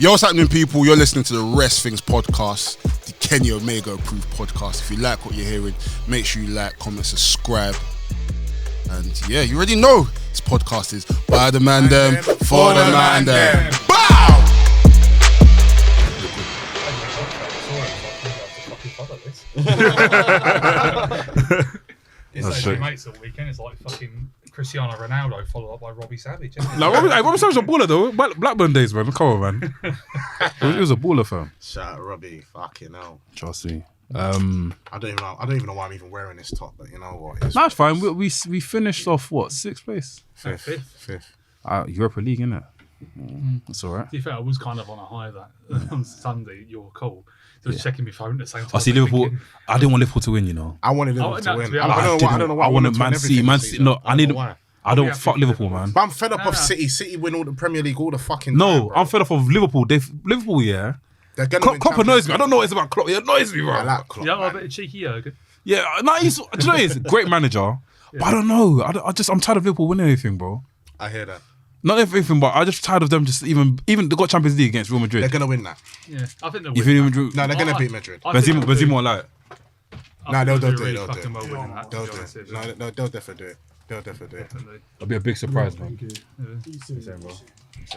Yo, what's happening, people? You're listening to the Rest Things podcast, the Kenny Omega approved podcast. If you like what you're hearing, make sure you like, comment, subscribe. And yeah, you already know this podcast is by the Mandem, for the Mandem. Bow! It's like mates all weekend. It's like fucking Cristiano Ronaldo followed up by Robbie Savage. No, Robbie Savage was a baller though. Blackburn days, man. Come on, man. He was a baller, fam. Shout out Robbie. Fucking hell. Trust me. I don't even know why I'm even wearing this top, but you know what? That's fine. We finished off what, 6th place? Fifth. Europa League, innit? That's all right. To be fair, I was kind of on a high that on Sunday. You're cool. Just checking my phone at the same time. I see Liverpool. I didn't want Liverpool to win, you know. I wanted Liverpool to win. I don't know why. I wanted Man City. No, I don't fuck Liverpool, man. But I'm fed up of City. City win all the Premier League all the fucking time. No, I'm fed up of Liverpool. Liverpool, yeah. Klopp annoys me. I don't know what it's about Klopp. He annoys me, bro. I like Klopp. You know, a bit of cheeky Jurgen. Yeah, no, do you know he's a great manager, but I don't know. I'm tired of Liverpool winning anything, bro. I hear that. Not everything, but I'm just tired of them. Just even they got Champions League against Real Madrid. They're gonna win that. Yeah, I think they'll You win. think No, they're gonna beat Madrid. Benzema won't allow it. No, they'll do it. They'll They'll do it. definitely do it. They'll definitely do it. It'll be a big surprise, man.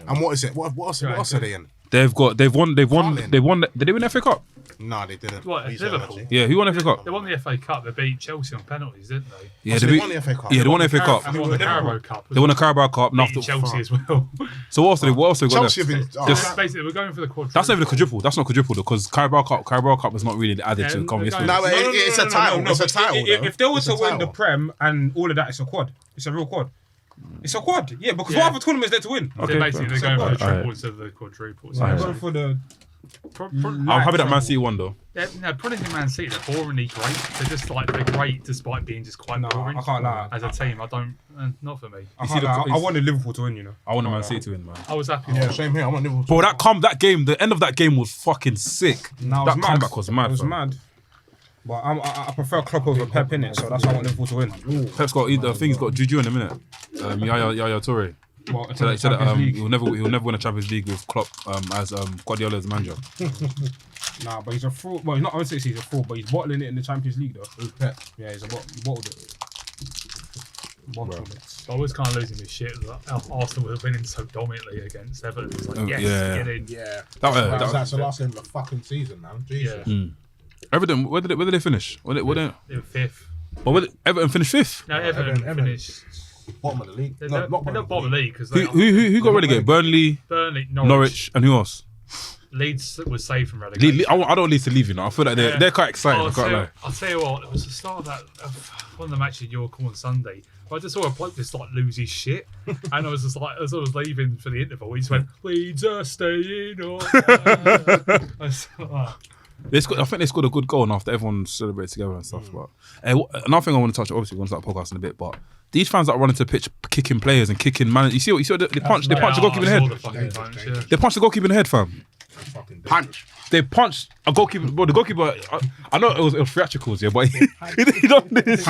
And what is it? What else are they in? They've won. Did they win the FA Cup? No, they didn't. What, Liverpool? Yeah, who won the FA Cup? They won the FA Cup. They beat Chelsea on penalties, didn't they? Yeah, they won the FA Cup. Yeah, they won the FA Cup. And they won the Carabao Cup. They won the Carabao Cup. Beat Chelsea as well. So what else they got Chelsea have left? been. Basically, we're going for the quadruple. That's not even the quadruple. That's not quadruple because Carabao Cup was not really added to the competition. No, it's a title. It's a title. If they were to win the Prem and all of that, it's a quad. It's a real quad. It's a quad, yeah, because what other tournament is there to win? Okay, basically, they're going for the triple instead of the quadruple. They're going for the... I'm happy that Man City won though. Yeah, no, probably think Man City, they're boringly great. They're just like, they're great despite being just quite boring. I can't lie. As a team, I don't, not for me. I wanted Liverpool to win, you know. I wanted Man City to win, man. I was happy. Yeah, same here. I want Liverpool. Bro, that game, the end of that game was fucking sick. That comeback was mad. It was mad. But I prefer Klopp over Pep in it, so that's why I want Liverpool to win. Pep's got he's got Juju in a minute. Yaya Toure. Well, Said that he'll never win a Champions League with Klopp as Guardiola as manager. Nah, but he's a fraud. Well, he's not honestly he's a fraud, but he's bottling it in the Champions League though. With Pep. Yeah, he bottled it. I was kind of losing my shit that Arsenal were winning so dominantly against Everton. It's like, get in. Yeah. That's the last game of the fucking season, man. Jesus. Yeah. Everton, where did they finish? They were fifth. Everton finished fifth? No, Everton finished... Bottom of the league. They're not bottom of the league. Who got relegated? Burnley, Norwich, and who else? Leeds was saved from relegation. I don't want Leeds to leave, you know. I feel like they're quite excited. I'll tell you what, it was the start of one of the matches in York on Sunday. I just saw a bloke just like lose his shit, and I was just like, as I was leaving for the interval, he just went, "Leeds are staying up." I think they scored a good goal, and after everyone celebrated together and stuff. But another thing I want to touch, obviously, we're going to start podcasting a bit, but these fans that are running to pitch, kicking players and kicking man, you see they punch the goalkeeper in the head. They punched the goalkeeper in the head, fam. Punch. They punched a goalkeeper. Bro, the goalkeeper. I know it was theatricals, yeah, but he done this.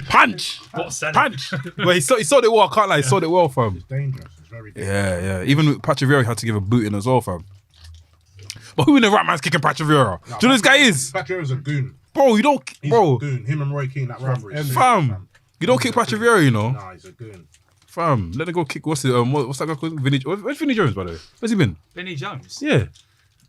Punch. Punch. But he saw it well. I can't lie. He saw it well, fam. It's dangerous. It's very dangerous. Yeah. Even Patrick Vieira had to give a boot in as well, fam. But who in the right man's kicking Patrick Vieira? Do you know who this guy is? Patrick Vieira's a goon. Bro, you don't. He's a goon. Him and Roy Keane, that rivalry. Fam. You don't kick Patrick Vieira, you know. Nah, he's a goon. Fam, let him go kick. What's that guy called? Where's Vinny Jones, by the way? Where's he been? Vinny Jones? Yeah.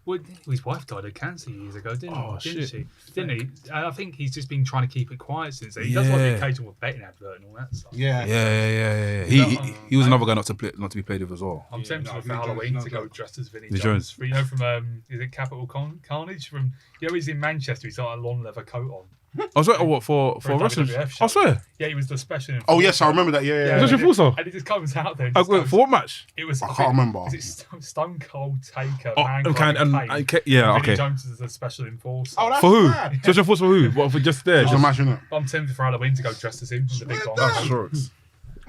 Well, his wife died of cancer years ago, didn't shit. she? Didn't he? I think he's just been trying to keep it quiet since then. He does like the occasional betting advert and all that stuff. Yeah. He was another guy not to be played with as well. I'm tempted for Halloween to go dressed as Vinny Jones. You know, from is it Capital Carnage? From he's in Manchester. He's got a long leather coat on. I was waiting what for wrestling. I swear. Yeah, he was the special. Oh yes, I remember that. Yeah. Was it Enforcer? And he just comes out there. For what match? It was. I can't remember. Was it Stone Cold Taker? Okay. Jones is a special enforcer. Oh, that's for who? mad. Special enforcer for who? What, for just there? Just imagine it. I'm tempted for Halloween to go dressed as him. The big long. That's short.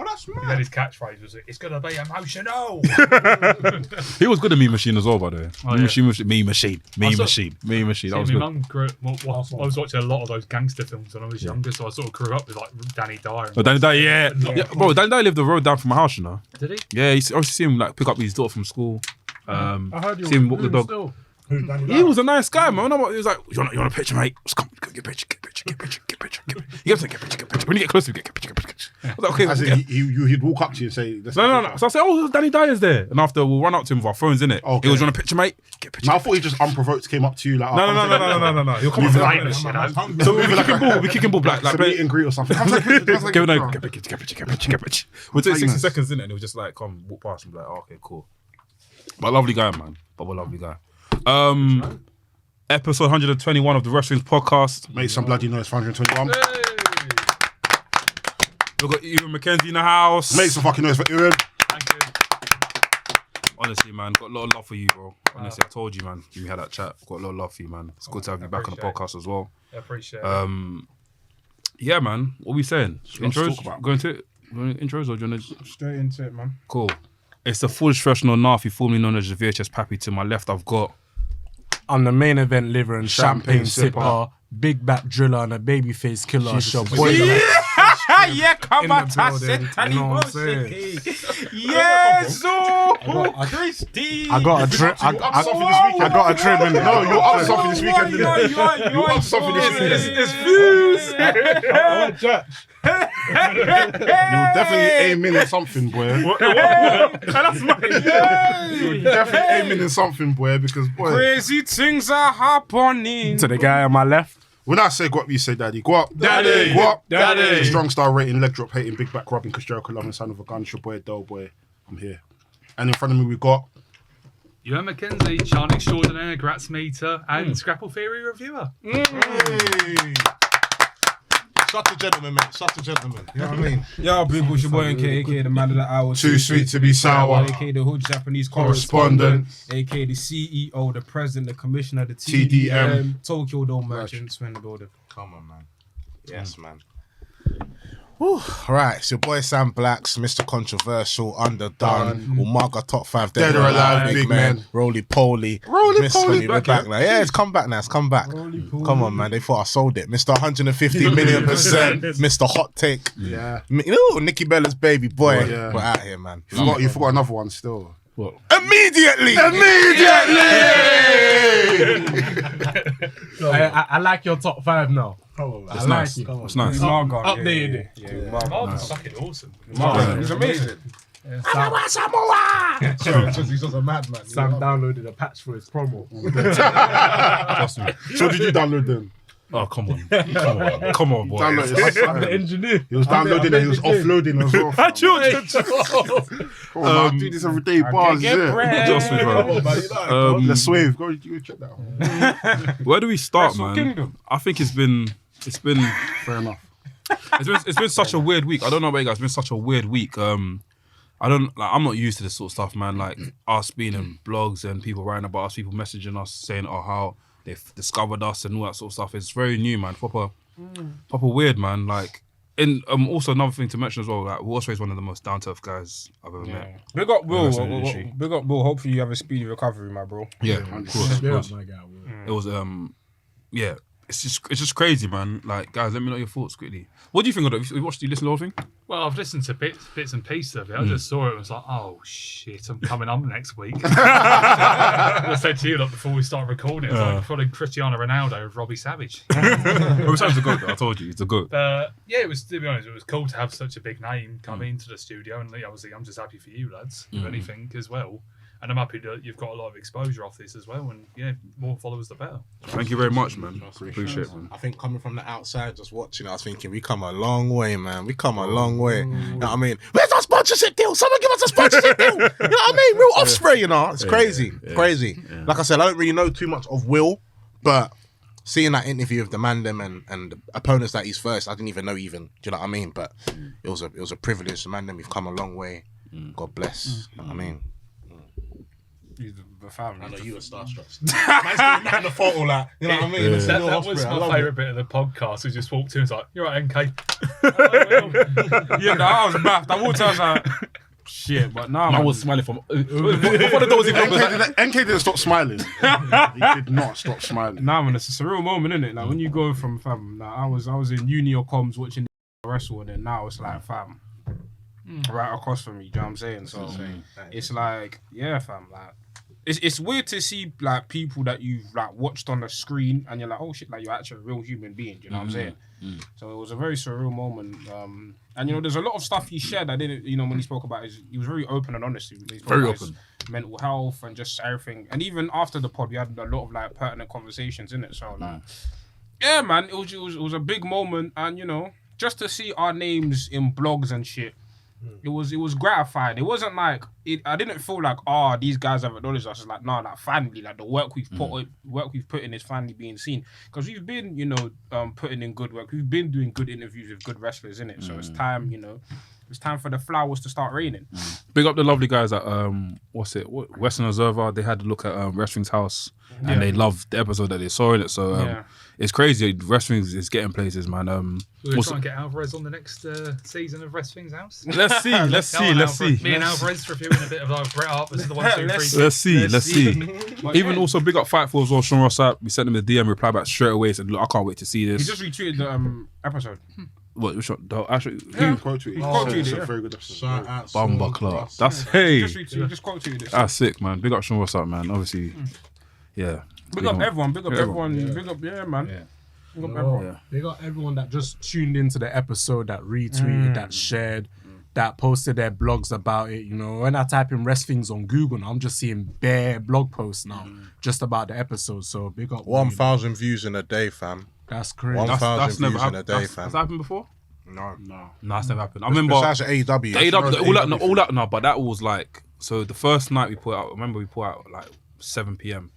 Oh, that's mad. And then his catchphrase was, "It's gonna be emotional." He was good at Mean Machine as well, by the way. Mean Machine. My mum grew up, I was watching a lot of those gangster films when I was younger, so I sort of grew up with like Danny Dyer. Danny Dyer, yeah. Bro, Danny Dyer lived the road down from my house, you know. Did he? Yeah, I used to see him like pick up his daughter from school. I heard you See him walk the were dog. still. He was a nice guy, man. He was like, you want a picture, mate? Let's come, get a picture. You have to get a picture. When you get close to me, get a picture. I was like, okay. As in, he'd walk up to you and say, No. So I said, oh, Danny Dyer's there. And after, we'll run up to him with our phones, innit? Okay. He was on a picture, mate. Get a picture. No, I thought he just unprovoked came up to you like. No. He'll come up to Right, me. shit out. So we kicking ball, like Like meet and greet or something. I was like, Get a picture. We'll take 60 seconds, innit? And he'll just like come walk past and be like, oh, okay, cool. But lovely guy, man. Lovely guy. Episode 121 of the Wrestling's podcast. Make some bloody noise for 121. We've got Iwan McKenzie in the house. Make some fucking noise for Iwan. Thank you. Honestly, man, got a lot of love for you, bro. Honestly, I told you, man. We had that chat. Got a lot of love for you, man. It's good to have you back on the podcast as well. I appreciate it. Yeah, man. What are we saying? Lots to Intros? talk about. Go into it? Intros or do you want to... Straight into it, man. Cool. It's the full professional Nafi, formerly known as the VHS Pappy. To my left, I've got... I'm the main event liver and champagne Champagne sipper, big back driller and a babyface killer. It's your boy. Yeah, come In on, the touch building, it. you know what I'm saying? Yes, I got a drip. I got a drip in there. No, you're up to something this weekend. You're up to something this weekend. It's views. You're definitely aiming at something, boy. That's my You're definitely aiming at something, boy, because, boy, crazy things are happening. To the guy on my left. when I say go up, you say daddy. Go up. Daddy. Go up. Daddy. Strong star rating, leg drop hating, big back rubbing, Chris Jericho loving, son of a gun, it's your boy, Doe boy. I'm here. And in front of me, we got... Ewan McKenzie, Charlie Extraordinaire, Gratz Meter, and Scrapple Theory Reviewer. Hey. Such a gentleman, mate. Such a gentleman. You know what I mean? Yo, people, it's your boy NK, aka the man of the hour. Too sweet to be sour. aka the hood Japanese Correspondent. aka the CEO, the president, the commissioner, the TDM. TDM, Tokyo Dome merchants, when the building. Come on, man. Yes, man. Right, it's your boy Sam Blacks, Mr. Controversial, Underdone, Umaga Top 5, Dead or Alive, Big Man. Roly Poly. Roly Poly, we're back now. Yeah, it's come back now, Come on, man, they thought I sold it. Mr. 150 million %, Mr. Hot Take. Yeah. Ooh, Nikki Bella's baby boy. Yeah. We're out here, man. You forgot another one still. Immediately! I like your top 5 now. It's nice. It's nice. Updated it. Marvin's fucking awesome. It's amazing. Samoa! He's just a madman. Sam downloaded a patch for his promo. Trust me. So did you download them? Oh, come on, boy. Download it. I'm the engineer. He was downloading and he was offloading as well. Come on, man, I do this every day. Bars, yeah. Trust me, bro. Let's wave. Go check that out. Where do we start, man? Kingdom. I think it's been Fair enough. it's been such a weird week. I don't know about you guys. It's been such a weird week. I'm not used to this sort of stuff, man. Like us being in blogs and people writing about us, people messaging us saying, "Oh, how they've discovered us" and all that sort of stuff. It's very new, man. Proper weird, man. Like, and also another thing to mention as well. Like, Ospreay is one of the most down to earth guys I've ever met. Big up Will. Wrestling industry. Big up Will. Hopefully you have a speedy recovery, my bro. Yeah, of course. It was yeah. It's just crazy, man. Like, guys, let me know your thoughts quickly. What do you think of it? You listened to the whole thing? Well, I've listened to bits and pieces of it. I just saw it and was like, oh shit, I'm coming up next week. I said to you before we started recording, it's like following Cristiano Ronaldo with Robbie Savage. Robbie Savage is a goat, though. I told you, he's a goat. Yeah, it was, to be honest, it was cool to have such a big name come into the studio, and obviously I'm just happy for you lads, if anything, as well. And I'm happy that you've got a lot of exposure off this as well, and yeah, more followers the better. Thank you very much, man. Appreciate it, man. I think coming from the outside, just watching, I was thinking, we come a long way, man. We come a long way. You know what I mean? Where's our sponsorship deal? Someone give us a sponsorship deal. You know what I mean? Real Ospreay, you know? It's crazy. Crazy. Yeah. Like I said, I don't really know too much of Will, but seeing that interview of the Mandem and the opponents that he's first, I didn't even know even. Do you know what I mean? But it was a privilege. The Mandem, we've come a long way. God bless. You know what I mean? He's the family. I know you were starstruck. Man's doing the photo, like, you know what I mean? That was my favourite bit of the podcast. We just walked in and was like, "You're right, NK." Yeah, I was baffed. I walked out, I was like, shit, but now I was smiling from before the door was even NK didn't stop smiling. He did not stop smiling. Nah, man, it's a surreal moment, isn't it? Like when you go from fam, like, I was in uni or comms watching the wrestle, and then now it's like fam, right across from me. Do you know what I'm saying? So it's like, yeah, fam, like it's weird to see like people that you've like watched on the screen and you're like, oh shit, like you're actually a real human being. You know what I'm saying? So it was a very surreal moment. And you know, there's a lot of stuff he shared. I didn't, you know, when he spoke about he was very open and honest. Very open. Mental health and just everything. And even after the pod, we had a lot of like pertinent conversations in it. So like, yeah, man, it was a big moment. And you know, just to see our names in blogs and shit. It was gratifying. It wasn't like I didn't feel like these guys have acknowledged us. It's like like finally, like the work we've put in is finally being seen, because we've been putting in good work. We've been doing good interviews with good wrestlers in it. So it's time, it's time for the flowers to start raining. Big up the lovely guys at Western Observer. They had a look at Wrestling's house and they loved the episode that they saw in it. So it's crazy. Wrestling is getting places, man. We're going to try and get Alvarez on the next season of Wrestling's House. Let's see. Me and Alvarez reviewing a bit of like Bret Hart versus the 1, 2, 3. Let's see. Even also big up Fightful as well. Sean Ross up. We sent him a DM, reply back straight away. Said, look, I can't wait to see this. He just retweeted the episode. What? Which one? Actually, Quote tweet. It's a very good episode. Shout out Bumba to Clark. us. That's hey. Just quote tweeted it. That's sick, man. Big up Sean Ross up, man. Obviously, yeah. Big up everyone. Big up everyone. Big up, man. Yeah. Big up everyone. They got everyone that just tuned into the episode, that retweeted, that shared, that posted their blogs about it. You know, when I type in WRESTHINGS on Google, now, I'm just seeing bare blog posts now just about the episode. So big up 1,000 views in a day, fam. That's crazy. 1,000 views in a day, Has fam. that happened before? No. No, that's never happened. I remember Besides the AEW. all that. No, but that was like, so the first night we put out. Remember we put out like 7 p.m.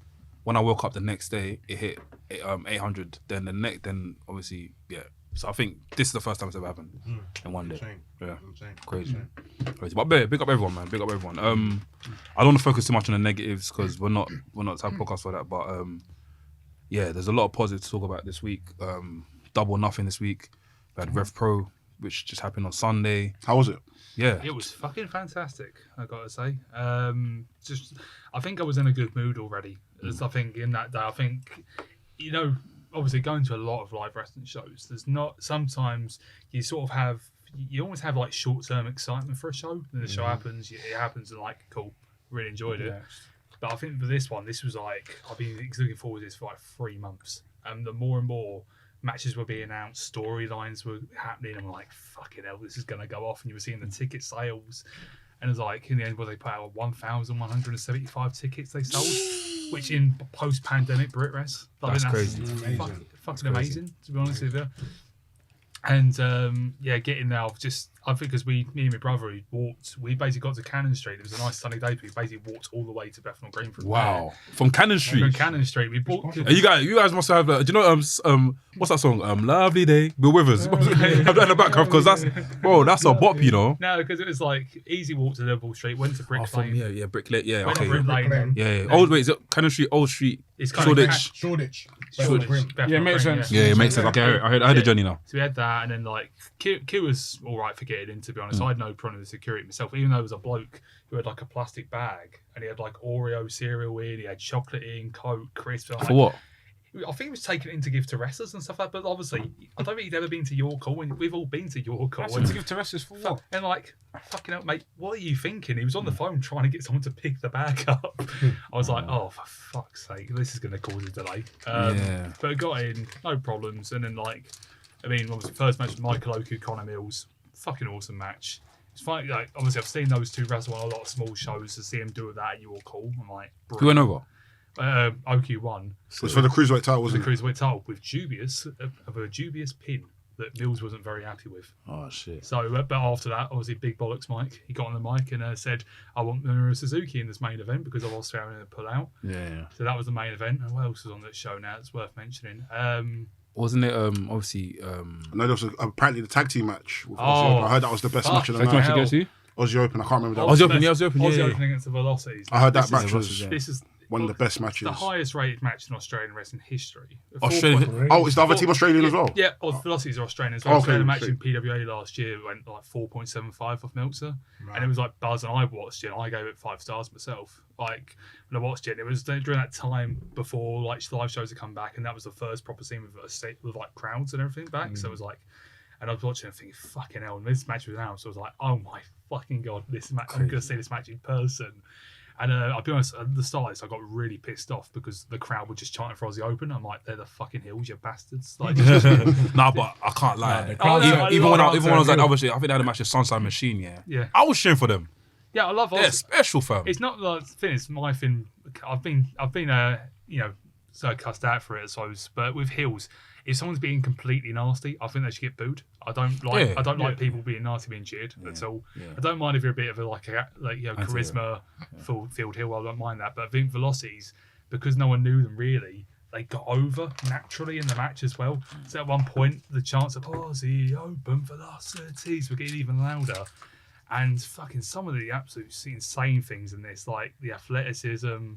When I woke up the next day, it hit 800. Then obviously, yeah. So I think this is the first time it's ever happened in one day. Yeah, crazy. But big up everyone, man. Big up everyone. I don't want to focus too much on the negatives because we're not the type of podcast for that. But yeah, there's a lot of positives to talk about this week. Double Nothing this week. We had Rev Pro, which just happened on Sunday. How was it? Yeah, it was fucking fantastic, I gotta say. I think I was in a good mood already. I think in that day, I think, obviously going to a lot of live wrestling shows, there's not, sometimes you sort of have, you almost have like short-term excitement for a show, and the show happens, it happens, and like, cool, really enjoyed it. But I think for this one, this was like, I've been looking forward to this for like 3 months, and the more and more matches were being announced, storylines were happening, I'm like, fucking hell, this is going to go off. And you were seeing the ticket sales, and it was like, in the end, they put out 1,175 tickets they sold, which in post-pandemic Brit Rest, that's crazy. Fucking amazing, to be honest with you. And getting there, I think because me and my brother, we basically got to Cannon Street. It was a nice sunny day, but we basically walked all the way to Bethnal Green from there. From Cannon Street. From Cannon Street, we walked. You guys must have. Do you know what's that song? Lovely Day, Bill Withers. Have that in the background because that's a bop, you know. No, because it was like easy walk to Liverpool Street, went to Brick Lane. Yeah, Brick Lane. Yeah, went okay. to Brick Lane. Yeah. Old wait, is it Cannon Street, Old Street, it's kind Shoreditch. Yeah, it makes sense. Yeah, it makes sense. Okay, I heard the journey now. So we had that, and then like Q was all right for getting in. To be honest, I had no problem with the security myself. Even though it was a bloke who had like a plastic bag, and he had like Oreo cereal in, he had chocolate in, Coke, crisps. For what? I think he was taking it in to give to wrestlers and stuff like that. But obviously, I don't think he'd ever been to York Hall. And we've all been to York Hall. To give to wrestlers for what? And like, fucking hell, mate, what are you thinking? He was on the phone trying to get someone to pick the bag up. I was like, oh, for fuck's sake, this is going to cause a delay. But it got in, no problems. And then obviously, first match with Michael Oku, Connor Mills, fucking awesome match. It's funny, like, obviously, I've seen those two wrestle on a lot of small shows. To see him do that at York Hall, I'm like, brilliant. Who went over? Oku won. It was for the Cruiserweight title, wasn't it? The Cruiserweight title with a dubious pin that Mills wasn't very happy with. Oh, shit. So, but after that, obviously, Big Bollocks Mike, he got on the mic and said, I want Minoru Suzuki in this main event because of Australia to pull out. Yeah. So that was the main event. And what else was on that show now? It's worth mentioning. Wasn't it, obviously... No, there was apparently the tag team match. With Aussie Open. I heard that was the best match of the night. Aussie Open, I can't remember that. Aussie Open, Aussie Open, Aussie Open against the Velocities. I heard that match was... This is one of the best matches. The highest rated match in Australian wrestling history. Australian? Oh, is the other team Australian as well? Yeah, Velocities are Australian as well. Okay, the match in PWA last year went like 4.75 off Meltzer. Right. And it was like buzz, and I watched it and I gave it 5 stars myself. Like, when I watched it, it was during that time before like live shows had come back, and that was the first proper scene with like crowds and everything back. So it was like, and I was watching and thinking, fucking hell, and this match was out. So I was like, oh my fucking God, this match, I'm going to see this match in person. And I'll be honest, at the start of this, I got really pissed off because the crowd were just chanting for Aussie Open. I'm like, they're the fucking Hills, you bastards. Like, Nah, but I can't lie. even when I was like, obviously, I think they had a match with Sunshine Machine, Yeah. I was cheering for them. Yeah, I love Aussie. They're special, fam. It's not like the thing. It's my thing. I've been so cussed out for it, I suppose. But with Hills, if someone's being completely nasty, I think they should get booed. I don't like people being nasty, being cheered at all. Yeah. I don't mind if you're a bit of a charisma field heel. I don't mind that. But I think Velocities, because no one knew them really, they got over naturally in the match as well. So at one point, the chants of Aussie Open Velocities were getting even louder. And fucking some of the absolute insane things in this, like the athleticism,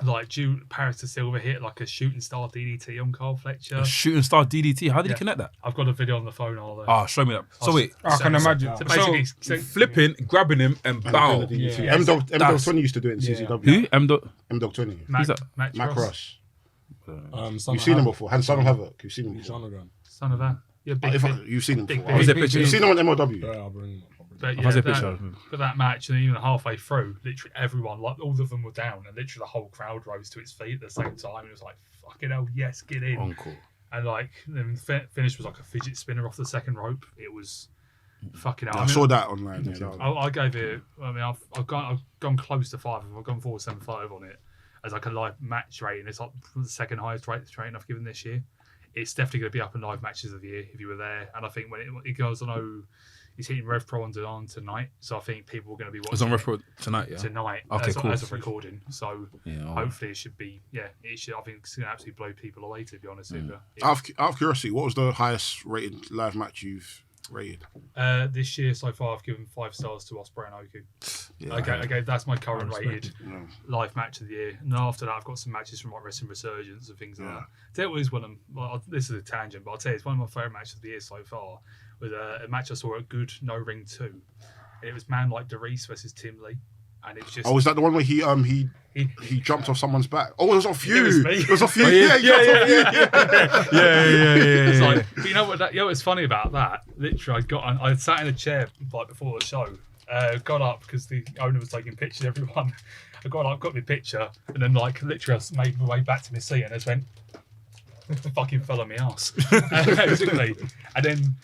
like Paris to Silver hit like a shooting star DDT on Carl Fletcher. A shooting star DDT? How did he connect that? I've got a video on the phone. Show me that. So wait, I can imagine. So basically, flipping, grabbing him, and bow. M-Dog 20 used to do it in CCW. Who? M-Dog 20. Mac Ross. You've seen him before. Son of Havoc. You've seen him before. Son of that. Yeah, you've seen him before. Big. You've seen him on MLW. Yeah, I'll bring him up. But for that match, and even halfway through, literally everyone, like all of them were down, and literally the whole crowd rose to its feet at the same time. It was like, fucking hell, yes, get in. Uncle. And like, the finish was like a fidget spinner off the second rope. It was fucking hell. I saw that online. I gave it, I've gone close to 5. I've gone 4.75 on it as like a live match rating. It's like the second highest rating I've given this year. It's definitely going to be up in live matches of the year if you were there. And I think when it goes, I know he's hitting Rev Pro on demand tonight, so I think people are going to be watching. It's on Rev Pro tonight, yeah. Tonight, okay, cool. As of recording. So hopefully it should be, it should. I think it's going to absolutely blow people away. To be honest with you. Out of curiosity, what was the highest rated live match you've rated? This year so far, I've given 5 stars to Ospreay and Oku. Okay, that's my current rated live match of the year. And after that, I've got some matches from like Wrestling Resurgence and things like that. That was one of them. This is a tangent, but I'll tell you, it's one of my favourite matches of the year so far. Was a match I saw at Good No Ring 2. And it was Man Like DeReese versus Tim Lee. And it was just. Oh, was that the one where he jumped off someone's back? Oh, it was off you. It was me. It was off you. Yeah. It's like, but you know what? What's funny about that? Literally, I sat in a chair like before the show. Got up because the owner was taking pictures of everyone. I got up, got my picture, and then like literally I made my way back to my seat and I just went, fucking fell on my ass, basically. And then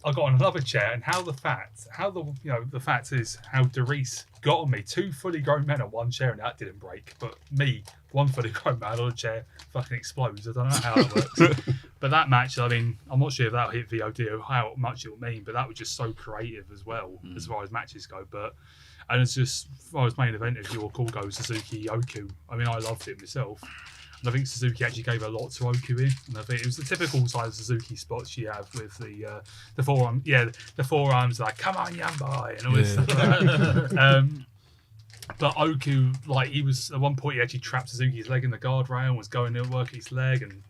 I got on another chair, and the fact is how DeReese got on me. 2 fully grown men on one chair, and that didn't break. But me, 1 fully grown man on a chair, fucking explodes. I don't know how that works. But that match, I mean, I'm not sure if that'll hit VOD or how much it'll mean, but that was just so creative as well, as far as matches go. And it's just, as far as main event, if your call goes Suzuki Oku, I mean, I loved it myself. And I think Suzuki actually gave a lot to Oku in. And I think it was the typical size Suzuki spots you have with the forearm. Yeah, the forearms like, come on, young boy, and all this stuff like that. But Oku, like, he was, at one point, he actually trapped Suzuki's leg in the guardrail and was going to work his leg and,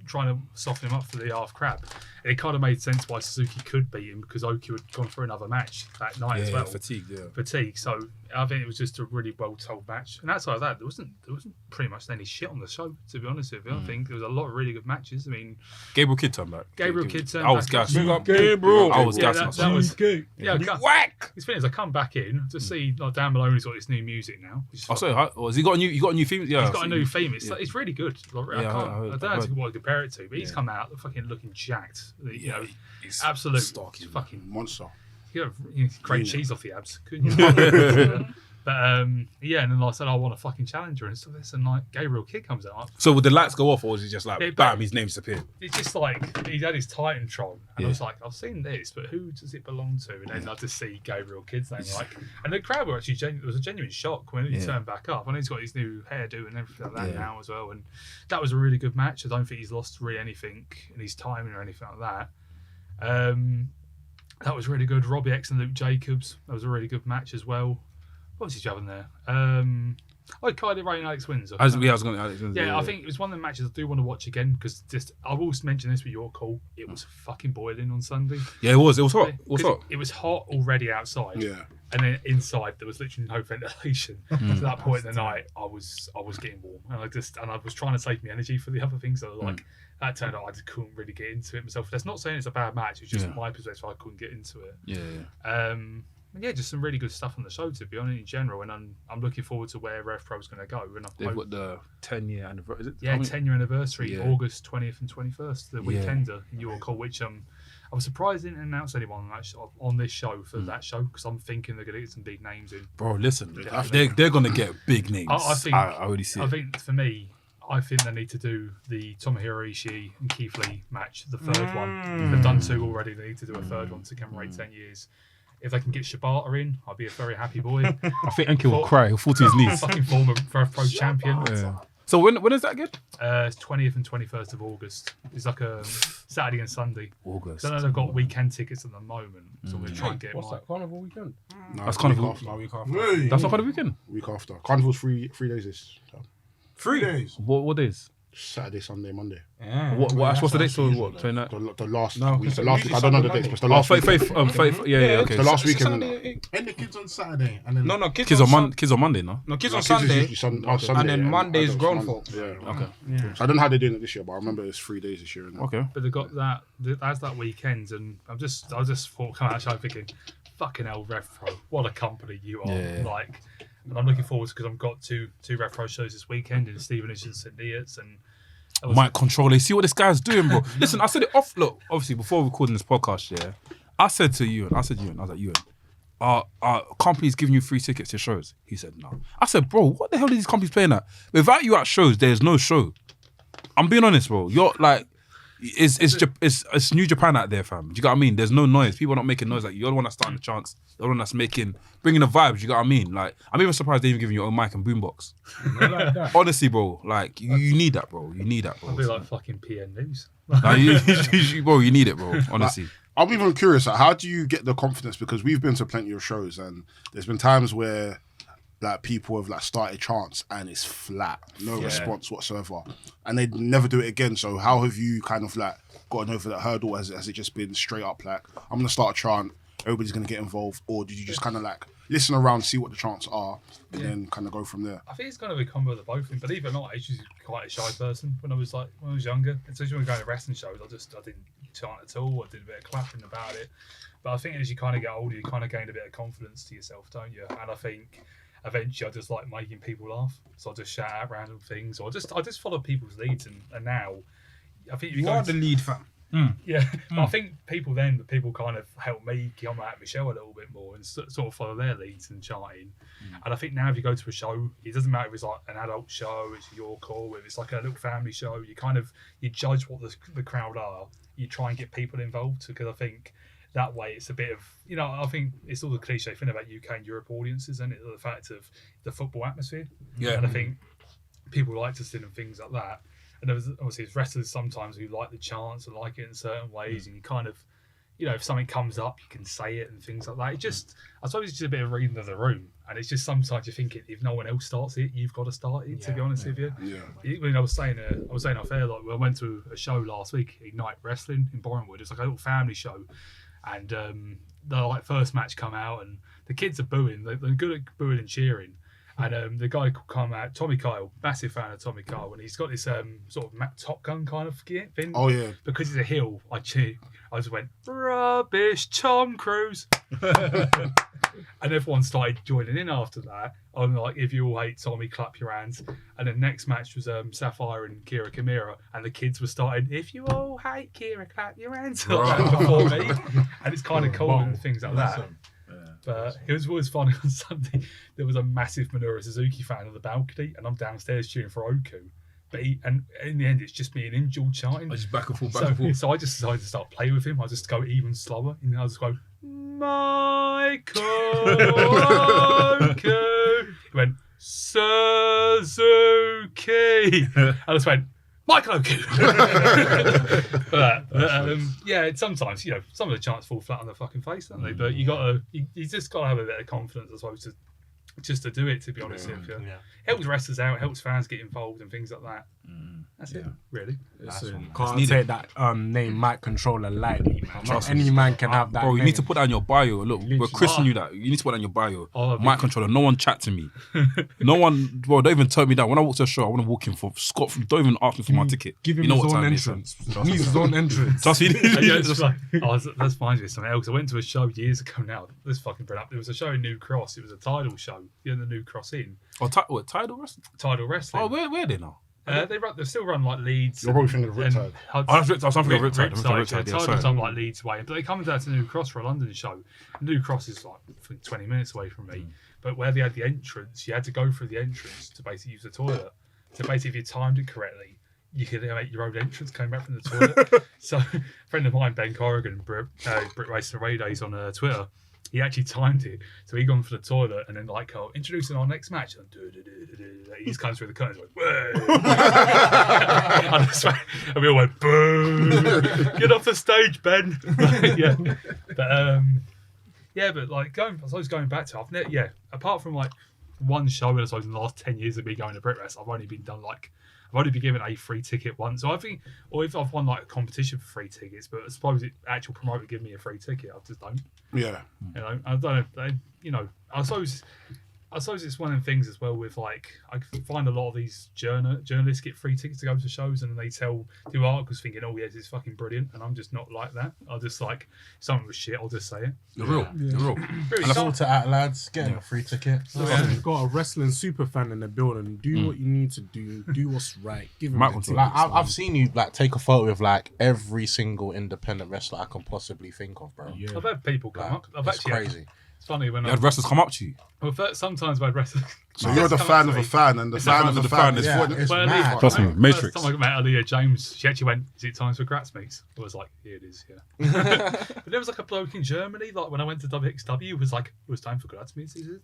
trying to soften him up for the half crab. And it kind of made sense why Suzuki could beat him because Oku had gone for another match that night as well. Fatigue. So I think it was just a really well told match. And outside of that, there wasn't pretty much any shit on the show, to be honest with you. I think there was a lot of really good matches. I mean, Gabriel Kidd turned back. I was gassed. Gabriel. I was gassed. That was whack. It's funny as I come back in to see like Dan Maloney's got this new music now. Has he got a new theme? Yeah, he's got a new theme. It's really good. I don't know what to compare it to, but he's come out fucking looking jacked. He's absolute stock. He's fucking monster. Great cheese off the abs, couldn't you? But and then I said I want a fucking challenger and stuff. And like Gabriel Kidd comes out. So would the lights go off, or was it just like bam, his name disappeared? It's just like he had his Titantron, and I was like, I've seen this, but who does it belong to? And then I just see Gabriel Kidd's name, and the crowd were actually it was a genuine shock when he turned back up. And he's got his new hairdo and everything like that now as well. And that was a really good match. I don't think he's lost really anything in his timing or anything like that. That was really good. Robbie X and Luke Jacobs. That was a really good match as well. What was he having there? Kylie Ray and Alex Windsor. I was going to Alex Windsor. Yeah, I think it was one of the matches I do want to watch again because I will mention this with your call. It was fucking boiling on Sunday. Yeah, it was. It was hot. It was hot already outside. Yeah. And then inside there was literally no ventilation. To that point in the night, I was getting warm, and I was trying to save me energy for the other things. So that turned out I just couldn't really get into it myself. That's not saying it's a bad match. It's just my perspective. I couldn't get into it. Yeah. yeah, just some really good stuff on the show, to be honest, in general. And I'm looking forward to where RevPro's going to go. And They've got the 10-year anniversary. Is it? Yeah, 10-year anniversary, Yeah. August 20th and 21st, the Weekender in York, which I was surprised they didn't announce anyone on this show for that show, because I'm thinking they're going to get some big names in. Bro, listen, they're going to get big names. I already see it. I think for me, I think they need to do the Tomohiro Ishii and Keith Lee match, the third one. They've done 2 already. They need to do a third one to commemorate 10 years. If they can get Shibata in, I'll be a very happy boy. I think Enki will cry. He'll fall to his knees. Fucking former Pro champion. Yeah. So when is that again? It's 20th and 21st of August. It's like a Saturday and Sunday. August. I know they've got weekend tickets at the moment, so we're trying to get What's that, Carnival weekend? No, That's week Carnival. after. Week after. Hey. That's not kind of weekend. Week after. Carnival's 3 days this. 3 days. What days? Saturday, Sunday, Monday. Yeah. What's the date? So what? 29? The last No, week. because The last week. I don't know the dates, but it's the Oh, last week. Faith. Yeah, okay. The last weekend. And the kids on Saturday, and then No, Kids on Monday, no? No, kids on Kids is Sunday. usually Sunday, and then yeah. Monday is I grown don't- folks. Yeah. Okay. So I don't know how they're doing it this year, but I remember it's 3 days this year. Innit? Okay. But they've got that's that weekend, and I just thought coming out of the show thinking, fucking hell, RevPro, what a company you are. Yeah. Like, and I'm looking forward to, because I've got two RevPro shows this weekend in Stevenage and St. Neots, and Mic control. See what this guy's doing, bro. Listen, I said it off. Look, obviously, before recording this podcast, yeah, I said to you, I was like, Ewan, our company's giving you free tickets to shows. He said no. I said, bro, what the hell are these companies playing at? Without you at shows, there's no show. I'm being honest, bro. You're like, it's New Japan out there, fam. Do you get what I mean? There's no noise. People are not making noise. Like, you're the one that's starting the chants. You're the one that's bringing the vibes. You get what I mean? Like, I'm even surprised they even giving you your own mic and boombox. Honestly, bro, like, you need that, bro. You need that, bro. I'll be like fucking PN News. Like, bro, you need it, bro. Honestly. I'm even curious, like, how do you get the confidence? Because we've been to plenty of shows, and there's been times where like people have like started chants and it's flat, no response whatsoever, and they never do it again. So how have you kind of like gotten over that hurdle? Has it just been straight up like, I'm gonna start a chant, everybody's gonna get involved, or did you just kind of like listen around, see what the chants are, and then kind of go from there? I think it's kind of a combo of the both. And believe it or not, I used to be quite a shy person when I was younger. And especially when we were going to wrestling shows, I didn't chant at all. I did a bit of clapping about it. But I think as you kind of get older, you kind of gain a bit of confidence to yourself, don't you? And I think eventually I just like making people laugh. So I just shout out random things, or I just follow people's leads. And now I think You are the lead, fam. Yeah, but I think people kind of help me come out Michelle a little bit more and sort of follow their leads and chanting. And I think now if you go to a show, it doesn't matter if it's like an adult show, it's your call, if it's like a little family show, you judge what the crowd are. You try and get people involved, because I think that way it's a bit of, I think it's all the cliche thing about UK and Europe audiences, and the fact of the football atmosphere. Yeah. And I think people like to sit and things like that. And there was obviously wrestlers sometimes who like the chants and like it in certain ways, and you kind of, if something comes up, you can say it and things like that. I suppose it's just a bit of reading of the room, and it's just sometimes you think if no one else starts it, you've got to start it. To be honest with you, I was saying off air, like I went to a show last week, Ignite Wrestling in Bournemouth. It's like a little family show, and the first match come out, and the kids are booing. They're good at booing and cheering. And the guy come out, Tommy Kyle, massive fan of Tommy Kyle, and he's got this sort of Top Gun kind of thing. Oh yeah. Because he's a heel, I just went, rubbish, Tom Cruise. And everyone started joining in after that. I'm like, if you all hate Tommy, clap your hands. And the next match was Sapphire and Kira Kimura, and the kids were starting, if you all hate Kira, clap your hands. Like before me. And it's kind of cool and things like that. But it was always funny on Sunday. There was a massive Minoru Suzuki fan on the balcony, and I'm downstairs cheering for Oku. But and in the end, it's just me and him dual chanting. I just back and forth. So I just decided to start playing with him. I just go even slower, and I just go, Michael Oku. He went, Suzuki. I just went, Michael Oku. Sometimes some of the chants fall flat on their fucking face, don't they? But you just gotta have a bit of confidence, I suppose, to just to do it. To be honest, helps wrestlers out, helps fans get involved and things like that. That's it, really. Can't take that name mic controller lightly, man. Not any man can have that. Bro, you name. need to put that in your bio. Look, we're christening you that. You need to put that in your bio. Mic controller. No one chat to me. No one, bro, don't even turn me down. When I walk to a show, I want to walk in for Scott. Don't even ask me for my ticket. Give him you know his what own time entrance. He needs his own entrance. Trust me. That's fine with something else. I went to a show years ago now. This fucking brought up. There was a show in New Cross. It was a Tidal show. The New Cross Inn. What, Tidal Wrestling? Tidal Wrestling. Oh, where are they now? They still run like Leeds. You're probably thinking of Riptide. That's Riptide. I'm thinking of Riptide. Tidal's on like Leeds way, but they come down to New Cross for a London show. New Cross is like 20 minutes away from me, but where they had the entrance, you had to go through the entrance to basically use the toilet. So basically, if you timed it correctly, you could make your own entrance coming back from the toilet. So a friend of mine, Ben Corrigan, Brit Racing Away Days on Twitter, he actually timed it. So he gone for the toilet and then like, introducing our next match. And he's coming through the curtains like, whoa. And we all went, boo, get off the stage, Ben. But like going back to apart from like one show, I suppose in the last 10 years of me going to Brit Wrestling, I've only been given a free ticket once. So I think, or if I've won like a competition for free tickets, but I suppose the actual promoter give me a free ticket, I just don't. Yeah. I don't know. I suppose it's one of the things as well with like, I find a lot of these journalists get free tickets to go to shows and they do articles thinking, oh yes, it's fucking brilliant. And I'm just not like that. I'll just like, if something was shit, I'll just say it. You're real. Sort it out, lads. Getting a free ticket. So you've got a wrestling super fan in the building. Do what you need to do. Do what's right. Give him the tickets, like I've seen you like take a photo with like every single independent wrestler I can possibly think of, bro. Yeah. I've had people come up. It's crazy. It's funny when you had wrestlers come up to you. Well, sometimes my wrestlers. So you're the fan of a fan, and the fan of the fan is what. Trust me, Matrix. First time I met Aaliyah James, she actually went, "Is it time for Gratz meets?" I was like, "Yeah, it is." Yeah. But there was like a bloke in Germany, like when I went to WXW, was like, "It was time for Gratz meets." Is it?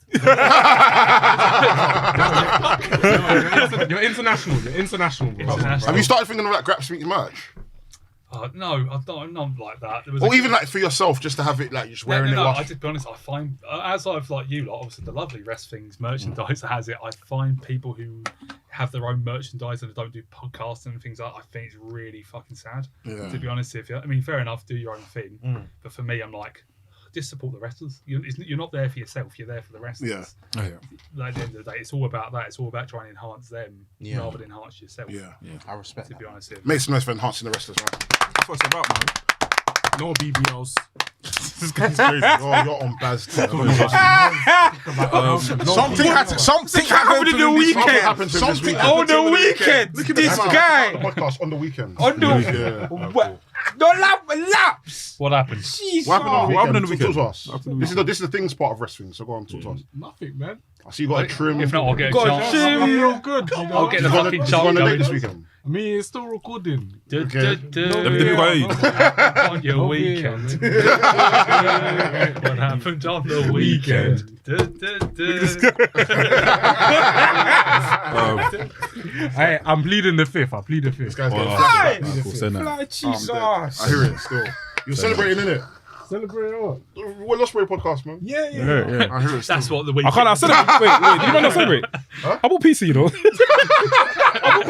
You're international. You're international, bro. Have you started thinking of that Graps Meet merch? No, I've not like that. Or even like for yourself, just to have it like just wearing it. I to be honest, I find outside of like you lot, obviously the lovely WRESTHINGS merchandise that has it. I find people who have their own merchandise and don't do podcasts and things like that, I think it's really fucking sad. Yeah. To be honest with you, I mean, fair enough, do your own thing, but for me, I'm like, just support the wrestlers. You're not there for yourself. You're there for the wrestlers. Yeah. Like, at the end of the day, it's all about that. It's all about trying to enhance them rather than enhance yourself. Yeah. I respect. To be honest, with you. Makes sense for enhancing the wrestlers, man. That's what it's about, man. No BBLs. This guy's crazy. Oh, you're on Baz. Something happened in the weekend. Something on the weekend. Look at this guy. The podcast on the weekend. No laps. What happened? What happened on the weekend? What Talk to us. This is the things part of wrestling. So go on, talk to us. Nothing, man. I see you got a trim. If not, I'll get a chance. I'm real good. I'll get the fucking You chance going to date going. this weekend? I mean, it's still recording. On your weekend. What happened on the weekend? Hey, I'm pleading the fifth. I plead the fifth. This guy's getting Jesus. I hear it still. You're celebrating, innit? Celebrate what? We're Ospreay podcast, man. Yeah. I hear it still. That's what the I weekend. can't. I celebrate. Wait. Do you not celebrate? I bought pizza, you know. I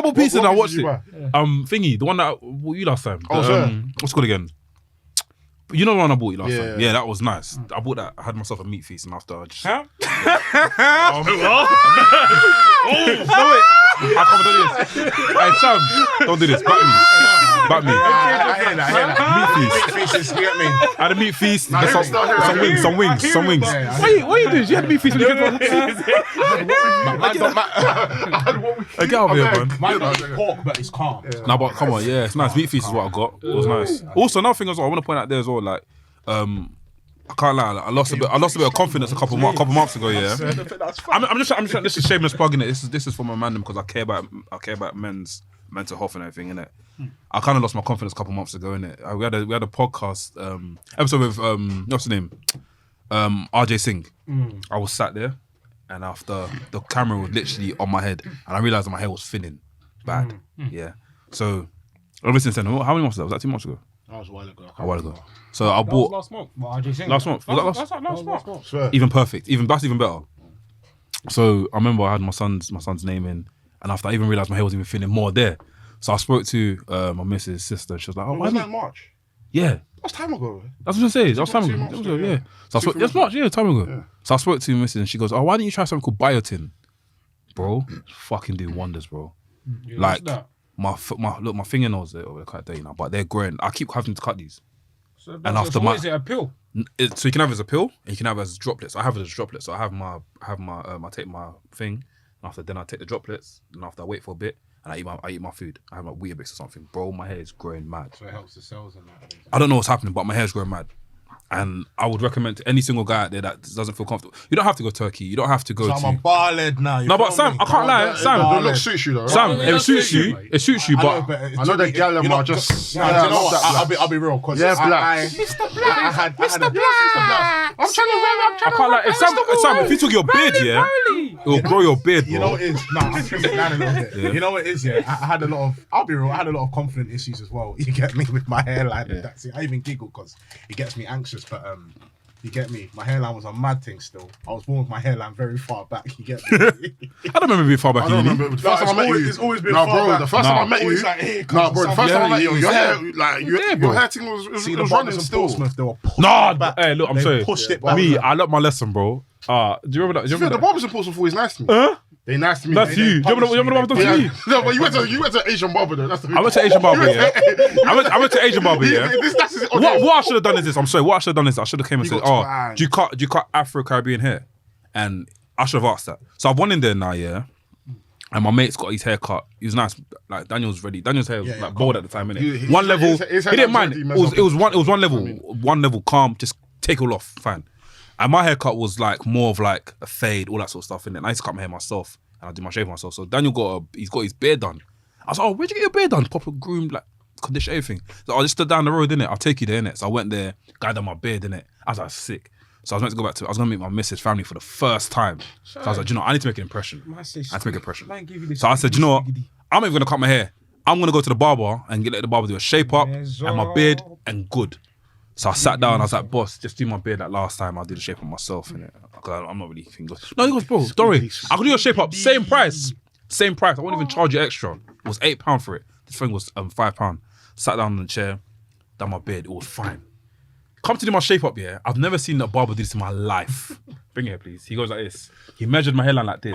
bought pizza and I watched it. Thingy, the one that you last time. What's it called again? You know the one I bought you last time? Yeah, that was nice. I bought that. I had myself a meat feast and after I just... Huh? I can't do this. Hey, Sam, don't do this. Back me. I hear that. Meat feast. You get me? I had a meat feast. I hear it still, I hear it. Some wings. What are you doing? You had a meat feast when you came from... Get out of here, man. Mine is pork, but it's calm. Nah, but come on, yeah, it's nice. Meat feast is what I got. It was nice. Also, another thing as well, I want to point out there as well, like, I can't lie, like, I lost a bit of confidence a couple months ago. Yeah, I'm just this is shameless plugging it. This is for my Mandem because I care about men's mental health and everything, innit? I kind of lost my confidence a couple months ago, innit? We had a podcast episode with what's the name, RJ Singh. I was sat there, and after the camera was literally on my head, and I realised that my hair was thinning bad. Yeah, so ever since then, how many months was that? Was that 2 months ago? That was a while ago. So I bought last month. What, RJ Singh? last month. Was that last? Last month. Swear. Even perfect. That's even better. So I remember I had my son's name in, and after I even realised my hair wasn't even feeling more there. So I spoke to my missus' sister. She was like, "Oh, why was did that in March? Yeah, That's time ago. that's what I say. That was time 2 ago. months That was ago, yeah. yeah. So I spoke. 2 That's months March. Yeah, time ago. Yeah. So I spoke to missus, and she goes, "Oh, why didn't you try something called biotin, bro? Fucking do wonders, bro. Yeah, Like what's that? my fingernails they're quite dirty now, but they're growing. I keep having to cut these. So And after what is it, a pill? So you can have it as a pill, and you can have it as droplets. I have it as droplets. So I take my thing. And after then I take the droplets, and after I wait for a bit, and I eat my food. I have my Weetabix or something, bro. My hair is growing mad. So it helps the cells and that. I don't know what's happening, but my hair's growing mad. And I would recommend to any single guy out there that doesn't feel comfortable. You don't have to go Turkey. You don't have to go So I'm a to. bar led now. No, but Sam, I can't lie. Sam, The look suits you though. Sam, right? it suits you. It suits you, but I know that Gallum are just. Nah, do you know what? I'll be real. Cause Yeah, black. I had Mr. Black. I'm trying to I can't lie. Sam, if you took your beard, yeah, it will grow your beard, bro. You know what it is? Nah, I'm trimming it down a little bit. Yeah. You know what it is? Yeah, I had a lot of. I'll be real. I had a lot of confident issues as well. You get me with my hairline. And that's it. I even giggle because it gets me anxious. But you get me. My hairline was a mad thing. Still, I was born with my hairline very far back. You get me. I don't remember being far back. I don't remember. The first time I met you, it's always been no, far bro. back. The first time I met you, Always like, here no, comes bro. The some first time I met yeah, you, your yeah. hair, like Yeah, bro. your hair thing was See the running brothers in still. Portsmouth, they were pushed Nah, back. hey, look, I'm They sorry. pushed it back. Me, I learned my lesson, bro. Do you remember that? Do you Yeah, the remember that? barbers in Portsmouth always nice to me. They nice to me. That's They- you. Do you remember what I've done to you? No, but you went to Asian barber though. That's the I went to Asian barber, yeah. I went to Asian barber, yeah. That's his, What I should have done is this. I'm sorry. What I should have done is I should have came and You said, got "Oh, twang. do you cut Afro-Caribbean hair?" And I should have asked that. So I've won in there now, yeah. And my mate's got his hair cut. He was nice. Like Daniel's ready. Daniel's hair was like bald at the time, innit? One level. his He didn't mind. hair It was one level. One level calm. Just take it all off. Fine. And my haircut was like more of like a fade, all that sort of stuff. And I used to cut my hair myself, and I do my shave myself. So Daniel he's got his beard done. I was like, "Oh, where'd you get your beard done? Proper groomed, like condition, everything." So I just stood down the road, innit? I'll take you there, innit? So I went there, guy done my beard, innit? I was like, sick. So I was meant to go back I was gonna meet my missus' family for the first time. So I was like, "Do you know, I need to make an impression. I need to make an impression." So I said, "Do you know what? I'm not even gonna cut my hair. I'm gonna go to the barber and let the barber do a shape up and my beard and good." So I sat down. I was like, "Boss, just do my beard like last time. I'll do the shape up myself." Innit? I'm not really thinking. No, he goes, "Bro, don't worry. I can do your shape up. Same price. I won't even charge you extra. It was £8 for it. This thing was £5. Sat down on the chair, done my beard. It was fine. Come to do my shape up, yeah. I've never seen a barber do this in my life. Bring it here, please. He goes like this. He measured my hairline like this.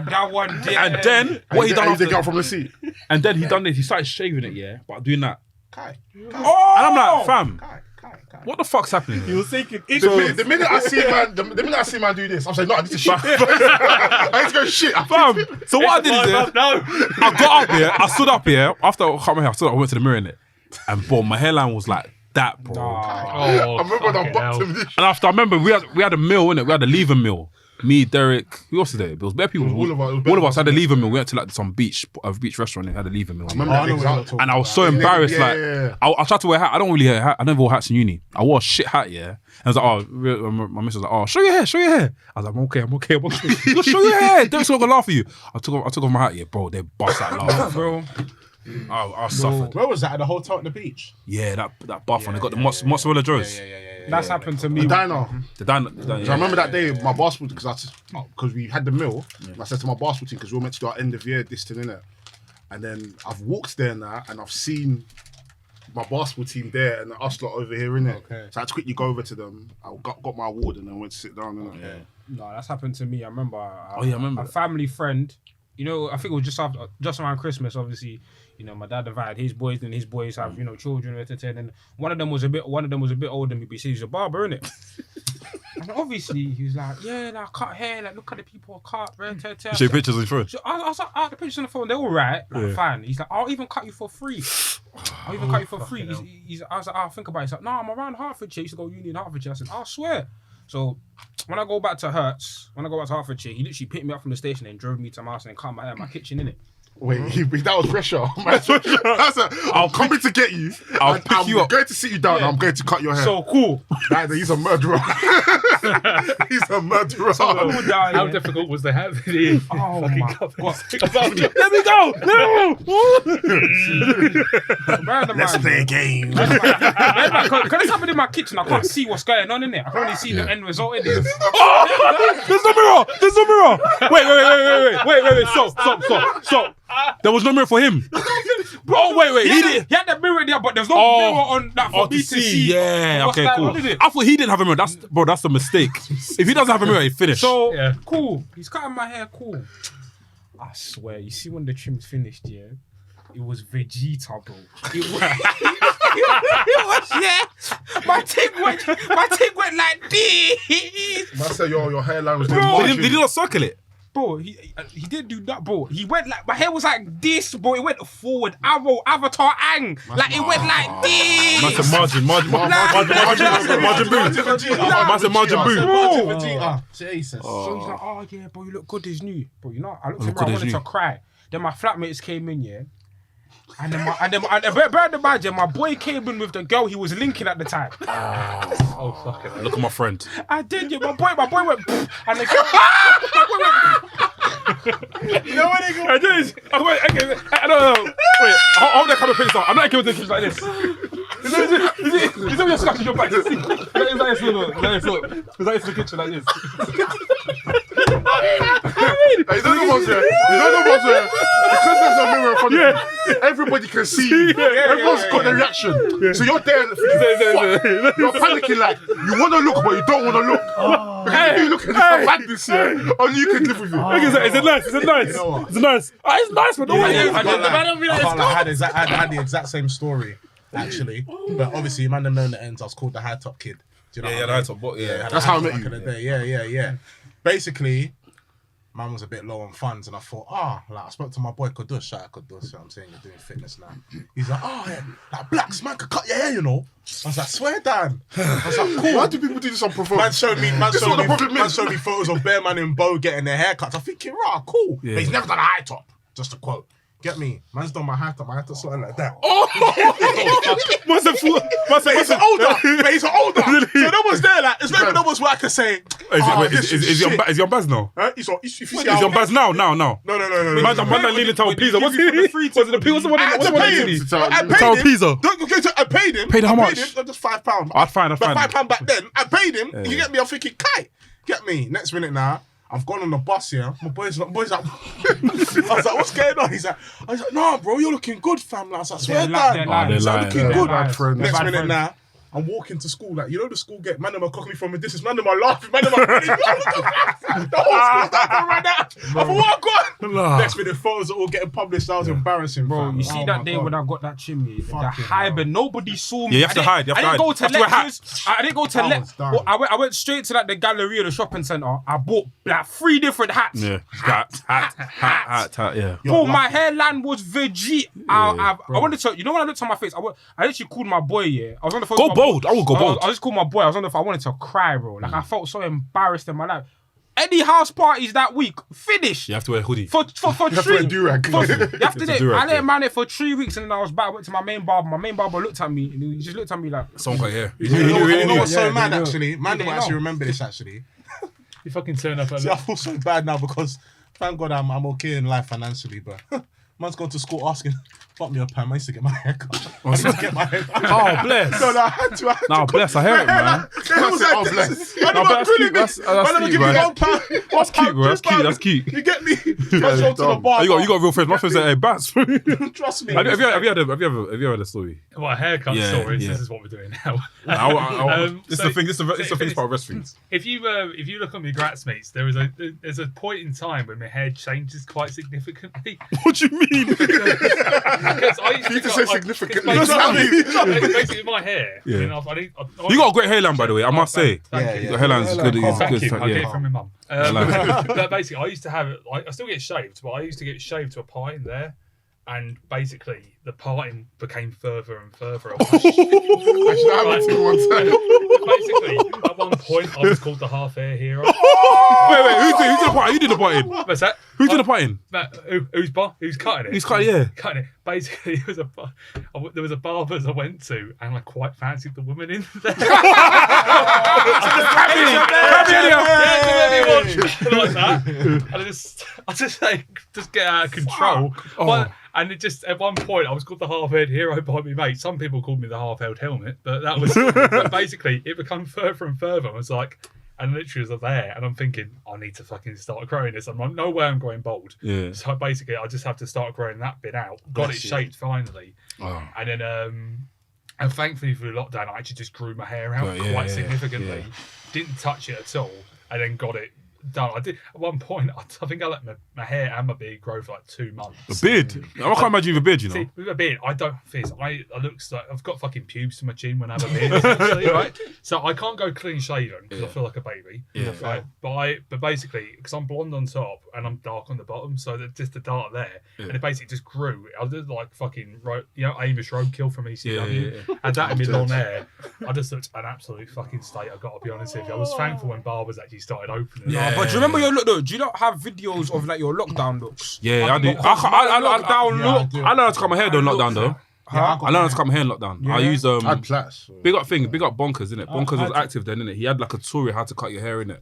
That one did. And then what he done They after? got from the seat. And then he done this. He started shaving it, yeah, but doing that. Kai. And I'm like, fam, Kai. what the fuck's happening here? He was thinking, The minute I see man do this, I'm saying, no, I need to shit. I need to go shit. Fam, so what I did is, yeah, I got up here, I stood up here, after I cut my hair, I went to the mirror in it. And boom, my hairline was like that, bro. I remember when I bumped him this. And after I remember we had a meal, innit? We had a leave-in meal. Me, Derek, who else was there? It was bare people. All of us. All of us had a leave-in meal. We went to like some beach restaurant and had a leave-in meal. Remember that example? And I was so embarrassed. Yeah, like, yeah. I tried to wear a hat. I don't really wear a hat. I never wore hats in uni. I wore a shit hat, yeah. And I was like, oh, my missus was like, oh, show your hair. I was like, I'm okay. He goes, show your hair. Derek's not gonna laugh at you. I took off my hat, yeah, bro. They bust that laugh, bro. I suffered. Where was that? At the hotel at the beach? Yeah, that buff and they got the mozzarella joes. That's happened to me. The diner. The diner, So I remember that day, my basketball because we had the meal. And I said to my basketball team because we were meant to do our end of year this thing, innit? And then I've walked there now and I've seen my basketball team there and us lot over here, innit? Okay. So I had to quickly go over to them. I got my award and then went to sit down, innit? Yeah. No, that's happened to me. I remember. I remember a that. family friend. You know, I think it was just around Christmas. Obviously, you know, my dad invited his boys, and his boys have children. And one of them was a bit older than me. But he's a barber, innit? And obviously, he was like, "Yeah, like cut hair. Like look at the people I cut." You show pictures on your phone. So I was like, the pictures on the phone, they're all right. Like, fine. He's like, I'll even cut you for free. I was like, I'll think about it. He's like, no, I'm around Hertfordshire. He used to go uni in Hertfordshire. I said, I swear. So when I go back to Hertfordshire, he literally picked me up from the station and drove me to my house and cut my hair in my kitchen, innit? Wait, that was pressure. I'm coming to get you. I'll pick you up. I'm going to sit you down. And I'm going to cut your hair. So cool. He's a murderer. He's a murderer. How difficult was the hat? Oh my God. Let me go. No. Let's play a game. Because it's happening in my kitchen, I can't see what's going on in there. I can only see the end result in there. There's no mirror. There's no mirror. Wait. Stop. There was no mirror for him. Oh, wait. He had the mirror there, but there's no mirror on that for me to see. Yeah, what's okay, going cool. on in it. I thought he didn't have a mirror. That's a mistake. If he doesn't have a mirror, he finished. So, Yeah. cool. He's cutting my hair, cool. I swear, you see when the trim's finished, yeah? It was Vegeta, bro. It was, yeah. My thing went like this. I said your hairline was doing Bro, marching. Did he not circle it? Bro, he didn't do that, bro. He went like, my hair was like this, bro. It went forward, arrow, avatar, ang. Like, it went like this. Massive margin boot. Jesus. So he's like, oh yeah, bro, you look good as new. Bro, you know, I looked at him, I wanted to cry. Then my flatmates came in, yeah. And bear in mind, yeah, my boy came in with the girl he was linking at the time. Oh, fuck it. Look at my friend. I did, yeah. My boy went, and the girl, You know what they go? I just, I don't know. Wait, hold that kind of face on. I'm not giving this like this. Is that your scratch in your back? Is that in the kitchen like this? You don't know what's there. Because there's no mirror in front of you, everybody can see you. Everyone's got their reaction. So you're there thinking, you're panicking like, you want to look, but you don't want to look. Because if you look at this madness here, only you can live with it. Is it nice? It's nice. It's nice, but I had the exact same story, actually. But obviously, man, known the ends. I was called the high top kid. Do you know what I mean? the high top bot. Yeah. That's how I met Back you. in the day. Yeah. Basically, man was a bit low on funds, and I thought, I spoke to my boy Kudush. Shout out Kudush. So I'm saying you're doing fitness now. He's like, yeah, like blacks man could cut your hair, you know. I was like, swear down. I was like, cool. Why do people do this on performance? Man showed me man showed me photos of Bear Man and Bo getting their haircuts. I'm thinking, cool. Yeah. But he's never done a high top. Just a quote. Get me? Man's done my high top. My high top something like that. He's older. But he's older. So no one's there. Like, there's no one's where I can say. Is he on Baz now? He's on. If you see Is he on Baz now? No. No. Man, leaning towards Pizza. What's the Pizza? What's the one? I had to pay him. Tower Pizza. I paid him. Paid how much? Just £5. I'd find. But £5 back then. I paid him. You get me? I'm thinking, Kai, get me. Next minute now. I've gone on the bus here. My boy's like, I was like, what's going on? I was like, nah, bro, you're looking good, fam. I was like, swear down. He's like, looking good. Next minute now, I'm walking to school. Like, you know, the school get, man, them are cocking me from a distance. Man, them are laughing. Man, them are the whole school's laughing right now. I thought, what I got? Next minute, photos are all getting published. That was embarrassing, bro. fam. You see that day when I got that chimney, the high, but nobody saw me. Yeah, you have to hide. I didn't go to lectures. I didn't go to lectures. done. I went straight to like the gallery of the shopping centre. I bought like 3 different hats. Yeah. Hat. Yeah. Bro, my hairline was veggie. I wanted to, you know, when I looked at my face, I actually called my boy. Yeah, I was on the phone. Go bold. I will go bold. I just called my boy. I was on the phone. I wanted to cry, bro. Like I felt so embarrassed in my life. Any house parties that week, finish. You have to wear a hoodie. For You have to wear a do-rag. You have to It's a do it. do-rag, I let yeah. man it for 3 weeks, and then I was back. I went to my main barber. My main barber looked at me, and he just looked at me like, Someone got hair. You know what's so mad, they know. actually? Man, They don't know. actually remember this, actually. You fucking turn up at See, I feel so bad now because thank God I'm okay in life financially, but man's gone to school asking, fuck me up, Pam. I used to get my hair cut. I used to get my hair cut. Oh, bless. No, I had to. No, bless. I hear it, man. It was like, bless. No, but that's cute. That's cute, man. That's cute, bro. That's cute. You get me? I go to the bar. You got real friends. My friends say, hey, Bats. Trust me. Have you ever had a story? Well, haircut Yeah, stories. yeah. This is what we're doing now. This is the thing. This is the thing part of wrestling. If you look at my Gratz mates, there's a point in time when my hair changes quite significantly. What do you mean? Because I used You need to say significantly. Basically, my hair. Yeah. You know, You got a great hairline, by the way. I must say. Thank you. Your hairline's good. It's Thank good. you. I get it Yeah. from my mum. But basically, I used to have it. I still get shaved, but I used to get shaved to a point there, and basically the parting became further and further. Actually, that happened to me one time. Basically, at one point, I was called the half-air hero. Wait, who's the parting? You did the parting. What's that? Who's in the parting? Who's cutting it? He's cutting, yeah. Cutting it. Basically, there was a barber's I went to, and I quite fancied the woman in there. Like that. And I just get out of control. And it just, at one point, I was called the half-haired hero by my mate. Some people called me the half-held helmet, but that was, but basically, it became further and further. I was like, and literally was there, and I'm thinking, I need to fucking start growing this. I'm like, no way I'm going bald. Yeah. So basically, I just have to start growing that bit out. Got it shaped finally. Oh. And then, and thankfully through lockdown, I actually just grew my hair out quite significantly. Yeah. Didn't touch it at all, and then got it done. I did at one point. I think I let my hair and my beard grow for like 2 months. A beard? I can't imagine you with a beard, you know. See, with a beard, I don't fizz. I look like I've got fucking pubes to my chin when I have a beard, essentially, right? So I can't go clean shaven because I feel like a baby. Yeah. Right? But basically, because I'm blonde on top and I'm dark on the bottom, so that just the dark there, and it basically just grew. I did like fucking Amish roadkill from ECW, and that in my long hair. I just looked an absolute fucking state. I got to be honest with you. I was thankful when barbers actually started opening. Yeah. But do you remember your look though? Do you not have videos of like your lockdown looks? Yeah, I do. I learned how to cut my hair though in lockdown though. I learned how to cut my hair in lockdown. I used I had plaits. big up Bonkers, innit? Bonkers was active then, innit? He had like a tutorial how to cut your hair, innit?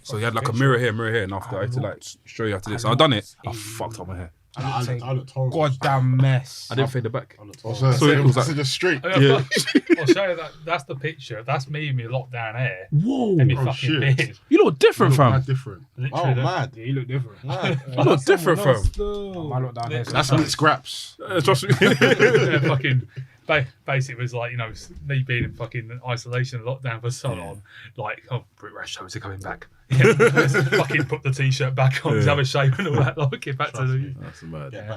So he had like a mirror here, and after I had to like show you how to do this. So I done it. I fucked up my hair. I looked horrible. Goddamn mess. I didn't fade it back. So it was just straight. Yeah. I'll show you that. That's the picture. That's me in my lockdown hair. Whoa. And my fucking beard. You look different, fam. Different. Oh, mad. Yeah, you look different. You look different, fam. My lockdown hair. That's meat scraps. Trust me. Yeah, fucking. Basically, it was like, me being in fucking isolation and lockdown for so long. Like, Brit Rash shows are coming back. Yeah, fucking put the t-shirt back on, have a shave and all that. Like, get back to the. That's mad. There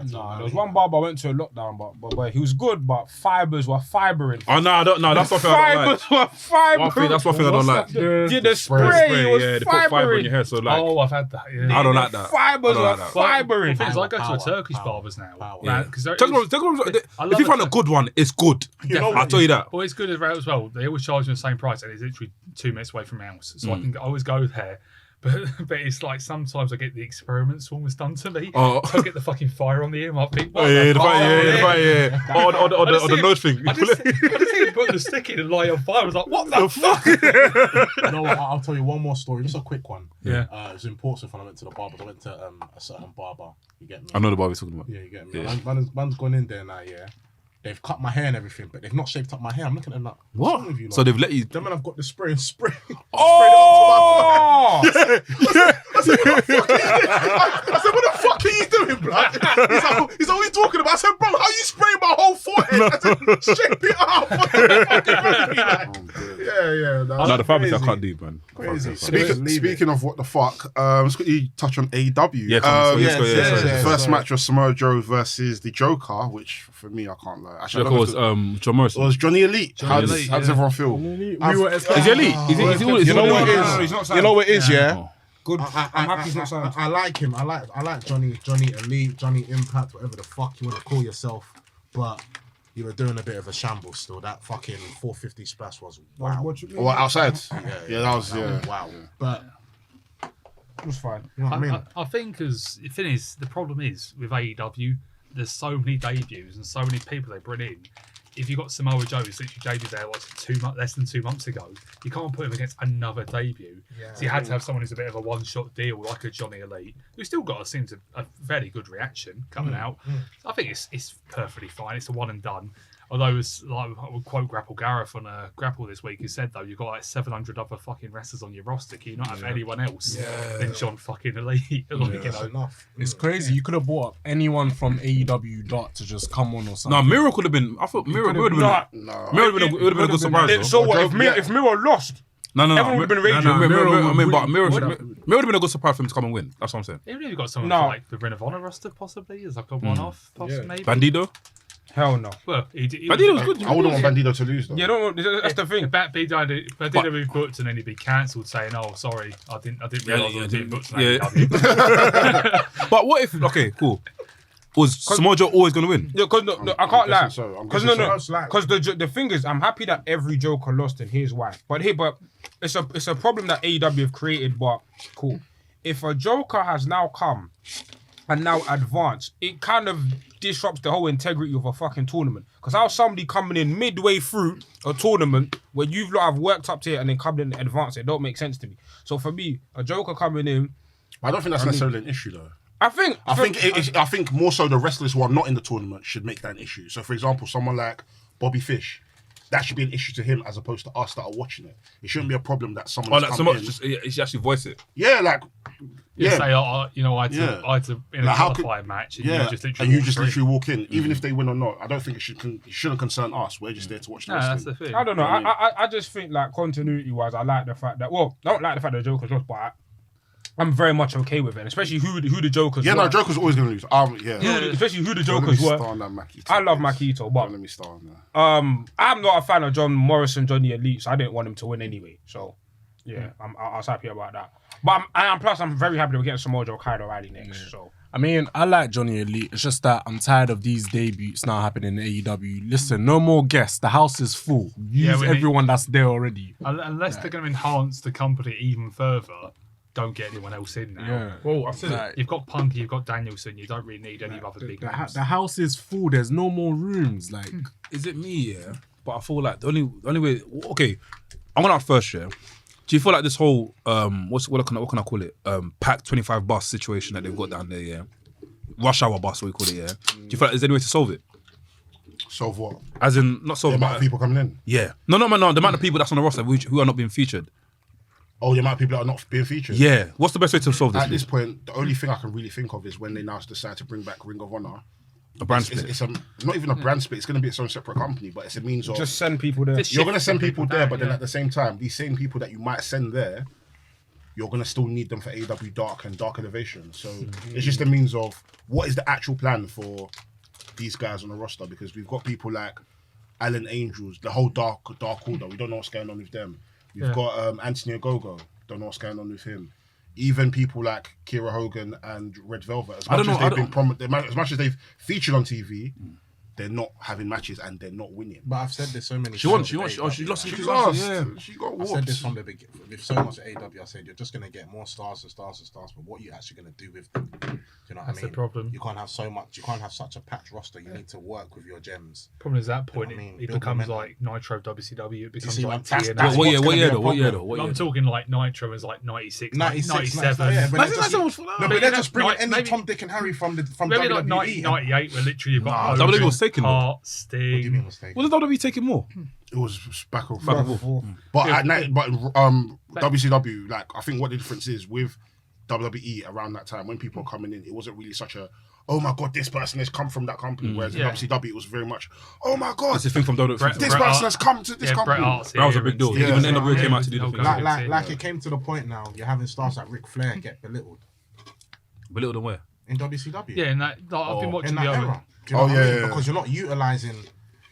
was one barber I went to a lockdown, but he was good, but fibers were fibering. Oh no, that's one thing I don't like. Fibers were fibering. That's one thing I don't like. The spray was they put fiber in your hair, so like. Oh, I've had that. Yeah. I don't like that. Fibers were fibering. I go to a Turkish barber's now. If you find a good one, it's good. I'll tell you that. Well, it's good as well. They always charge me the same price, and it's literally 2 minutes away from my house, so I can always go there. But it's like sometimes I get the experiments almost done to me. So I get the fucking fire on the ear. I think, the fire. Or the nose thing. I just see him put the stick in and light on fire. I was like, what the fuck? You know what? I'll tell you one more story, just a quick one. Yeah. It was in Portsmouth when I went to the barber. I went to a certain barber. You get me? I know the barber you're talking about. Yeah, you get me. Yeah. Man's gone in there now, yeah. They've cut my hair and everything, but they've not shaped up my hair. I'm looking at them like, what's wrong with you? So they've let you. Them man have got the spray and spray. Oh! I said, what the fuck are you doing, blood? He's like, what are you talking about? I said, bro, how you spraying my whole forehead? I said, shape it up. Yeah. No, the fabrics I can't do, man. Crazy. Speaking of what the fuck, let's quickly touch on AEW. Yeah, The first match was Samoa Joe versus the Joker, which for me, I can't lie. Actually, Joker was John Morrison. It was Johnny Elite. How does everyone feel? Is he elite? You know what it is? You know what it is, yeah? Good. I'm happy he's not signed. I like him. I like Johnny Elite, Johnny Impact, whatever the fuck you want to call yourself. But you were doing a bit of a shambles still. That fucking 450 splash was wow. Well, outside. Yeah, that was wow. But It was fine. you know what I mean? I think the problem is with AEW, there's so many debuts and so many people they bring in. If you got Samoa Joe, who's literally debuted there less than 2 months ago, you can't put him against another debut. So you had to have someone who's a bit of a one-shot deal, like a Johnny Elite, who still got a fairly good reaction coming out. I think it's perfectly fine. It's a one and done. Although it's like I would quote Grapple Gareth on Grapple this week, who said though you've got like 700 other fucking wrestlers on your roster. Can you not have anyone else than John fucking Elite? Enough. It's crazy. You could have bought up anyone from AEW to just come on or something. No, Miro could have been. I thought Miro would have been. Miro would have been a good surprise. So what? If Miro lost, everyone would have been raging. Miro would have been a good surprise for him to come and win. That's what I'm saying. Even if you've got someone for like the Ring of Honor roster, possibly as like a one-off, maybe. Bandido. Hell no. Well, Bandido was good. I wouldn't want Bandido to lose though. Yeah, that's the thing. Bandido be booked and then he'd be cancelled, saying, "Oh, sorry, I didn't realise I was being booked." But what if? Okay, cool. Was Samoa Joe always gonna win? Yeah, because no, I can't lie. So. I'm Because guessing no, so. because the thing is, I'm happy that every Joker lost, and here's why. But it's a problem that AEW have created. But cool, if a Joker has now come and now advanced, it kind of disrupts the whole integrity of a fucking tournament. Because how somebody coming in midway through a tournament where you've lot have worked up to it and then coming in and advanced, it don't make sense to me. So for me, a Joker coming in, I don't think that's necessarily an issue though. I think more so the wrestlers who are not in the tournament should make that an issue. So, for example, someone like Bobby Fish, that should be an issue to him as opposed to us that are watching it. It shouldn't be a problem that someone. He should actually voice it. Yeah, like. You Yeah. say, I had to in a Like, how qualifying match, and Yeah, you just literally walk through. walk in, even if they win or not. I don't think it shouldn't concern us. We're just there to watch the No, wrestling. that's the thing. I don't know. You know what I just think like continuity wise, I like the fact that I don't like the fact that the Joker's lost, but I'm very much okay with it, especially who the Jokers Yeah, were. no, Joker's always going to lose. Especially who the Don't let Jokers me were. star on that Maki Itoh, I love please. Maki Itoh, but Don't let me star on that. I'm not a fan of John Morrison, Johnny Elite, so I didn't want him to win anyway. So yeah, I was happy about that. But I'm very happy that we're getting Samoa Joe, Kyle O'Reilly next. So I mean, I like Johnny Elite. It's just that I'm tired of these debuts now happening in AEW. Listen, no more guests. The house is full. Use everyone that's there already. Unless they're going to enhance the company even further, don't get anyone else in now. Yeah. well, I said it. You've got Punky, you've got Danielson. You don't really need any other big names. The house is full. There's no more rooms. Like, Is it me? Yeah, but I feel like the only way. Okay, I'm gonna ask first. Yeah, do you feel like this whole what can I call it? Pack 25 bus situation that they've got down there? Yeah, rush hour bus, what we call it. Yeah. Do you feel like there's any way to solve it? Solve what? As in, not solve The it. amount of people coming in. Yeah. No. The amount of people that's on the roster who are not being featured. Oh, the amount of people that are not being featured. Yeah. What's the best way to solve this? At this point, the only thing I can really think of is when they now decide to bring back Ring of Honor. A brand split. It's not even a brand split. It's going to be its own separate company, but it's a means of Just send people there. This you're shit going to send people there, but then yeah. at the same time, these same people that you might send there, you're going to still need them for AW Dark and Dark Elevation. So it's just a means of what is the actual plan for these guys on the roster, because we've got people like Alan Angels, the whole Dark Order. We don't know what's going on with them. We've got Anthony Ogogo. Don't know what's going on with him. Even people like Kira Hogan and Red Velvet. As much as they've featured on TV, they're not having matches and they're not winning. But I've said this so many She times. lost. She lost. She lost. She got I whooped. said this from the beginning. With so much AW, I said you're just going to get more stars and stars and stars, but what are you actually going to do with them? Do you know what That's I mean? the problem. You can't have so much. You can't have such a packed roster. You need to work with your gems. Problem is at that point, You know what I mean? it Build becomes momentum. like Nitro WCW. It becomes see, like that's- TNA. that's What year? what's What gonna year be a though? What year though? problem. What I'm year? talking like Nitro is like 96, 96, 97. yeah, but Maybe they're just, but they're just bringing any Tom, Dick, and Harry from like WWE. 98, where literally you've got WWE Hogan, was taking more. Hart, What do you Sting. mean mistake? Wasn't WWE taking more? It was back and Back and forth. But WCW, like I think what the difference is with WWE around that time when people are coming in, it wasn't really such a oh my god, this person has come from that company. Whereas in Yeah. WCW, it was very much oh my god, That's the thing from WWE. Brett- this Bret person Hart- has come to this Yeah, Bret company. Hart's That was a here big deal. and- Even Yeah. the NWA came out to do Yeah. the thing. Like it came to the point now. You're having stars like Ric Flair get belittled Belittled and where? in WCW. Yeah, and that I've been watching in that the other. era. Do you know what I mean? yeah. Because you're not utilizing.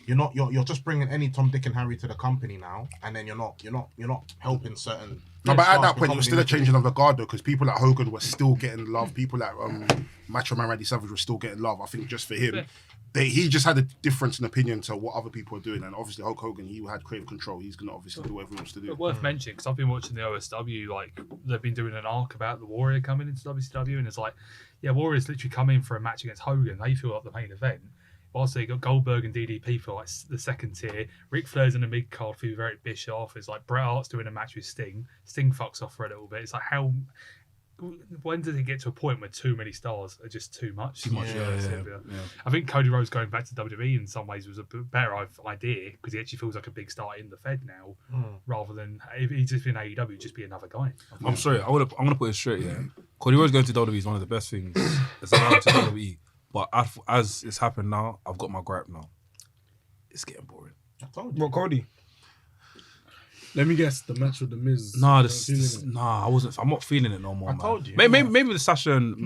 You're just bringing any Tom, Dick, and Harry to the company now, and then you're not helping certain. No, but at stars that point, it become was still a individuals. changing of the guard though, because people like Hogan were still getting love. People like Macho Man Randy Savage were still getting love. I think just for him, he just had a difference in opinion to what other people were doing, and obviously Hulk Hogan, he had creative control. He's gonna obviously do whatever he wants to do. But worth mentioning, because I've been watching the OSW, like they've been doing an arc about the Warrior coming into WCW, and it's like, yeah, Warrior's literally come in for a match against Hogan. They feel like the main event. Also, you got Goldberg and DDP for like the second tier. Ric Flair's in the mid card for very Bischoff. It's like Bret Hart's doing a match with Sting. Sting fucks off for a little bit. It's like when does it get to a point where too many stars are just too much? Too much, yeah. I think Cody Rhodes going back to WWE in some ways was a better idea because he actually feels like a big star in the Fed now, rather than if he's just been AEW, just be another guy. I'm sorry. I'm gonna put it straight. Yeah, Cody Rhodes going to WWE is one of the best things that's allowed to WWE. But as it's happened now, I've got my gripe now. It's getting boring. I told you. What, Cody? let me guess, the match with the Miz. I wasn't. I'm not feeling it no more. I told you. Maybe the Sasha and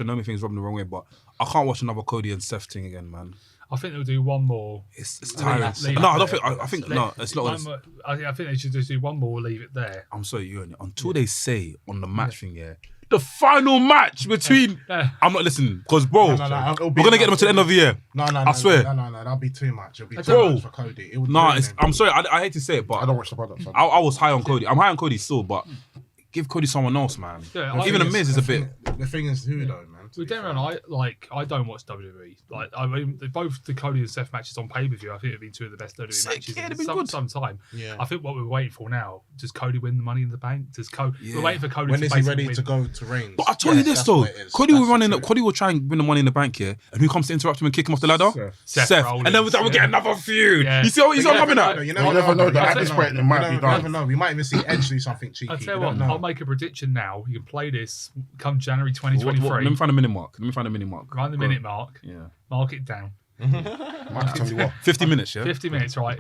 Naomi thing's rubbing the wrong way, but I can't watch another Cody and Seth thing again, man. I think they'll do one more. It's tiring. leave No, it I don't there. think. I think no. It's not. I think they should just do one more, leave it there. I'm sorry, you until they say on the match thing, yeah, the final match between. I'm not listening because bro, we're gonna get them to the end of the year. No, I swear. No, that'll be too much. It'll be Bro. too much for Cody. It would Nah, ruin him. I'm sorry. I hate to say it, but I don't watch the product. So I was high on Cody. I'm high on Cody still, but give Cody someone else, man. Yeah, Even the Miz is a bit. The thing is, who though, man? With Darren, I don't watch WWE. Like, I mean, both the Cody and Seth matches on pay per view, I think have been two of the best WWE matches yeah, in they've been some good. time. Yeah. I think what we're waiting for now, does Cody win the Money in the Bank? Does Cody? We're waiting for Cody. When to is he basically ready to go to Reigns? But I told you this that's though. what it is. Cody will That's run in. the truth. Cody will try and win the Money in the Bank here, and who comes to interrupt him and kick him off the ladder? Seth And then we'll get another feud. Yeah. You see what I'm coming at? You You never know that at this point it might be You never done. know. We might even see Edge do something cheeky. I'll tell you You what, don't know. I'll make a prediction now. You can play this come January Let 2023. me find a minute mark. Around the minute mark. Yeah. Mark it down. Might tell you what. 50 minutes, yeah? 50 minutes, right?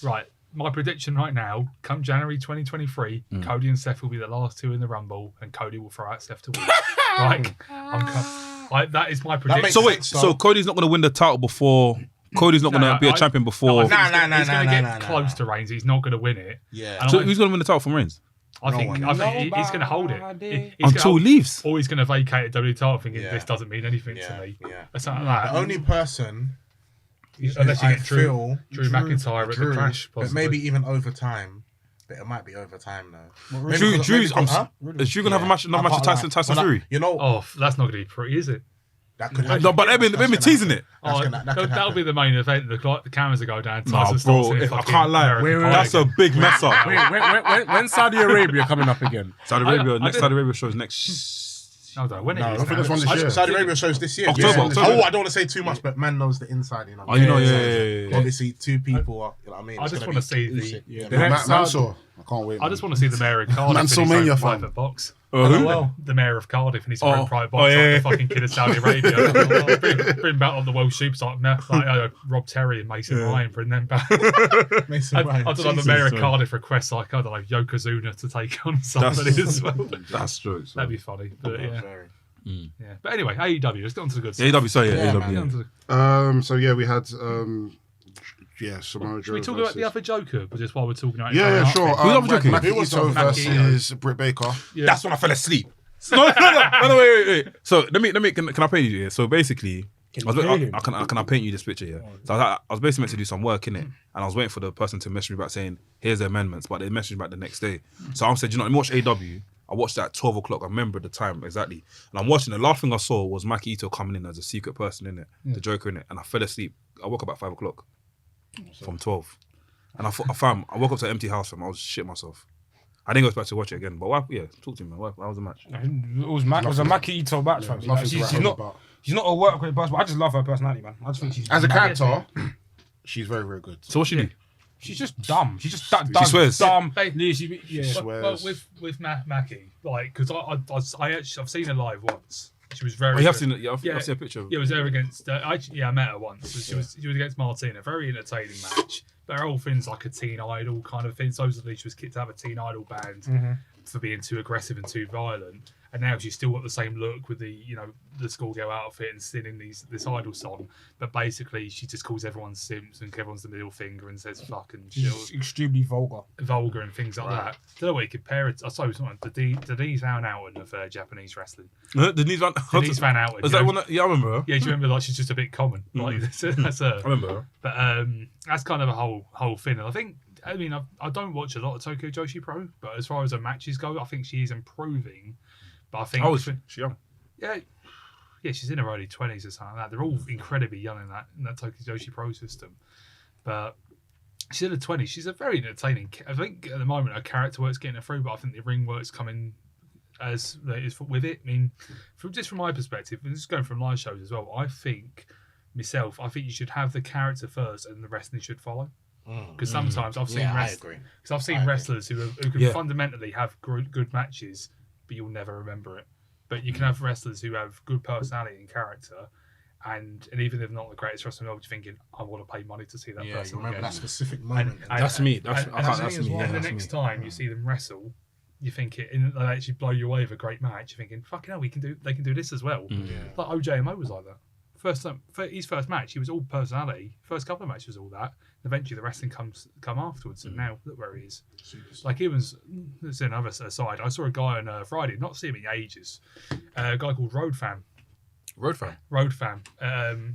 Right. My prediction right now, come January 2023, Cody and Seth will be the last two in the Rumble, and Cody will throw out Seth to win. That is my prediction. makes So wait, sense, so Cody's not going to win the title before. Cody's not going to be a champion before. He's going to get close to Reigns. He's not going to win it. Yeah. And So who's going to win the title from Reigns? I think he's going to hold it. Until he leaves. Or he's going to vacate a WWE title thinking Yeah. this doesn't mean anything to me. Yeah. Or something like that. The only person Unless you I get Drew feel McIntyre at the Clash, but possibly. maybe even over time. But it might be over time though. Maybe Drew's. because- Is Drew going to have another match with Tyson Fury? You know, Oh, that's not going to be pretty, is it? that could happen. No, but they've been teasing it. That'll be the main event. The cameras will go down. Nah, Tyson starts bro, in I fucking can't lie. American Pie That's a again. big mess up. When's Saudi Arabia coming up again? Saudi Arabia shows next. I don't know when it No, I is. don't think that's one this year. Saudi Arabia shows this year. October, Yeah. October. Oh, I don't want to say too much, but man knows the inside. You know. Oh, you know, yeah. Obviously, two people are. You know what I mean? I It's just gonna want to be see Usyk. the. The next Mansour. I can't wait. I just want to see the mayor of Cardiff in his Mansellmania own fan. private box. Who? The mayor of Cardiff in his own private box. Oh, yeah. Like the fucking kid of Saudi Arabia. bring back on the World Shoops like Rob Terry and Mason Ryan. Bring them back. Mason I Ryan. don't know. The mayor of Cardiff requests like I don't know Yokozuna to take on somebody as well. That's true. That'd be funny. But yeah. Very. Yeah. But anyway, AEW. Let's get on to the good stuff. AEW, sorry, Yeah, AEW. man. Yeah. So yeah, we had Samoa Joe. Should we talk about the other Joker? But just while we're talking about Yeah, Sure. Who's the other Joker? Maki Who was Itoh Maki versus Britt Baker. Yeah. That's when I fell asleep. No, wait. So let me. Can I paint you? Yeah. So basically, can I paint you this picture? Yeah. So I was basically meant to do some work in it, and I was waiting for the person to message me back saying, "Here's the amendments," but they messaged me back the next day. So I said, let me watch AW. I watched that at 12 o'clock. I remember the time exactly. And I'm watching. The last thing I saw was Maki Itoh coming in as a secret person in it, the Joker in it, and I fell asleep. I woke up at 5 o'clock from 12, and I woke up to an empty house and I was shit myself. I didn't go back to watch it again. But talk to me, man. How was the match? It was a Maki Itoh match, fam. nothing to She's write home not. about. She's not a work rate person, but I just love her personality, man. I just think she's As a character, she's very, very good. So what she do? She's just dumb. She's just dumb. swears. Dumb. Hey, Yeah. Well, with Maki, like, because I've seen her live once. She was very. Oh, you have good. seen it? Yeah, I've seen a picture. Yeah, it was there against. I met her once. She was against Martina. Very entertaining match. But her whole thing's like a teen idol kind of thing. Supposedly she was kicked out of a teen idol band for being too aggressive and too violent. And now she's still got the same look with the the schoolgirl outfit and singing this idol song. But basically she just calls everyone simps and everyone's the middle finger and says fuck and She's extremely vulgar. vulgar and things like that. Don't know what you compare it. I suppose Denise Van Outen of Japanese wrestling. Denise Van Outen. Was that one? Yeah, I remember her. Yeah, do you remember? Like she's just a bit common. Like that's her. I remember her. But that's kind of a whole thing. And I don't watch a lot of Tokyo Joshi Pro, but as far as her matches go, I think she is improving. But I think How is she young? Yeah, she's in her early 20s or something like that. They're all incredibly young in that Tokyo Joshi Pro system. But she's in her 20s. She's a very entertaining. I think at the moment her character work's getting her through, but I think the ring work's coming as is with it. I mean, from my perspective, and just going from live shows as well, I think you should have the character first and the wrestling should follow. Because sometimes I've seen wrestlers who can fundamentally have good matches, but you'll never remember it. But you can have wrestlers who have good personality and character, and even if they're not the greatest wrestler, you're thinking, I want to pay money to see that person. You remember again. that specific moment. That's me. That's me. And the next time you see them wrestle, you think and they actually blow you away with a great match. You're thinking, fucking hell, they can do this as well. Like OJ and Mo was like that. his first match, he was all personality. First couple of matches was all that. Eventually, the wrestling come afterwards, and now look where he is. Like he was. There's another aside. I saw a guy on Friday, not seen him in ages. A guy called Road Fam. Road fan.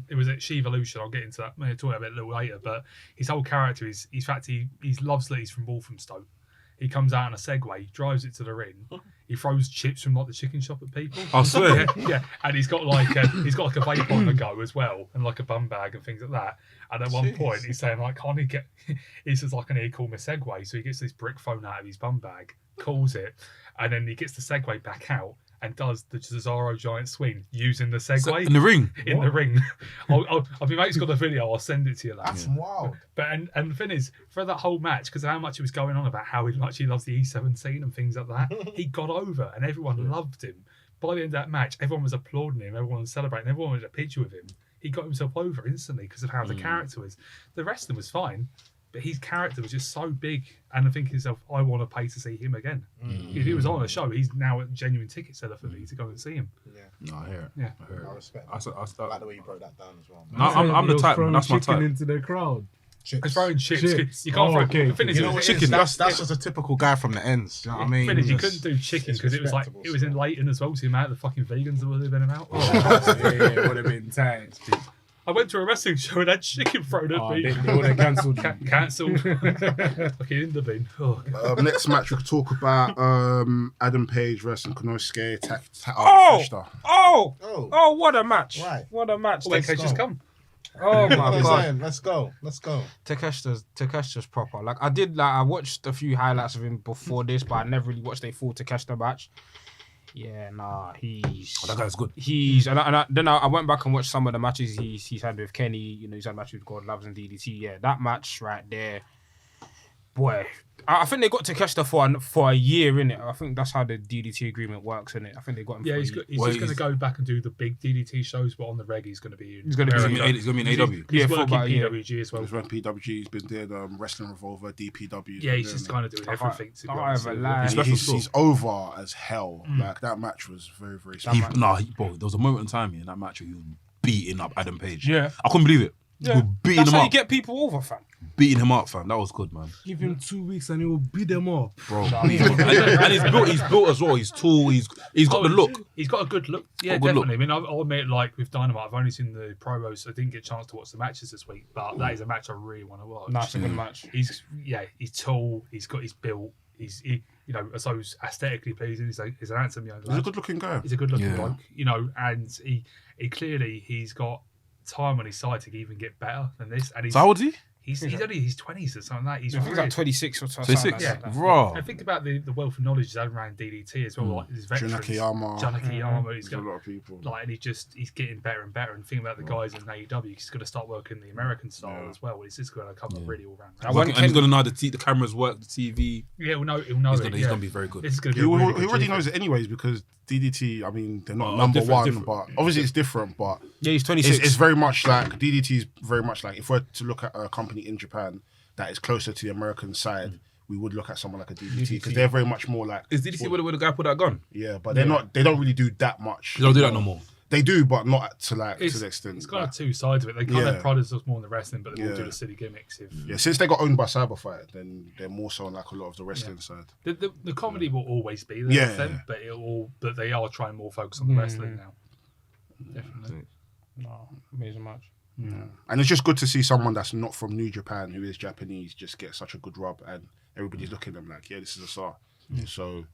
It was at She-Evolution. I'll get into that. Maybe talk about it a little later. But his whole character is, in fact, he loves that he's from Walthamstow. He comes out on a Segway, drives it to the ring. He throws chips from like the chicken shop at people. I swear. Yeah, and he's got like a vape on the go as well, and like a bum bag and things like that. And at one point, he's saying like, "Can't he get?" He says like, "I need to call my Segway." So he gets this brick phone out of his bum bag, calls it, and then he gets the Segway back out and does the Cesaro giant swing using the Segway In the ring. In the ring. I'll my mate's got the video. I'll send it to you. That's wild. But and the thing is, for that whole match, because of how much he was going on about how much he loves the E17 and things like that, he got over and everyone loved him. By the end of that match, everyone was applauding him, everyone was celebrating, everyone wanted a picture with him. He got himself over instantly because of how the character was. The wrestling was fine, but his character was just so big. And I'm thinking to myself, I want to pay to see him again. If he was on a show, he's now a genuine ticket seller for me to go and see him. Yeah. No, I hear it. Yeah. I hear it. I respect I that. I like the way you broke that down as well. No, I'm the type, man. That's my chicken type. into the crowd. It's throwing chips. Chips. You can't throw Okay. the thing is, You know what, chicken? That's just a typical guy from the ends. You know what I mean? Finish, you It's- couldn't do chicken because it was like respectable it was in still. Leighton as well. So the amount of fucking vegans that would have been about. It would have been tight. I went to a wrestling show and had chicken thrown at me. They would have cancelled. Cancelled. Fucking in the bin. Oh, God. Next match we could talk about Adam Page versus Konosuke Takeshita. Oh, what a match. Right. What a match. Wait, can I just come? Oh my What are you god. saying? Let's go. Takeshita's proper. Like I watched a few highlights of him before this, but I never really watched a full Takeshita match. Yeah, nah, That guy's good. Then I went back and watched some of the matches he's had with Kenny. You know, he's had matches with God Loves and DDT. Yeah, that match right there, boy. I think they got Takeshita for a year, innit? I think that's how the DDT agreement works, innit? I think they got him. Yeah, for he's a year. just going to go back and do the big DDT shows, but on the reg, he's going to be. He's gonna be America. He's going to be in AW. He's Yeah, for working about a year. PWG as well. He's run PWG. He's been doing Wrestling Revolver, DPW. Yeah, he's just kind of doing everything. To be I honest. have a lie. He's over as hell. Like that match was very, very special. Bro, there was a moment in time in that match where he was beating up Adam Page. Yeah. I couldn't believe it. Yeah. He was beating That's him how up. you get people over, fam. Beating him up, fam. That was good, man. Give him 2 weeks and he will beat them up. Bro. and he's built as well. He's tall. He's got the look. He's got a good look. Yeah, Got a good definitely. I mean, I'll admit, like with Dynamite, I've only seen the promos, so I didn't get a chance to watch the matches this week. But that is a match I really want to watch. Nah, it's a good match. He's tall. He's got his build. He so he's aesthetically pleasing. He's an handsome young He's a lad. good looking guy. He's a good looking Yeah. bloke. And he clearly he's got time on his side to even get better than this. And he's So how old is he? he's only his 20s or something like that. He's I think he's really- like 26 or something. 26. Yeah. Bro. And think about the wealth of knowledge he's had around DDT as well. Like his veterans, Junakiyama. Junakiyama. He's There's a got lot of people. like, and he's getting better and better. And think about the guys in AEW. He's going to start working the American style as well. It's just going to come up really all round. And he's going to know how the cameras work, the TV. Yeah, he'll know He's it. going to be very good. This is going to He, be. A really he good already achievement. knows it anyways because DDT, I mean, they're not Oh, number different, one, different. but obviously it's different. But Yeah, he's 26. it's very much like DDT is very much like if we're to look at a company in Japan that is closer to the American side, we would look at someone like a DDT because they're very much more like Is DDT where the guy put that gun? yeah, but they're not. They don't really do that much. They don't do that no more. They do, but not to to It's the extent. It's kind like- of two sides of it. They kind Yeah. of pride themselves more in the wrestling, but they will do Yeah. the silly gimmicks. yeah, since they got owned by Cyberfight, then they're more so on like a lot of the wrestling side. The comedy will always be there, Yeah. with them, but they are trying more focus on the wrestling now. Definitely. No, amazing match. And it's just good to see someone that's not from New Japan, who is Japanese, just get such a good rub, and everybody's looking at them like, yeah, this is a star. So,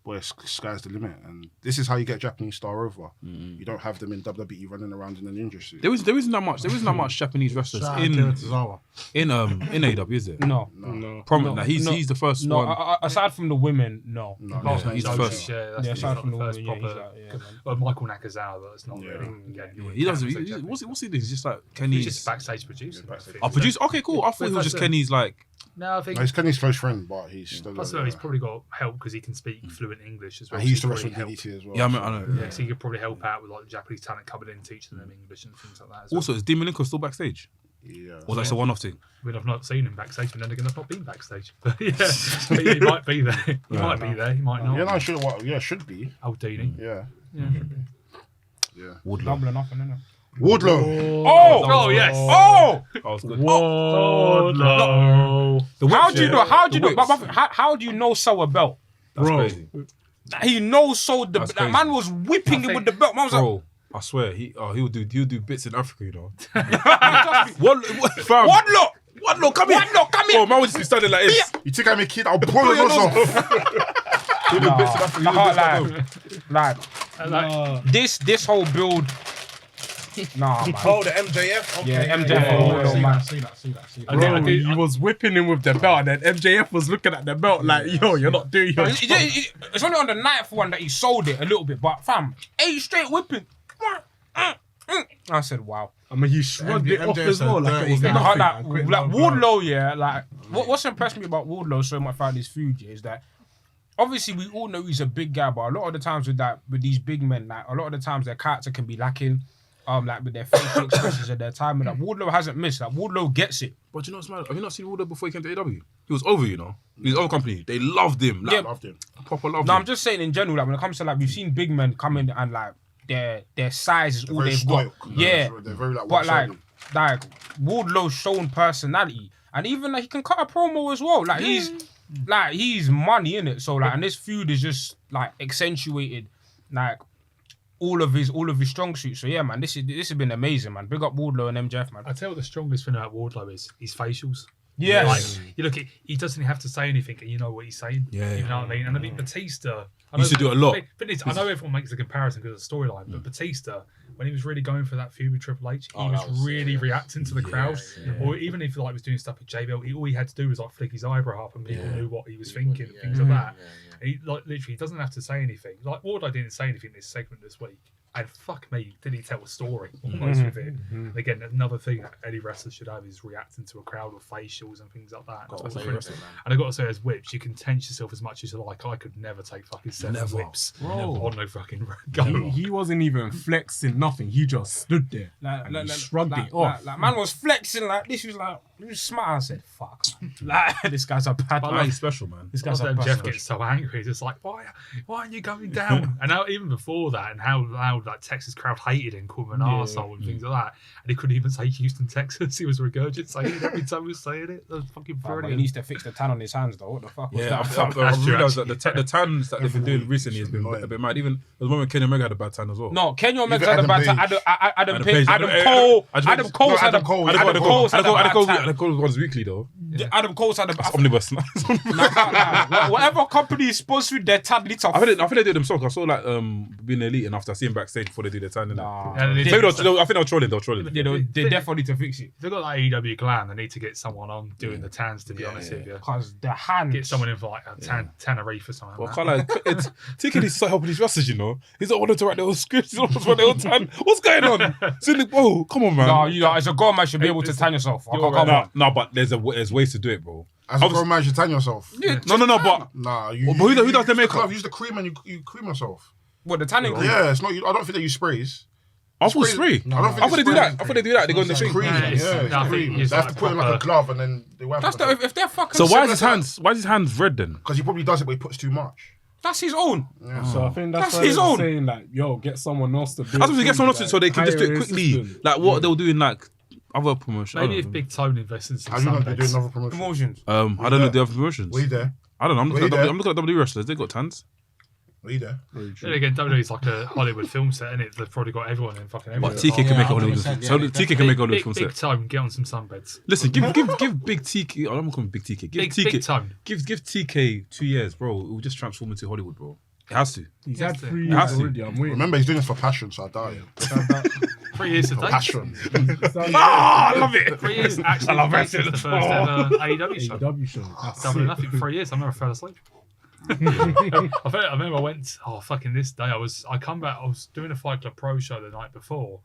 boy, sky's the limit, and this is how you get a Japanese star over. You don't have them in WWE running around in a ninja suit. There isn't that much Japanese wrestlers in AEW, is it? No. Prominent. No, Like, he's no. the first No, one. aside from the women, no. Apart from he's the Joshi, first. that's Yeah, aside not from the the first women, yeah, proper. he's like, yeah, man. Michael Nakazawa, that's not really. He doesn't. What's he doing? He's just like He's Kenny's. just backstage producer. Oh, producer. Okay, cool. I thought he was just Kenny's like. No, I think. No, he's Kenny's close friend, but he's still. Plus, he's probably got help because he can speak fluent English as well. And he used to so wrestle he probably DDT as well. Yeah, I know. Yeah, so he could probably help out with like the Japanese talent coming in, teaching them English and things like that. As well. Also, is Dean Malenko still backstage? Yeah. Or that's a one-off thing? I mean, I've not seen him backstage, and then again, I've not been backstage. But yeah, but he might be there. He might be there. He might not. Yeah, no, should be. Old Deanie. Yeah. Yeah. Yeah. Woodlaw. Double or nothing, innit? Wardlow. Oh, yes. Oh, That was good. Wardlow. how do you know? How do you know? whips. How do you know so a belt? That's Bro. crazy. He knows so the That's that crazy. man was whipping him with the belt. Man was like, Bro, I swear, he'll do bits in Africa, you know. "Trust me. What, fam? Wardlow, Wardlow, come here. Wardlow, come Bro, here." man would just be standing like this. You think I'm a kid? I'll blow your nose off. He'll do bits in Africa. He'll do bits like Like, this whole build. Nah, man. Oh, the MJF. Okay. Yeah, MJF. Wardlow, man. See that. Bro, he was whipping him with the belt, and then MJF was looking at the belt like, yo, you're not doing your job. It's only on the ninth one that he sold it a little bit, but fam, 8 straight whipping. I said, wow. I mean, he shrugged it off MJF as well, like it was dirty nothing. Like Quit Wardlow, yeah. Like what's impressed me about Wardlow so much throughout this feud is that obviously we all know he's a big guy, but a lot of the times with these big men, like a lot of the times their character can be lacking. Like with their facial expressions at their time, and like Wardlow hasn't missed. Like Wardlow gets it. But you know what's mad? Have you not seen Wardlow before he came to AEW? He was over, you know. His own company. They loved him. Like, Yeah. Loved him. proper loved No, him. I'm just saying in general, like when it comes to like we've seen big men come in and like their size is all Very they've got. stoic. Yeah, They're very like but like one-sided. Wardlow's shown personality, and even like he can cut a promo as well. Like he's money in it. So like, and this feud is just like accentuated, like all of his strong suits. So yeah, man, this has been amazing, man. Big up Wardlow and MJF, man. I tell you what the strongest thing about Wardlow is his facials. Yes. Like, you look at, he doesn't have to say anything and you know what he's saying. Yeah. You know what I mean? And I mean, Batista. He used to do it a lot. But I know everyone makes the comparison because of the storyline, but Batista, when he was really going for that feud with Triple H, he was really reacting to the crowd. Or even if like was doing stuff with JBL, all he had to do was like flick his eyebrow up and people knew what he was thinking and things like that. And he like literally doesn't have to say anything. Like Wardlow didn't say anything this segment this week. And fuck me, did he tell a story almost with it? And again, another thing that any wrestler should have is reacting to a crowd with facials and things like that. And I got to say, as whips, you can tense yourself as much as you like. I could never take fucking 7 whips on no fucking go. He wasn't even flexing nothing. He just stood there and he shrugged it off. Like man was flexing like this. He was smart. I said, "Fuck, man. Like this guy's a bad But man. he's special, man. This guy's a Then bad Jeff man." gets so angry. He's just like, why aren't you going down? And now, even before that, and how loud that Texas crowd hated him, called him an arsehole and things like that. And he couldn't even say Houston, Texas. He was regurgitating it every time he was saying it. That was fucking But he brilliant. needs to fix the tan on his hands, though. What the fuck was Yeah, that? I've realised that the tans that they've been doing recently has been a bit mad. Even there was one when Kenny Omega had a bad tan as well. No, Kenny Omega's Even had a bad Adam time. Page. Adam Page. Page, Adam Adam Cole. Page. Adam Cole's had a Adam Cole. Adam Cole's had a bad time. Adam Cole one's weekly though. Adam Cole's had a It's omnibus. whatever company is sponsoring their tan needs I think they do it themselves. I saw like being elite and after I see him backstage before they do their tan. Nah. And they Maybe I think they're trolling. They're trolling. They definitely need to fix it. If they've got that AEW glam, they need to get someone on doing the tans, to be honest with you. Because the hand. Get someone in for like a Tannereef or something Well, like I that. can't like TK needs to start helping his wrestlers, you know. He's not wanting to write their own scripts. He's not wanting to write their own tan. What's going on? Whoa, come on, man. No, you know, as a grown man, should be able to tan yourself. I can't come on. No, but there's ways to do it, bro. As a grown man, you should tan yourself. No, but Nah, But who does the makeup? Use the cream and you cream yourself. What, the tanning cream? Yeah, it's not. I don't think they use sprays. I thought spray. I don't think I thought they do that. I thought they do that. They go in the It's thing. cream. Yeah, Yeah, it's- it's no, I think cream. They it's have like to put it in like a proper- glove and then they wipe That's it. the, if they're fucking. So why Similar is his hands red then? Because he probably does it, but he puts too much. That's his own. So I think that's That's why his they're own. saying like, yo, get someone else to do it. I was supposed to get someone else like, so they can just do hire it an quickly, assistant. like what they'll do in like other promotions. Maybe if Big Tone invests in some How do you know they're doing sunbeds. another promotion? Promotions. I don't know the other promotions. Were you there? I don't know. I'm Were looking you at there? I'm looking at WWE wrestlers. They got tans. Were you there? Then again, WWE's like a Hollywood film set, and they've probably got everyone in fucking everywhere. But TK can make a Hollywood. 100%, So yeah, TK can make a Hollywood Big, film big set. Tone, get on some sunbeds. Listen, give Big TK. I'm not calling Big TK. Give Big TK. Tone. Give TK 2 years, bro. It will just transform into Hollywood, bro. It has to. He's had 3 It has years to. already. I'm waiting. Remember, he's doing this for passion, so I doubt it. 3 years to date. Passion. I love it. 3 years actually. I love wrestling. The first ever AEW show. AEW show. That's Double it. nothing for 3 years. I never fell asleep. I remember I went. Fucking this day. I come back. I was doing a Fight Club Pro show the night before.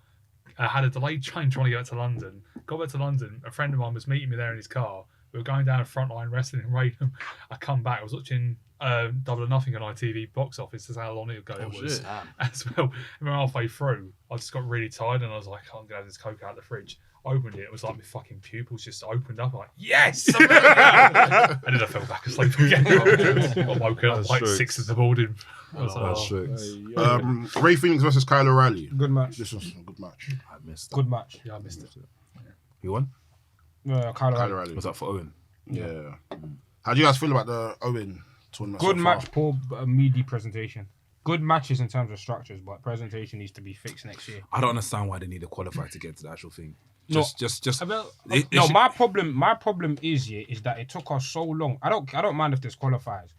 I had a delayed train trying to get back to London. Got back to London. A friend of mine was meeting me there in his car. We were going down a Frontline Wrestling in Raynham. I come back. I was watching Double or Nothing on ITV box office. That's how long ago it was. As well. And halfway through, I just got really tired and I was like, I'm gonna have this Coke out of the fridge. opened it. It was like my fucking pupils just opened up. Like, yes! And then I fell back asleep again. I woke up That's like true. 6 in the morning. I was like, That's oh. true. Ray Phoenix versus Kyle O'Reilly. Good match. This was a good match. I missed that. Good match. Yeah, I missed it. You won? Kyle Kyle O'Reilly. O'Reilly. Was that for Owen? Yeah. How do you guys feel about the Owen tournament? Good so match, far? poor meaty presentation. Good matches in terms of structures, but presentation needs to be fixed next year. I don't understand why they need to qualify to get to the actual thing. No. Just. About, No, my problem is that it took us so long. I don't mind if there's qualifiers,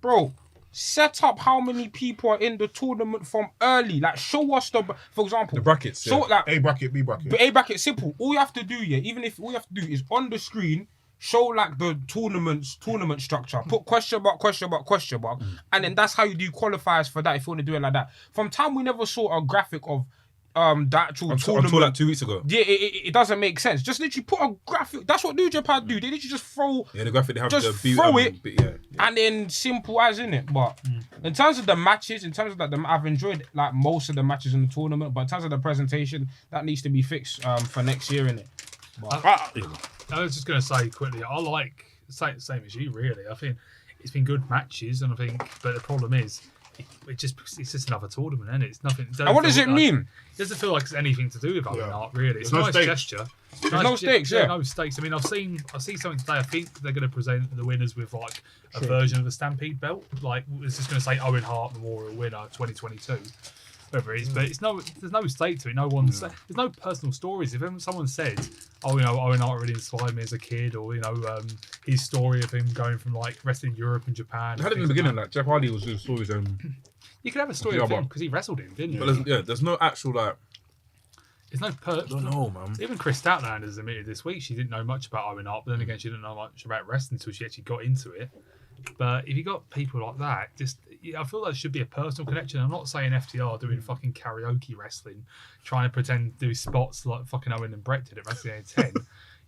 bro. Set up how many people are in the tournament from early. Like, show us for example, The brackets, So yeah. like A bracket, B bracket. A bracket, simple. All you have to do, even if all you have to do is on the screen show like the tournament structure. Put question mark, and then that's how you do qualifiers for that. If you want to do it like that. From time we never saw a graphic of the actual tournament. Until like 2 weeks ago. Yeah, it doesn't make sense. Just literally put a graphic. That's what New Japan do. They literally just throw. Yeah, the graphic they have Just the beat, throw it. Yeah. And then simple as in it. But in terms of the matches, in terms of like I've enjoyed like most of the matches in the tournament. But in terms of the presentation, that needs to be fixed for next year, innit? I was just going to say quickly, I like same as you really. I think it's been good matches, and I think, but the problem is, it's just another tournament, isn't it? It's nothing. And what does it mean? It doesn't feel like it's anything to do with Owen Hart, really. It's a no nice stakes. gesture. There's no stakes, yeah. No stakes. I mean, I see something today. I think they're going to present the winners with like a version of the Stampede belt. Like, it's just going to say Owen Hart Memorial Winner 2022. Whatever it is, but there's no stake to it. There's no personal stories. If someone says, "Oh, Owen Hart really inspired me as a kid," or his story of him going from like wrestling Europe and Japan. I had it in the beginning, like Jeff Hardy was doing stories You could have a story of him because he wrestled him, didn't you? But there's no actual like. There's no I don't know, man. Even Chris Statlander has admitted this week she didn't know much about Owen Hart, but then again, she didn't know much about wrestling until she actually got into it. But if you got people like that, I feel like there should be a personal connection. I'm not saying FTR doing fucking karaoke wrestling, trying to pretend to do spots like fucking Owen and Brett did at WrestleMania 10.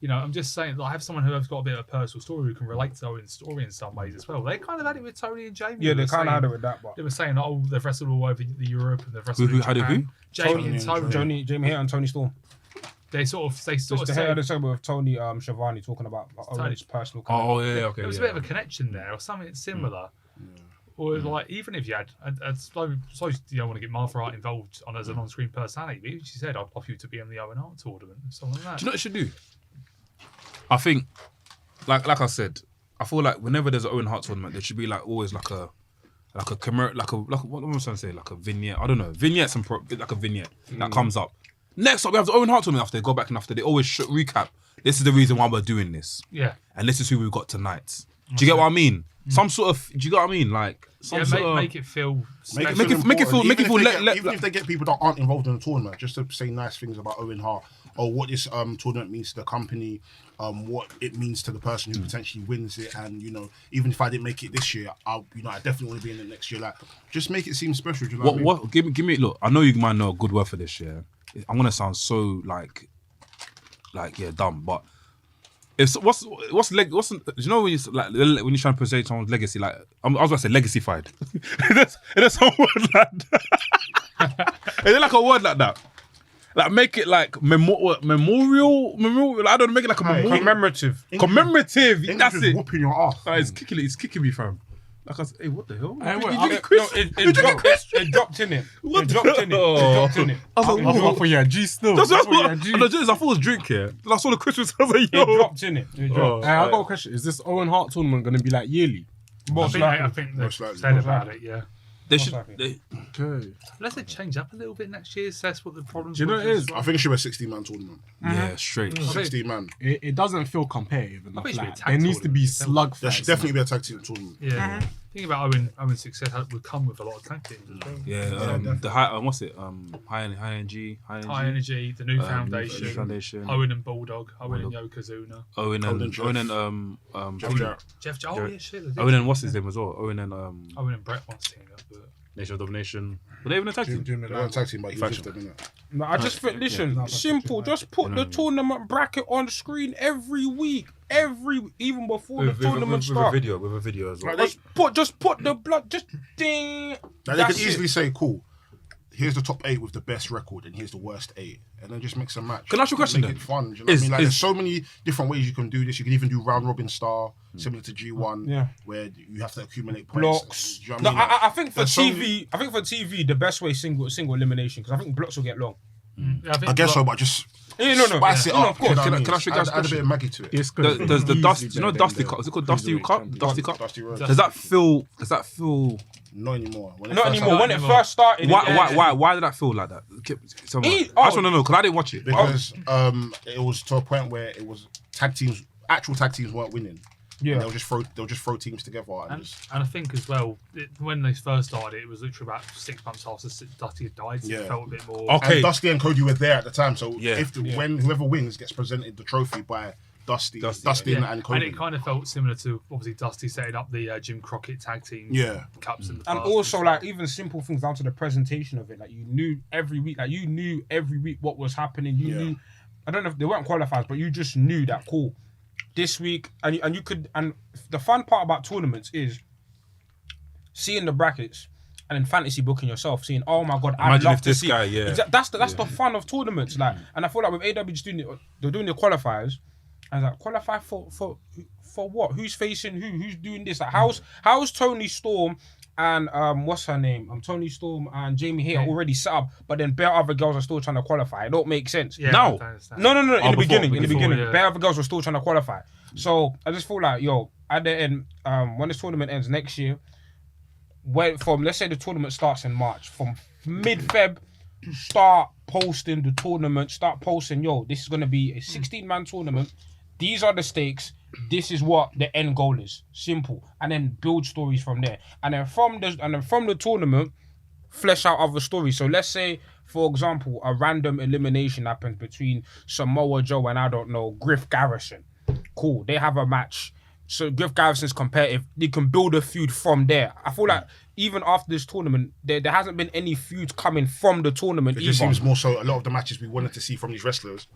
I'm just saying, like, have someone who has got a bit of a personal story who can relate to Owen's story in some ways as well. They kind of had it with Tony and Jamie. Yeah, they kind of had it with that. But they were saying, oh, they've wrestled all over the Europe and they've wrestled in How did who? Japan. Jamie and Tony. Jamie Hater and Tony Storm. They sort of Just the say, head with Tony Schiavone talking about Owen's personal. Oh yeah, okay. there was a bit of a connection there, or something similar. Or like, even if you had, I suppose you don't want to get Martha Hart involved as an on-screen personality, but she said, "I'd love you to be in the Owen Hart tournament," or something like that. Do you know what it should do? I think, like I said, I feel like whenever there's an Owen Hart tournament, there should be like always like a what am I trying to say? Like a vignette. I don't know. Vignettes and like a vignette that comes up. Next up, we have the Owen Hart tournament. After they go back and after they always recap. This is the reason why we're doing this. Yeah. And this is who we've got tonight. Do you get what I mean? Some sort of. Do you get what I mean? Like some sort of. Make it feel. Make special. it feel. Even Even if they get people that aren't involved in the tournament, just to say nice things about Owen Hart or what this tournament means to the company, what it means to the person who potentially wins it, and even if I didn't make it this year, I definitely want to be in it next year. Like, just make it seem special. Do you know what I mean? Give me. Look, I know you might know a good word for this. Yeah, I'm gonna sound so like dumb, but. What's do you know when you like when you're trying to present someone's legacy, like I was about to say legacy-fied. There's some word like that. Is there like a word like that? Like make it like memorial. I don't know, make it like a memorial. Commemorative. English That's is it. whooping your ass. It's kicking me, fam. Like I said, hey, what the hell? Hey, wait, It dropped in it. It dropped in it. I was like, I thought you had G still. That's what I I thought it was drink here. Then I saw the Christmas. I was like, yo. It dropped in it. It dropped. Hey, I got a question. Is this Owen Hart tournament going to be like yearly? I think they've Most likely. said about it. Yeah. They should. Okay. Unless they change up a little bit next year, so that's what the problem. Do you know what it is? I think it should be a 60-man tournament. Yeah, straight. 60 man. It doesn't feel competitive enough. think it should be a Like, tag there needs to be tournament. There should slugfest. definitely be a tag team tournament. Yeah. Think about Owen's success would come with a lot of tag teams as well. Yeah, the high. What's it? High energy. High Energy, the new foundation, Foundation. Owen and Bulldog, Owen and Yokozuna, Owen and Jeff. Oh yeah, shit. Owen and what's his name as well? Owen and Owen and Brett once teamed up, but Nation of Domination. Were they even a tag team? They weren't a tag team, but he was with them, innit? No, I just think, listen, simple. Just put the tournament bracket on the screen every week, even before the tournament starts. With a video as well. Just put the blood, just ding. Like, they could easily say, cool, here's the top 8 with the best record, and here's the worst 8, and then just mix and match. Can I ask you a question Make then? it fun. Do you know what I mean? Like, Is- there's so many different ways you can do this. You can even do round robin style, similar to G1, where you have to accumulate points. Blocks. Do you know No, what I mean? I think for there's so TV, many- I think for TV, the best way is single elimination because I think blocks will get long. Yeah, I guess so, but just No, spice it no, up. of course. you know what I mean? Can I ask you guys a add a bit question? of Maggie to it. It's Does the dust, you know, Dusty Cup? Is it called Dusty Cup? Dusty Cup. Dusty Rhodes. Does that feel? Not anymore. When it Not first anymore. happened. When it first started, Why did that feel like that? Someone, He- I just want to know because I didn't watch it. Because it was to a point where it was actual tag teams weren't winning. Yeah. They'll just throw teams together and just And I think as well, when they first started, it was literally about 6 months after Dusty had died, so Yeah. it felt a bit more. Okay. and Dusty and Cody were there at the time. So Yeah. when whoever wins gets presented the trophy by Dusty Yeah, and Cody. and it kind of felt similar to obviously Dusty setting up the Jim Crockett tag team cups in the and past also stuff. like even simple things down to the presentation of it. Like you knew every week what was happening. You knew. I don't know if they weren't qualifiers, but you just knew that cool. This week, and you could, and the fun part about tournaments is seeing the brackets and then fantasy booking yourself, seeing, oh my god, I'd Imagine love if to this see. guy, yeah. That's the fun of tournaments, like, and I feel like with AW just doing it, they're doing the qualifiers, and like qualify for what? Who's facing who? Who's doing this? Like, how's Tony Storm and what's her name? Tony Storm and Jamie Hayter already set up, but then bare other girls are still trying to qualify. It don't make sense. Yeah, No. I understand. No. In the before, beginning, yeah. bare other girls were still trying to qualify. So I just feel like, yo, at the end, when this tournament ends next year, let's say the tournament starts in March, from mid-Feb, start posting the tournament, start posting, yo, this is gonna be a 16-man tournament. These are the stakes. This is what the end goal is. Simple. And then build stories from there. And then from the tournament, flesh out other stories. So let's say, for example, a random elimination happens between Samoa Joe and I don't know, Griff Garrison. Cool. They have a match. So Griff Garrison's competitive. They can build a feud from there. I feel like even after this tournament, there hasn't been any feuds coming from the tournament it either. just seems more so a lot of the matches we wanted to see from these wrestlers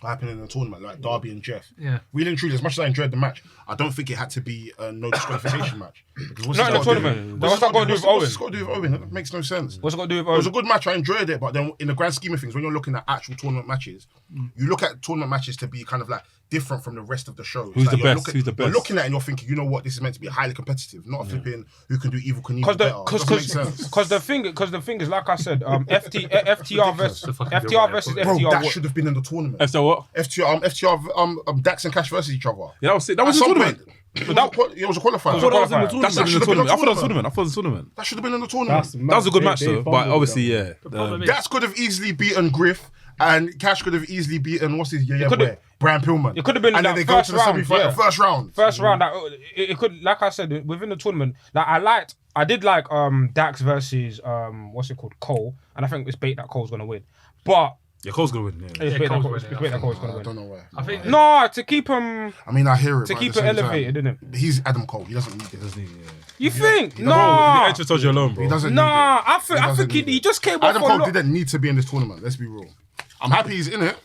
happening in the tournament, like Darby and Jeff. Yeah. Really and truly, as much as I enjoyed the match, I don't think it had to be a no disqualification match. Because what's Not it in the got to do tournament. with- What's that got to do with what's it Owen? got to do with Owen? That makes no sense. What's it got to do with It was a Owen? good match. I enjoyed it, but then in the grand scheme of things, when you're looking at actual tournament matches, you look at tournament matches to be kind of like different from the rest of the show. Who's It's like the you're best? Who's the You're best? looking at it and you're thinking, you know what, this is meant to be highly competitive, not a flipping who can do Evil Knievel better. It doesn't make sense. Because the thing is, like I said, FTR versus Bro, FTR. that should have been in the tournament. FTR what? FTR, Dax and Cash versus each other. Yeah, that was it. That At was the some tournament. point, it was a qualifier. I thought that was in the tournament. That should have been in the I thought that was the tournament. tournament. I thought it was the tournament. That should have been in the tournament. That was a good match though, but obviously, yeah. problem is- Dax could have easily beaten Griff, and Cash could have easily beaten what's his boy, Brian Pillman. It could have been and then that they go first to the round, semi-final, yeah. first round. First round, it could, like I said, within the tournament, like I did like Dax versus what's it called, Cole, and I think it's bait that Cole's gonna win, but Yeah, Cole's gonna win. Yeah. it's bait Cole's that gonna win, I Cole's think. gonna I win. don't know where. I think No, to keep him I mean, I hear it. to but keep at the it same elevated, time, isn't it? he's Adam Cole. He doesn't need it. You think? The Nah, entrance tells you alone, bro. He doesn't nah. need it. I think doesn't need he it. just came off Adam a Cole lot. didn't need to be in this tournament. Let's be real. I'm happy he's in it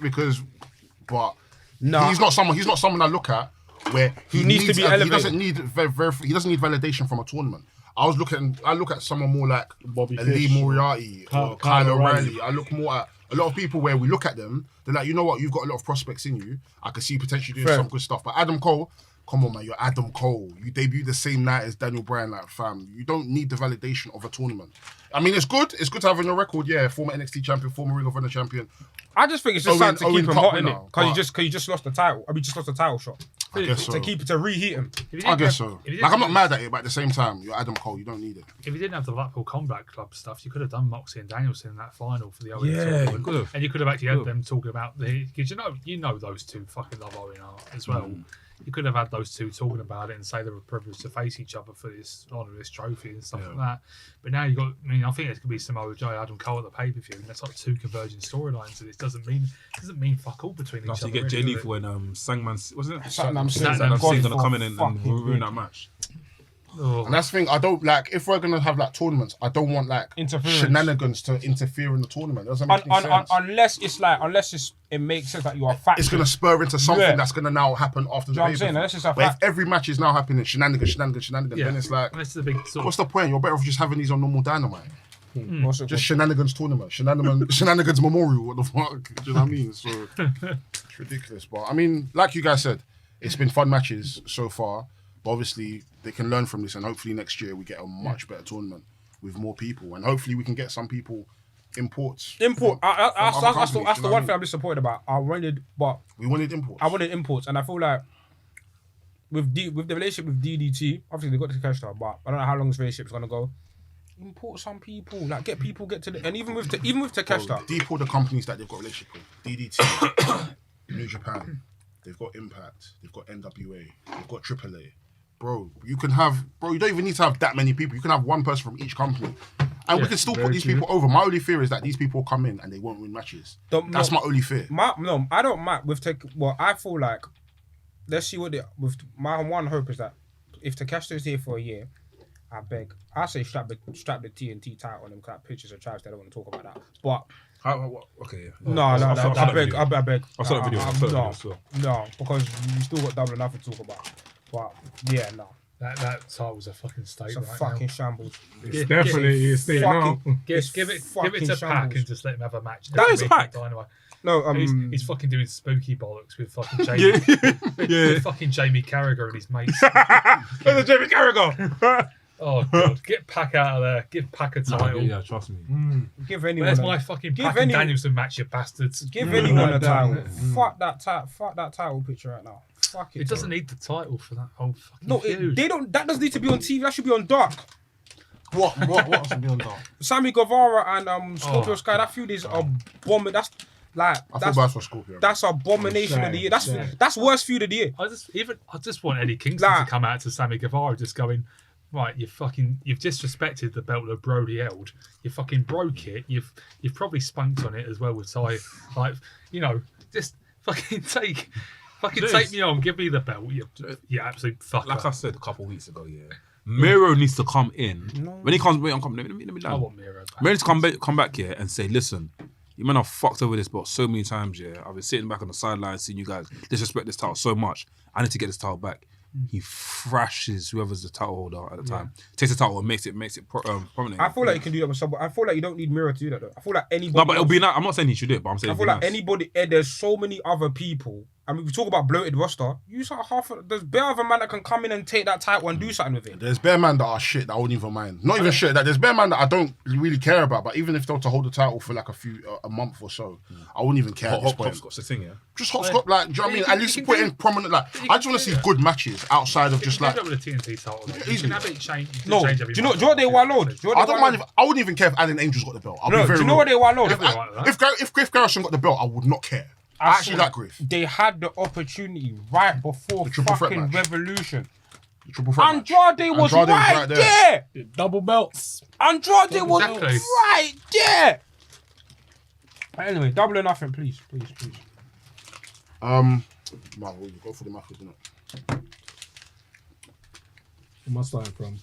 but Nah. he's not someone I look at where he needs to be elevated. He doesn't need he doesn't need validation from a tournament. I look at someone more like Bobby Lee Fish. Moriarty or Kyle O'Reilly. I look more at a lot of people where we look at them, they're like, you know what, you've got a lot of prospects in you. I can see potentially doing Fair. some good stuff. But Adam Cole, come on, man, you're Adam Cole. You debuted the same night as Daniel Bryan, like, fam. You don't need the validation of a tournament. I mean, it's good. It's good to have on your record, yeah. Former NXT champion, former Ring of Honor champion. I just think it's just Owen- something to keep Owen him Cup hot in winner, it, because but- you just lost the title. I mean, just lost the title shot. I guess so. To reheat him. I guess so. Like, I'm not mad at it, but at the same time, you're Adam Cole. You don't need it. If you didn't have the Blackpool Combat Club stuff, you could have done Moxley and Danielson in that final for the Owen Yeah, tournament. you could have. And you could have actually had them talking about because you know those two fucking love Owen Hart as well. You could have had those two talking about it and say they were privileged to face each other for this honour of this trophy and stuff like that. But now you got, I mean, I think it's gonna be Samoa Joe, Adam Cole at the pay per view, and that's like two converging storylines. And it doesn't mean fuck all between each After other. you get Jay really, Lethal when Sangman, wasn't it? Satnam Satnam Singh's Singh's gonna come in and ruin that match. Oh. And that's the thing, I don't like, if we're going to have like tournaments, I don't want like Interference. shenanigans to interfere in the tournament. It doesn't make any sense. Unless it makes sense that you are fact. It's going to spur into something Yeah. that's going to now happen after the You know what I'm pay-per-view. saying? Unless it's a But if fact. every match is now happening shenanigans, Yeah. then it's like, And this is a big sort what's the point? You're better off just having these on normal Dynamite. What's it Just called? shenanigans tournament, shenanigans memorial. What the fuck? Do you know what I mean? So it's ridiculous. But I mean, like you guys said, it's been fun matches so far. But obviously, they can learn from this, and hopefully next year we get a much better tournament with more people, and hopefully we can get some people imports. Import. from other That's companies, the you know one what I thing I'm disappointed about. We wanted imports. I wanted imports, and I feel like with the relationship with DDT, obviously they got to TAKESHITA, but I don't know how long this relationship's gonna go. Import some people, like get to the, and even with TAKESHITA, Deep all the companies that they've got relationship with. DDT, New Japan, they've got Impact, they've got NWA, they've got AAA. Bro, you don't even need to have that many people. You can have one person from each company. And we can still put these people over. My only fear is that these people come in and they won't win matches. That's my only fear. I don't mind with I feel like, let's see what my one hope is that if TAKESHITA is here for a year, I say strap the TNT title on them, because pictures of tribes, they don't want to talk about that. But Okay, yeah. no, I I beg. I saw that video. No, because you still got double enough to talk about. But yeah, no. That title's a fucking state It's a right fucking now. shambles. It's definitely a state now. Give it to Pac and just let him have a match. That is Pac. No, He's fucking doing spooky bollocks with fucking Jamie. With fucking Jamie Carragher and his mates. There's Jamie Carragher. Oh god, get Pac out of there. Give Pac a title. Yeah, trust me. give anyone. Where's my fucking Pac and Danielson match, you bastards? Give anyone a title. Fuck that title picture right now. Fuck it. It doesn't need the title for that whole fucking No, feud. they don't. That doesn't need to be on TV. That should be on Dark. What should be on that? Sammy Guevara and Scorpio Sky. That feud is a bomb. That's like I feel bad for Scorpio. that's abomination of the year. That's worst feud of the year. I just want Eddie Kingston to come out to Sammy Guevara just going, right, you've disrespected the belt that Brody held. You fucking broke it. You've probably spunked on it as well with Ty. Like, just fucking take me on. Give me the belt. You absolute fucker. Like I said a couple of weeks ago, Miro needs to come in. When he comes, let me I want Miro back. Miro needs to come back here and say, listen, you men have fucked over this belt so many times, I've been sitting back on the sideline seeing you guys disrespect this title so much. I need to get this title back. He thrashes whoever's the title holder at the time. Takes the title and makes it prominent. I feel like you can do that with someone. I feel like you don't need Miro to do that though. I feel like anybody. No, but it'll be nice. I'm not saying he should do it, but I'm saying I feel like anybody. There's so many other people. I mean, we talk about bloated roster. You saw there's bare other man that can come in and take that title and do something with it. There's bare man that are shit that I wouldn't even mind. Not even shit. That there's bare man that I don't really care about. But even if they were to hold the title for like a month or so, I wouldn't even care. At this point. Hopscotch, the thing, Just hopscotch, like, do you know what I mean? At least put in prominent. Like, I just want to see good matches outside of just like. With the TNT title. You easily. can have it change. No, do you know what they want load? I don't mind if I wouldn't even care if Alan Angel's got the belt. I'll be No, very do you know real. what they want load? If Griff Garrison got the belt, I would not care. I actually like Griff. They had the opportunity right before triple threat fucking match. Revolution. The triple threat match. Andrade was right there. Double belts. Andrade was Exactly. right there. But anyway, double or nothing, please. Man, we'll go for the match, isn't it? Who am I starting from?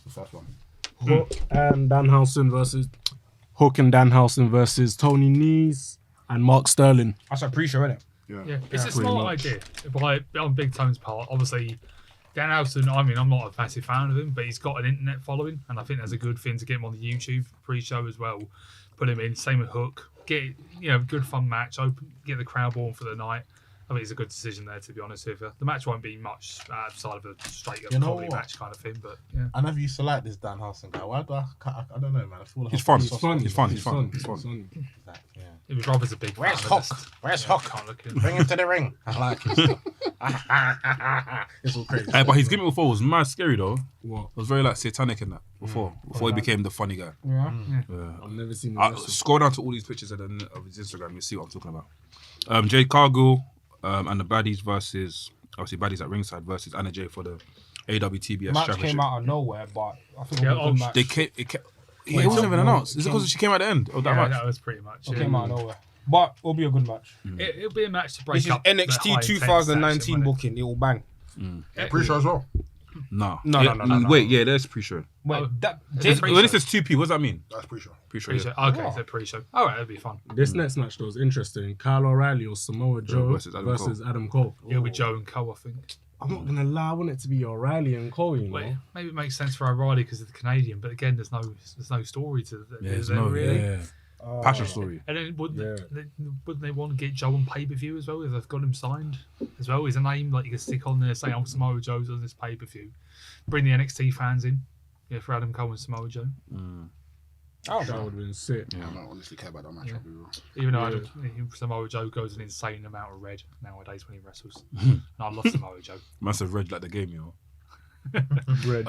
The first one. Hook and Danhausen versus Tony Nese and Mark Sterling. That's a pre-show, isn't it? Yeah, it's a smart idea. But on Big Tone's part, obviously, Danhausen, I mean, I'm not a massive fan of him, but he's got an internet following, and I think that's a good thing to get him on the YouTube pre-show as well. Put him in, same with Hook. Get good fun match, get the crowd warm for the night. I think it's a good decision there, to be honest with you. The match won't be much outside of a straight up comedy match kind of thing, but yeah. I never used to like this Danhausen guy. Why do I don't know, man. I feel like He's fun. He's fun. He's fun. Yeah. It was Robert's a big fan. Where's Hook? Where's Hook? Can't look at him. Bring him to the ring. I like his stuff. It's all crazy. But his gimmick before was mad scary though. What? It was very like satanic in that before he became the funny guy. Yeah. I've never seen the rest of Scroll down to all these pictures of his Instagram, you see what I'm talking about. Jade Cargill and the baddies versus obviously baddies at ringside versus Anna Jay for the AWTBS Match championship. came out of nowhere, but I think Yeah, it was a good match. It wasn't even announced. Is it because she came at the end of that Yeah, match? that was pretty much It it. came out of nowhere. But it'll be a good match. It'll be a match to break This is up the NXT high-intense 2019 action, won't booking. It will bang. Pre-show as well. No. No. Wait, yeah, there's pre-show. Wait, When it says 2P, what does that mean? That's pre-show. Pre-show. Pre-show. Yeah. Okay, so pre-show. All right, that'll be fun. This next match though is interesting. Kyle O'Reilly or Samoa Joe versus Adam Adam Cole. It'll be Joe and Cole, I think. I'm not gonna lie, I want it to be O'Reilly and Cole, you know. Well, maybe it makes sense for O'Reilly because of the Canadian, but again, there's no story to that. Yeah, is there really? Passion story. And then wouldn't they want to get Joe on pay-per-view as well if they've got him signed as well? Is a name like you can stick on there, say, Samoa Joe's on this pay-per-view. Bring the NXT fans in, for Adam Cole and Samoa Joe. That would have been sick. I don't honestly care about that match. I'll be real. Even though Samoa Joe goes an insane amount of red nowadays when he wrestles. And I love Samoa Joe. Massive red like the game, yo. Red.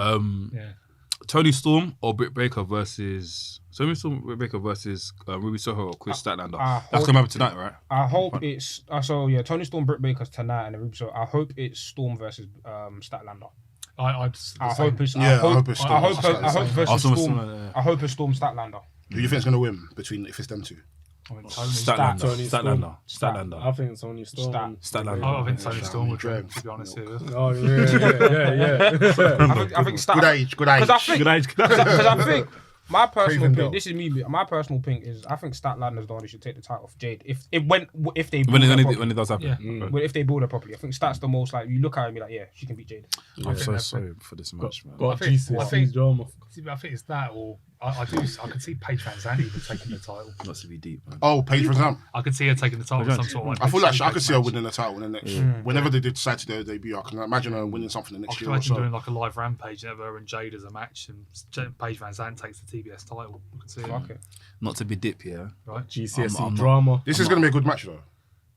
Tony Storm or Britt Baker versus Tony Storm, Britt Baker versus Ruby Soho or Chris Statlander. That's gonna happen tonight, right? I hope it's Tony Storm, Britt Baker's tonight, and Ruby Soho. I hope it's Storm versus Statlander. I hope it's Storm Statlander. Who do you think is going to win between if it's them two? Statlander. I think it's only Storm. Statlander. I think Tony Storm would win, to be honest here. Oh yeah. I think Good age. Because I think my personal Craven pick. Bell. This is me. My personal pick is I think Statlander's the one who should take the title off Jade. If they build When her it properly. does happen. Yeah. But if they build her properly, I think Stat's the most like you look at her and be like, yeah, she can beat Jade. I'm so sorry for this match, man. But I think drama. I think it's that, or I can see Paige Van Zandt even taking the title. Not to be deep, man. Oh, Paige Van Zandt. I could see her taking the title with some sort of like. I feel like I could see her match. winning the title in the next. Whenever they did decide to do their debut, I can imagine her winning something the I next could year or imagine so. doing like a live rampage of her and Jade as a match, and Paige Van Zandt takes the TBS title. I could see it. Okay. Not to be deep, yeah. Right? GCSE I'm not- drama. This is going to be a good match though.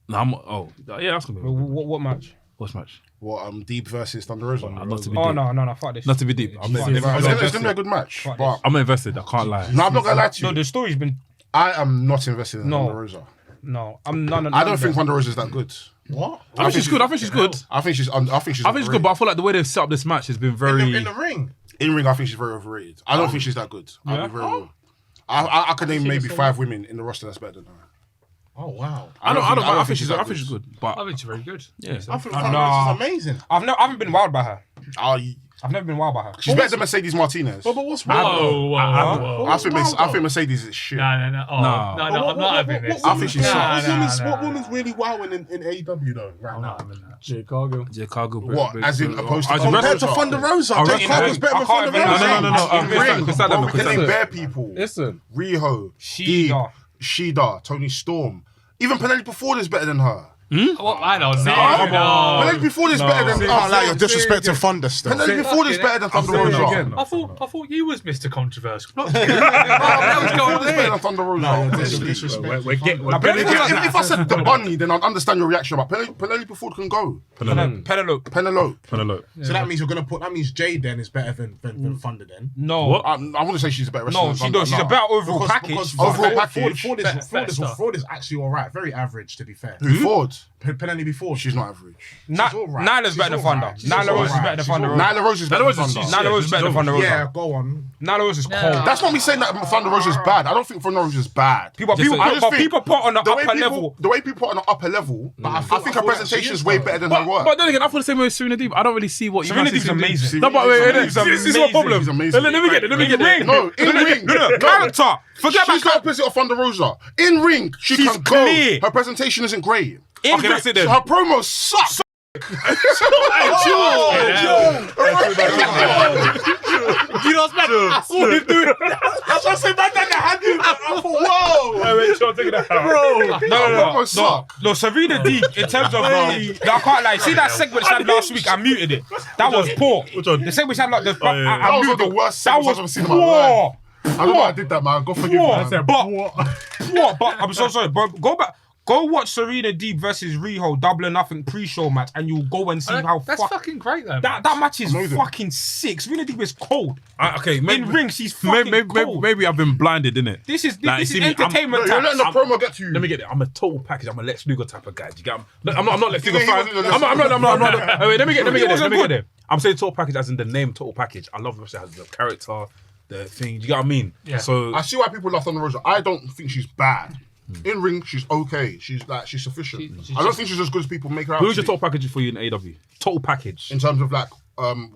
No, yeah, that's gonna be. What match? What's match? What Deep versus Thunder Rosa. Not to be Oh deep. no, fuck this. Not to be deep. I'm not It's invested. going to be a good match, Fuck but I'm not invested. I can't lie. no, I'm not going to lie to No, you. the story's been I am not invested in No. Thunder Rosa. no. I'm none. I don't think Thunder Rosa is that good. What? I think she's good. I think she's good. I think she's good, but I feel like the way they've set up this match has been very. In the ring. in ring. I think she's very overrated. I don't think she's that good. I'll be very real. I could name maybe 5 women in the roster that's better than her. Oh wow. I think she's good. But I think she's very good. yeah, I think Thunder Rosa's amazing. I haven't been wild by her. Oh, I've never been wild by her. she's better than Mercedes Martinez. But what's wrong? Whoa. I think Mercedes is shit. No. Oh, no, I'm not having this. I think she's What woman's really wowing in AEW though right I'm now? not having that. Chicago. Chicago. What? As in opposed to Compared to Thunder Rosa, Jake Carter's better than Thunder Rosa. No. Ring. Chris Adams, Bro, we Chris can name Adams. bare people. Listen. Riho, Shida. Shida, Tony Storm. Even Penelope Ford is better than her. What? I don't know. Penelope Ford is better than. Oh, like you're disrespecting Thunder still. Penelope Ford is better than Thunder Rosa. I thought you was Mr. Controversial. Penelope Ford is better than Thunder Rosa. We're getting. If I said the bunny, then I'd understand your reaction. But Penelope Ford can go. Penelope. Penelope. So that means you're gonna put. That means Jade then is better than Thunder then. No. I wouldn't say she's a better wrestler. No, than she Thunder. does. She's a better overall package. Because Overall package. Ford is actually all right. Very average, to be fair. Who? Ford? Penelope Ford. She's not average. all right. Nyla's better than She's all Thunder. right. She's Nyla all Rose is right. better than She's Thunder all Rosa. Nyla Rose is better than Thunder. Nyla Rose is better than Thunder Rosa. Yeah, go on. Nyla Rose is cold. That's not me saying that Thunder Rosa is bad. I don't think Thunder Rosa is bad. People put on the upper level. The way people put on the upper level, I think her presentation is way better than her work. But then again, I feel the same way with Serena Deeb. I don't really see what you Serena guys Deeb's see. amazing. No, but wait, She's this is what problem. She's amazing. Let me get it. No, in ring. No, character. Forget She's the about opposite of Thunder Rosa. In ring, she She's can go. clear. Her presentation isn't great. Okay, that's it then. Her promos suck. You know what's better? I saw him do it. I was saying that had you. I thought, whoa. Wait, sure, take it out. Promos suck. No, Serena Deeb, in terms of, I can't lie. See that segment she had last week? I muted it. That was poor. Which one? The segment she had like That was one of the worst That segments I've ever was seen in my life. poor. I don't know why I did that, man. God forgive me. Man. But I'm so sorry. But go watch Serena Deeb versus Riho Double or Nothing pre-show match, and you'll go and see how That's fucking great, though. that match is Amazing. fucking sick. Serena Deeb is cold. Okay, In ring, she's fucking cold. maybe I've been blinded, innit? This is Like, see me, entertainment You're letting the tax. promo get to you. Let me get it. I'm a total package. I'm a Lex Luger type of guy. Do you get? I'm not Lex Luger He fan. wasn't a Lex I'm not. Wait, let me get wasn't it. I'm saying total package as in the name total package. I love it. Has the character, the thing. Do you get what I mean? Yeah. So I see why people love Thunder Rosa. I don't think she's bad. In ring, she's okay. She's sufficient. She's I don't think she's as good as people make her out. who's to your be. total package for you in AEW? Total package. In terms of like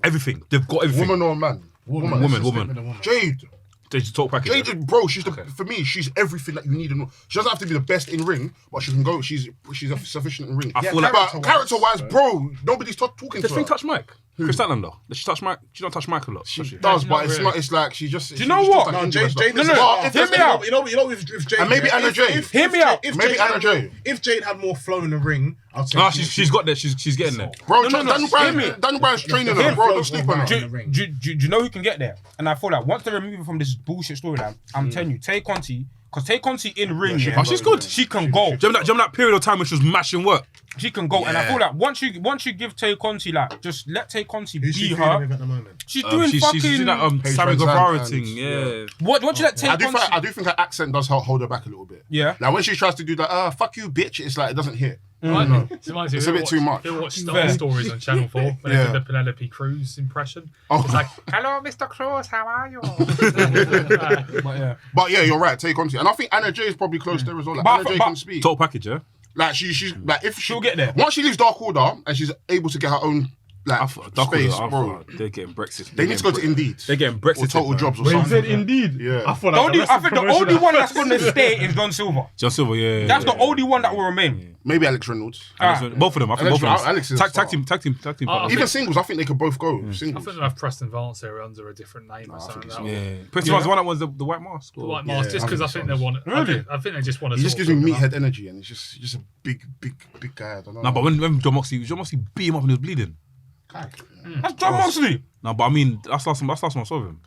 Everything. They've got everything. woman or man? Woman. Jade. Just talk package. Jade, bro, she's for me. She's everything that you need. She doesn't have to be the best in ring, but she can go. She's sufficient in ring. I feel like character-wise, bro, nobody's talking to Does her. Finn touch Mike? Chris Statlander though. Does she touch Mike? She don't touch Mike a lot. She does, but it's not. It's like she just. Do you know what? No, Jade. Hear me out. You know, with Jade. And maybe Anna Jade. Hear me out. Maybe Anna Jade. If Jade had more flow in the ring, I'd say. Ah, she's got there. She's getting there. Bro, Daniel Bryan's training her. Bro, don't sleep on her. Do you know who can get there? And I feel like once they remove her from this bullshit storyline, I'm telling you, Tay Conti, because Tay Conti in ring, she's good. She can go. Do you remember that period of time when she was mashing work? She can go, and I feel like once you give Tay Conti, like, just let Tay Conti be her. At the moment? She's doing fucking. She's doing that Sammy Guevara thing. Yeah. What you let Tay Conti? I do think her accent does hold her back a little bit. Yeah. Like when she tries to do that, fuck you, bitch. It's like it doesn't hit. It's a bit too much. You watch Star Stories on Channel 4 when they did the Penelope Cruz impression. It's like, hello, Mr. Cruz, how are you? But yeah, you're right. Take on to, and I think Anna Jay is probably close there as well. Like, Anna Jay can speak. Total package, yeah. Like she's like if she'll get there once she leaves Dark Order and she's able to get her own like space, bro. They're getting Brexit. They need to go to Indeed. They're getting Brexit or Total Jobs or When you something. said Indeed, Yeah. I thought I think the only one that's going to stay is John Silver. John Silver, yeah. That's the only one that will remain. Maybe Alex Reynolds. Both of them. I think both of them. Alex is tag team. Even singles, I think they could both go. I Singles. think they'll have Preston Vance here under a different name or something. Yeah. Preston Vance, the one that was the white mask. The white mask, just because I think they want. Really? I think they just want to. He just gives me meathead energy, and he's just a big guy. I don't know. No, but when John Moxley beat him up and he was bleeding. That's John Moxley. No, but I mean, that's last time I saw him.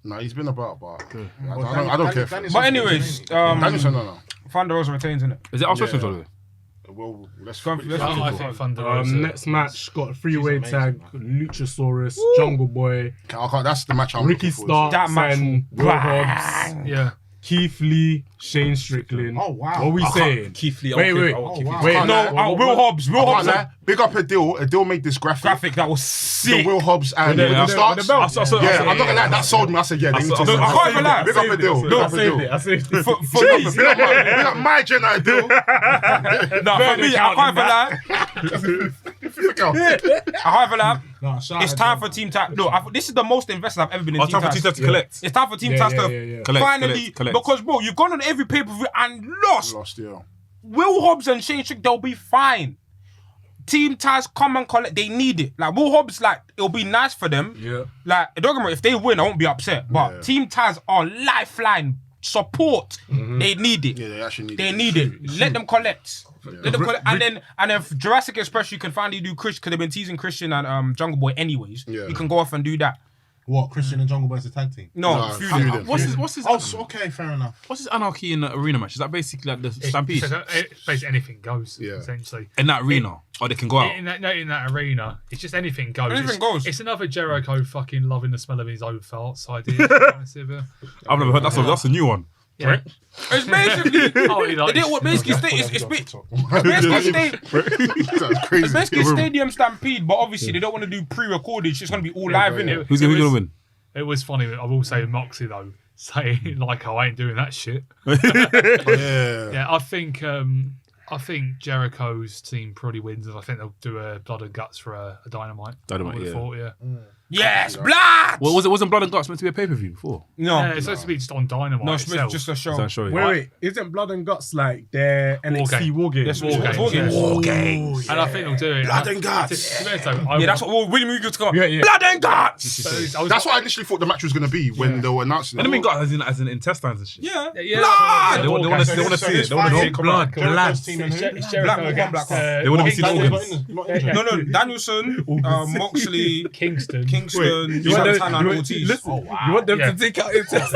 No, he's been about, but I don't care. But anyways, Danielson, no. Thunder Rosa retains, innit? Is it Australian by the way? Well, let's. I think Thunder Rosa. Next match got a three-way tag: Luchasaurus, Jungle Boy, That's the match I'm Ricky looking for. That Starks, match and will Will Hobbs, Yeah. Keith Lee, Shane Strickland. Oh, wow. What are we saying? Keith Lee. Wait. wow. Wait, No, Will Hobbs. Will Hobbs. Big up Adil. Adil made this graphic. That was The sick. Will Hobbs and Ricky Starks. belt. Yeah, I'm not gonna lie. That sold me. I said, yeah, they need to. I can't even lie. Big up Adil. Big up I saved Adil. it. I saved it. For me, Big up my Jenna Adil. no, for me, I can't even lie. I can't even lie. No, shout It's out time to for Team Taz. No, this is the most invested I've ever been in Team Time for Taz. Tita to collect. It's time for Team Taz to Collect, finally, collect. because bro, you've gone on every pay-per-view and lost. Lost, yeah. Will Hobbs and Shane Strickland, they'll be fine. Team Taz, come and collect. They need it. Like Will Hobbs, like it'll be nice for them. Yeah. Like don't get me wrong, if they win, I won't be upset. But Team Taz are lifeline support. They need it. Yeah, they actually need They it. need it. Let them collect. Let them collect. And then for Jurassic Express, you can finally do Chris because they've been teasing Christian and Jungle Boy anyways. Yeah. You can go off and do that. What, Christian and Jungle Boy is a tag team? No, feuding. What's his? Oh, so, okay, fair enough. What's his anarchy in the arena match? Is that basically like the Stampede It's basically anything goes. Yeah. Essentially. in that arena, or they can go out? In that arena, it's just anything goes. Anything goes. It's another Jericho fucking loving the smell of his own farts idea. I've never heard that's a new one. Yeah. It's basically. Oh, you like- They did what basically it's basically That's crazy. it's basically Stadium Stampede, but obviously they don't want to do pre-recorded. It's just going to be all live in it. Who's gonna win? It was funny. I will say Moxie though, saying like, "I ain't doing that shit." Yeah. Yeah, I think Jericho's team probably wins, and I think they'll do a blood and guts for a Dynamite. Dynamite, I would have yeah. thought, yeah. Yes, blood. Well, wasn't Blood and Guts meant to be a pay-per-view before? No, Yeah, it's supposed to be just on Dynamite no, it's itself. just a show. Is that show? Wait. Isn't Blood and Guts like their NXT War Games? Yes, War Games, yeah. War Games. And I think they'll do it. Blood and guts. Yeah, that's what William Regal to come. Yeah. Blood and guts. That's what I initially thought the match was going to be when they were announcing it. And I mean, guts as in intestines and shit. Yeah, Yeah, They want to see it. They want to see it come out. Jericho's team and who? It's Jericho Black against, one. They want to be seen You're organs. not injured. No, Danielson, Moxley, Kingston. Kingston, You want them, Santana, and Ortiz. you want them Yeah. to take out intestines?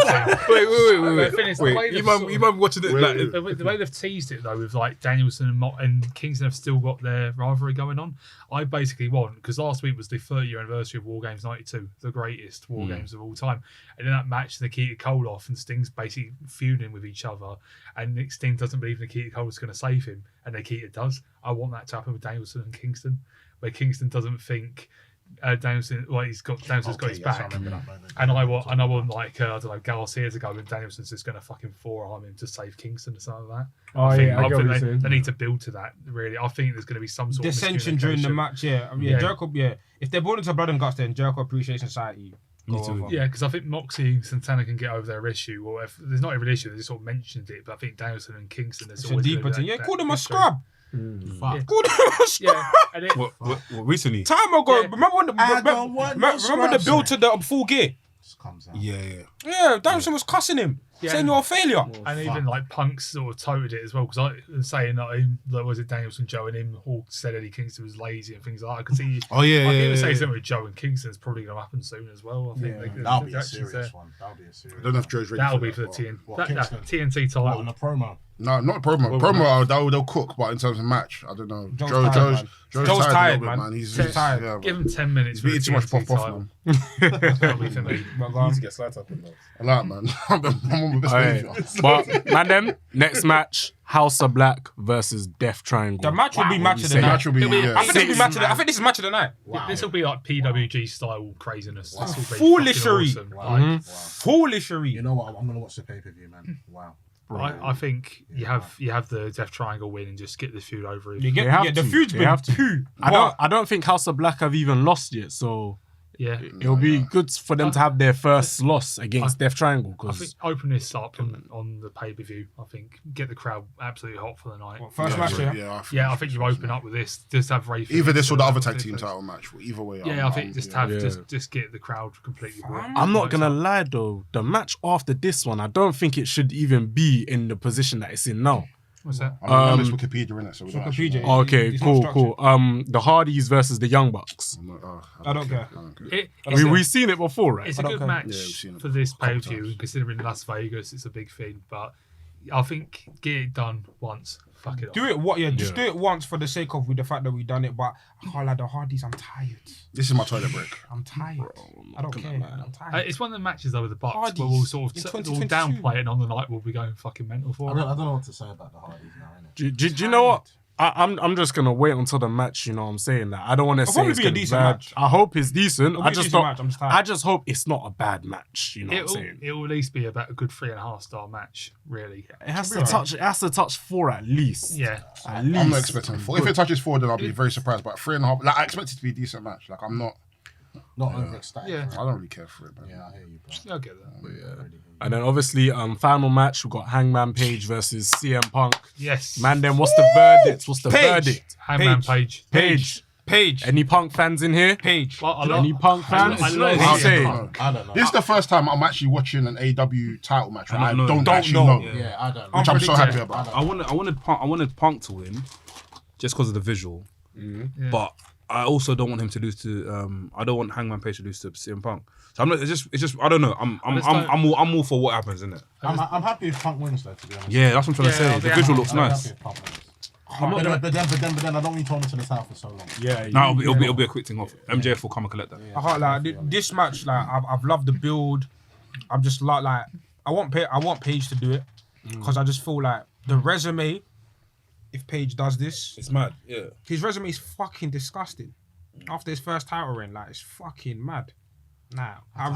Wait. You might be watching it. Like, The way they've teased it though, with like Danielson and Kingston have still got their rivalry going on. I basically want, because last week was the 30th anniversary of War Games '92, the greatest War Games of all time, and in that match Nikita Koloff and Sting's basically feuding with each other, and Sting doesn't believe Nikita Koloff's going to save him, and Nikita does. I want that to happen with Danielson and Kingston, where Kingston doesn't think Danielson's got his back, and I want like I don't know, Garcia to go, and Danielson's just going to fucking forearm him to save Kingston or something like that. Oh, I yeah, I get what think you're saying. they need to build to that. Really, I think there's going to be some sort Dissension of during the miscommunication. match. Yeah, Yeah. Jericho. Yeah, if they're born into Blood and Guts, then Jericho Appreciation Society go too. over. Yeah, because I think Moxie and Santana can get over their issue, or if there's not even an issue, they just sort of mentioned it. But I think Danielson and Kingston, It's a deeper thing. Yeah, call them a scrub. Fuck. Call them a scrub. Yeah, and it, What recently? Time ago, Yeah. remember when I don't want no remember the scrubs, build to the Full Gear? Just comes out. Yeah. Yeah, Danielson was cussing him, Yeah. saying you're a failure. and even like Punk's sort of toted it as well, because I was saying that was it Danielson, Joe, and him all said Eddie Kingston was lazy and things like that. I could see. Oh yeah, I yeah. think say yeah. something with Joe and Kingston is probably going to happen soon as well. I think That'll be a actions serious one. That'll be a serious I don't know if Joe's ready. That'll for be that, for the but- TNT What, title. on a promo? No, not a promo. They'll cook, but in terms of match, I don't know. Joe's Joe's Joe's tired, tired, a little bit, man. He's tired. Yeah, Give him 10 minutes. He's eating too much pop off, man. That'll be for me. But go on. to get slight up in those. I like, man. I'm on my best Alright. behaviour. But Mandem, next match, House of Black versus Death Triangle. The match will be match of the The night. match will be, It'll be- yeah. I think this will be match of the. I think this is match of the night. This will be like PWG style craziness. This will be Foolishery. fucking awesome. Like, Foolishery. You know what? I'm gonna watch the pay-per-view, man. Wow. I think you have the Death Triangle win and just get this feud over. You With. get, They have yeah, the to. feud's They been have to. two. I don't think House of Black have even lost yet, so Yeah, it'll be good for them to have their first loss against Death Triangle. I think Because open this up on the pay per view. I think get the crowd absolutely hot for the night. First match, yeah. Yeah, I think you open up with this. Just have Ray. Either this or the other tag Phoenix team and- title match. Either way. Yeah, I think just have Yeah. just get the crowd completely. I'm not gonna lie though, the match after this one, I don't think it should even be in the position that it's in now. What's that? I'm on this Wikipedia in it, so we don't actually Wikipedia. know. Okay, It's not cool. The Hardys versus the Young Bucks. I don't care. We've seen it before, right? It's a don't good care. match Yeah, we've seen it for this pay per couple view, times. considering Las Vegas, it's a big thing. But I think get it done once. Fuck it. Do it what? Yeah, just do it once for the sake of with the fact that we done it. But I can't lie, the Hardys. I'm tired. This is my toilet break. I'm tired. I don't care. I'm tired. It's one of the matches though with the Bucks Hardys where we'll sort in of we'll 2022. downplay it, and on the night we'll be going fucking mental for it. I don't know what to say about the Hardys now, innit? Do you know what? I'm just gonna wait until the match. You know what I'm saying? That I don't want to say probably it's be a gonna be decent bad. match. I hope it's decent. It'll I be a just decent don't. match, I'm just tired. I just hope it's not a bad match. You know what I'm saying? It'll at least be about a good 3.5 star match, really. It has to touch. It has to touch 4 at least. Yeah. At least. I'm not expecting 4. If it touches 4, then I'll be very surprised. But 3.5, like I expect it to be a decent match. Like I'm not. Not overexcited. Yeah. for I it. don't really care for it, man. Yeah, I hear you, bro. I'll get that. And then obviously, final match we got Hangman Page versus CM Punk. Yes. Mandem, what's the verdict? What's the Page. verdict? Hangman Page. Page. Any Punk fans in here? Page. Well, Any Punk fans? I love What CM you say? Punk. I don't know. This is the first time I'm actually watching an AW title match, and I know. don't Don't actually know. know, Yeah, I don't know. which I'm so happy Unpredictable. about. I wanted Punk to win, just because of the visual. But I also don't want him to lose to. I don't want Hangman Page to lose to CM Punk. So I'm not. It's just. I don't know. I'm all for what happens, isn't it? I'm happy if Punk wins, though, to be honest. Yeah, that's what I'm trying to Yeah, say. I'll The be visual happy. looks I'm nice. happy if Punk wins. But then, I don't want you to me to the south for so long. Yeah. No, it'll be a quick thing off. MJF will come and collect that. I can't lie. This match, like, I've loved the build. I'm just like I want Paige to do it because I just feel like the resume. If Paige does this, It's mad. Yeah. his resume is fucking disgusting. After his first title reign, like it's fucking mad. Nah, I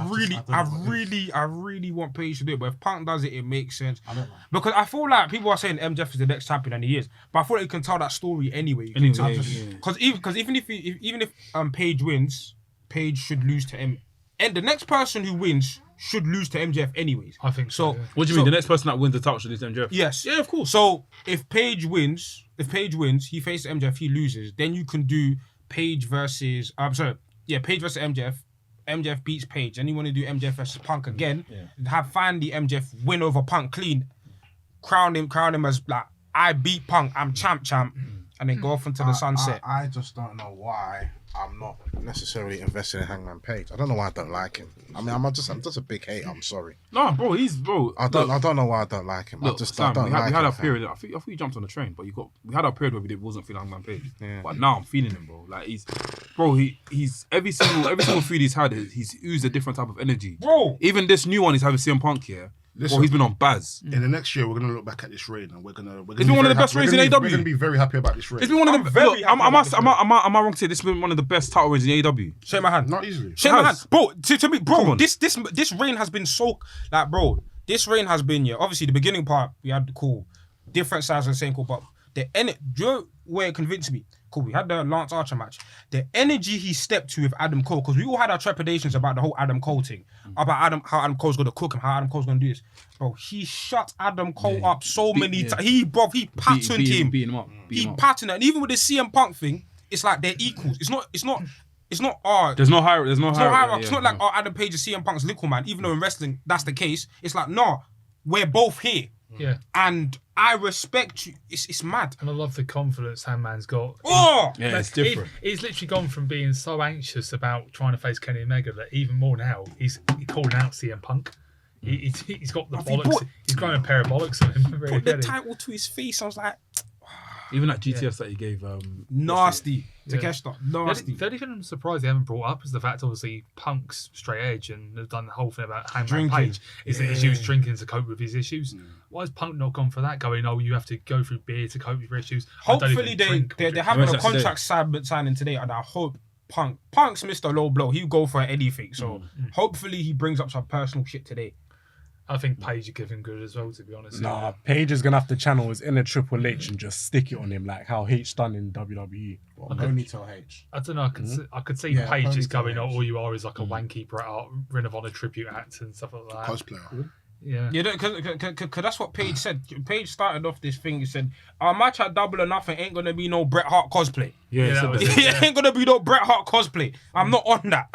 really want Paige to do it. But if Punk does it, it makes sense. I don't know. Because I feel like people are saying MJF is the next champion, and he is. But I feel like you can tell that story anyway. Anyway, Because even if Paige wins, Paige should lose to M. And the next person who wins should lose to MJF anyways. I think so. So Yeah. What do you mean? The next person that wins the title should lose to MJF? yes, Yeah, of course. So if Paige wins, he faces MJF, he loses. Then you can do Paige versus Paige versus MJF. MJF beats Paige. Then you want to do MJF versus Punk again. Have finally MJF win over Punk clean. Crown him as like I beat Punk. I'm champ, and then go off into the sunset. I just don't know why I'm not necessarily invested in Hangman Page. I don't know why I don't like him. I mean, I'm just a big hater. I'm sorry. No, bro, I don't know why I don't like him. Look, I Sam, don't we like had him, a fam. period. I think you jumped on the train, but we had a period where we wasn't feeling Hangman Page. Yeah. But now I'm feeling him, bro. Like he's every single feud he's had, he's oozed a different type of energy. Bro. Even this new one he's having CM Punk here. Listen. Bro, he's been on Baz. In the next year, we're gonna look back at this reign, and we're gonna. It's been one of the best reigns in AEW. We're gonna be very happy about this reign. It's been one of the. very Look, happy about this am I wrong to say this has been one of the best title reigns in AEW? Shake my hand. Not easily. Shake my has. hand, bro. To me, Come bro, on. this reign has been so like, bro. This reign has been obviously the beginning part we had cool, different sides of the same cool, but Do you know where it convinced me? Cool, we had the Lance Archer match. The energy he stepped to with Adam Cole, because we all had our trepidations about the whole Adam Cole thing, about how Adam Cole's gonna cook him, how Adam Cole's gonna do this. Bro, he shut Adam Cole up so many times. He patterned him. Beat him up. He patterned it. And even with the CM Punk thing, it's like they're equals. It's not There's no hierarchy. There's no hierarchy. It's not like Adam Page is CM Punk's little man, even though in wrestling that's the case. It's like, no, we're both here. Yeah. And I respect you. It's mad. And I love the confidence Hangman's got. Oh! Yeah, it's different. He's literally gone from being so anxious about trying to face Kenny Omega that even more now, he's calling out CM Punk. He's got the bollocks. He's growing a pair of bollocks on him. Put the title to his face. I was like... Even that GTS that he gave... nasty. Takeshita. Nasty. The only thing I'm surprised they haven't brought up is the fact, obviously, Punk's straight edge and they've done the whole thing about Hangman Drinking. Page is that he was drinking to cope with his issues. Why has Punk not gone for that? Going, oh, you have to go through beer to cope with your issues. Hopefully they're having a contract signing today, and I hope Punk's missed a low blow. He'll go for anything. So hopefully he brings up some personal shit today. I think Page would give him good as well, to be honest. Nah, Page is gonna have to channel his inner Triple H and just stick it on him like how H done in WWE. Only till H. I don't know. I could see Page just going, oh, all you are is like a wanky Bret Hart, Ring of Honor tribute act and stuff like that. Cosplayer. Yeah. Yeah, because that's what Page said. Page started off this thing. He said, our match at Double or Nothing ain't gonna be no Bret Hart cosplay. Yeah, that was it. It ain't gonna be no Bret Hart cosplay. I'm not on that.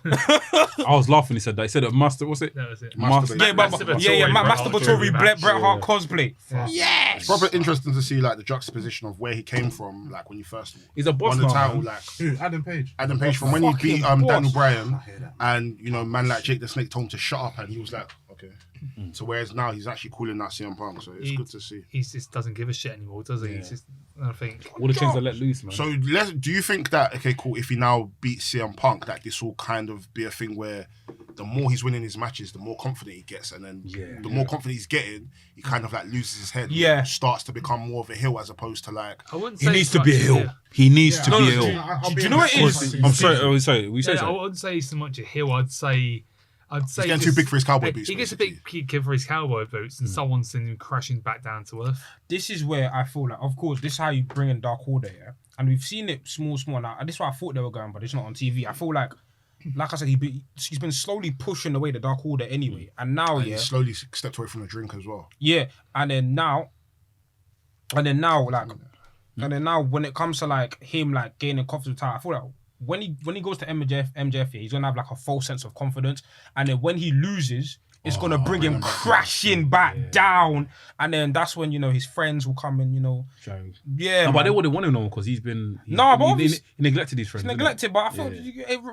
I was laughing. He said that. He said what's it? That was it. Masturbatory Bret Hart cosplay. Yeah. It's probably interesting to see like the juxtaposition of where he came from, like when you first He's a boss won the now, title, man. like Who? Adam Page. Adam Page from when he beat Daniel Bryan, and you know, man like Jake the Snake told him to shut up, and he was like, okay. So whereas now he's actually calling out CM Punk, so it's good to see. He just doesn't give a shit anymore, does he? He's just, I think. All the chains are let loose, man. So do you think that, okay, cool, if he now beats CM Punk, that this will kind of be a thing where the more he's winning his matches, the more confident he gets, and then the more confident he's getting, he kind of like loses his head. Yeah. Starts to become more of a heel as opposed to like... I wouldn't He say needs so to be a much- heel. yeah. He needs to be a heel. Do you know what it is? I'm sorry. We say Yeah, I so. wouldn't say so much a heel. I'd say He's getting too big for his cowboy boots. He gets a big kid for his cowboy boots, and someone's sending him crashing back down to earth. This is where I feel like, of course, this is how you bring in Dark Order, yeah? And we've seen it small. Now, this is why I thought they were going, but it's not on TV. I feel like I said, he's been slowly pushing away the Dark Order anyway. And now, And he slowly stepped away from the drink as well. Yeah, and then now, when it comes to like him like gaining confidence, I feel like when he goes to MJF, he's gonna have like a false sense of confidence, and then when he loses, it's gonna bring him crashing back down, and then that's when his friends will come in, Yeah, No, but they wouldn't want him no more because he neglected his friends. He's neglected, but I feel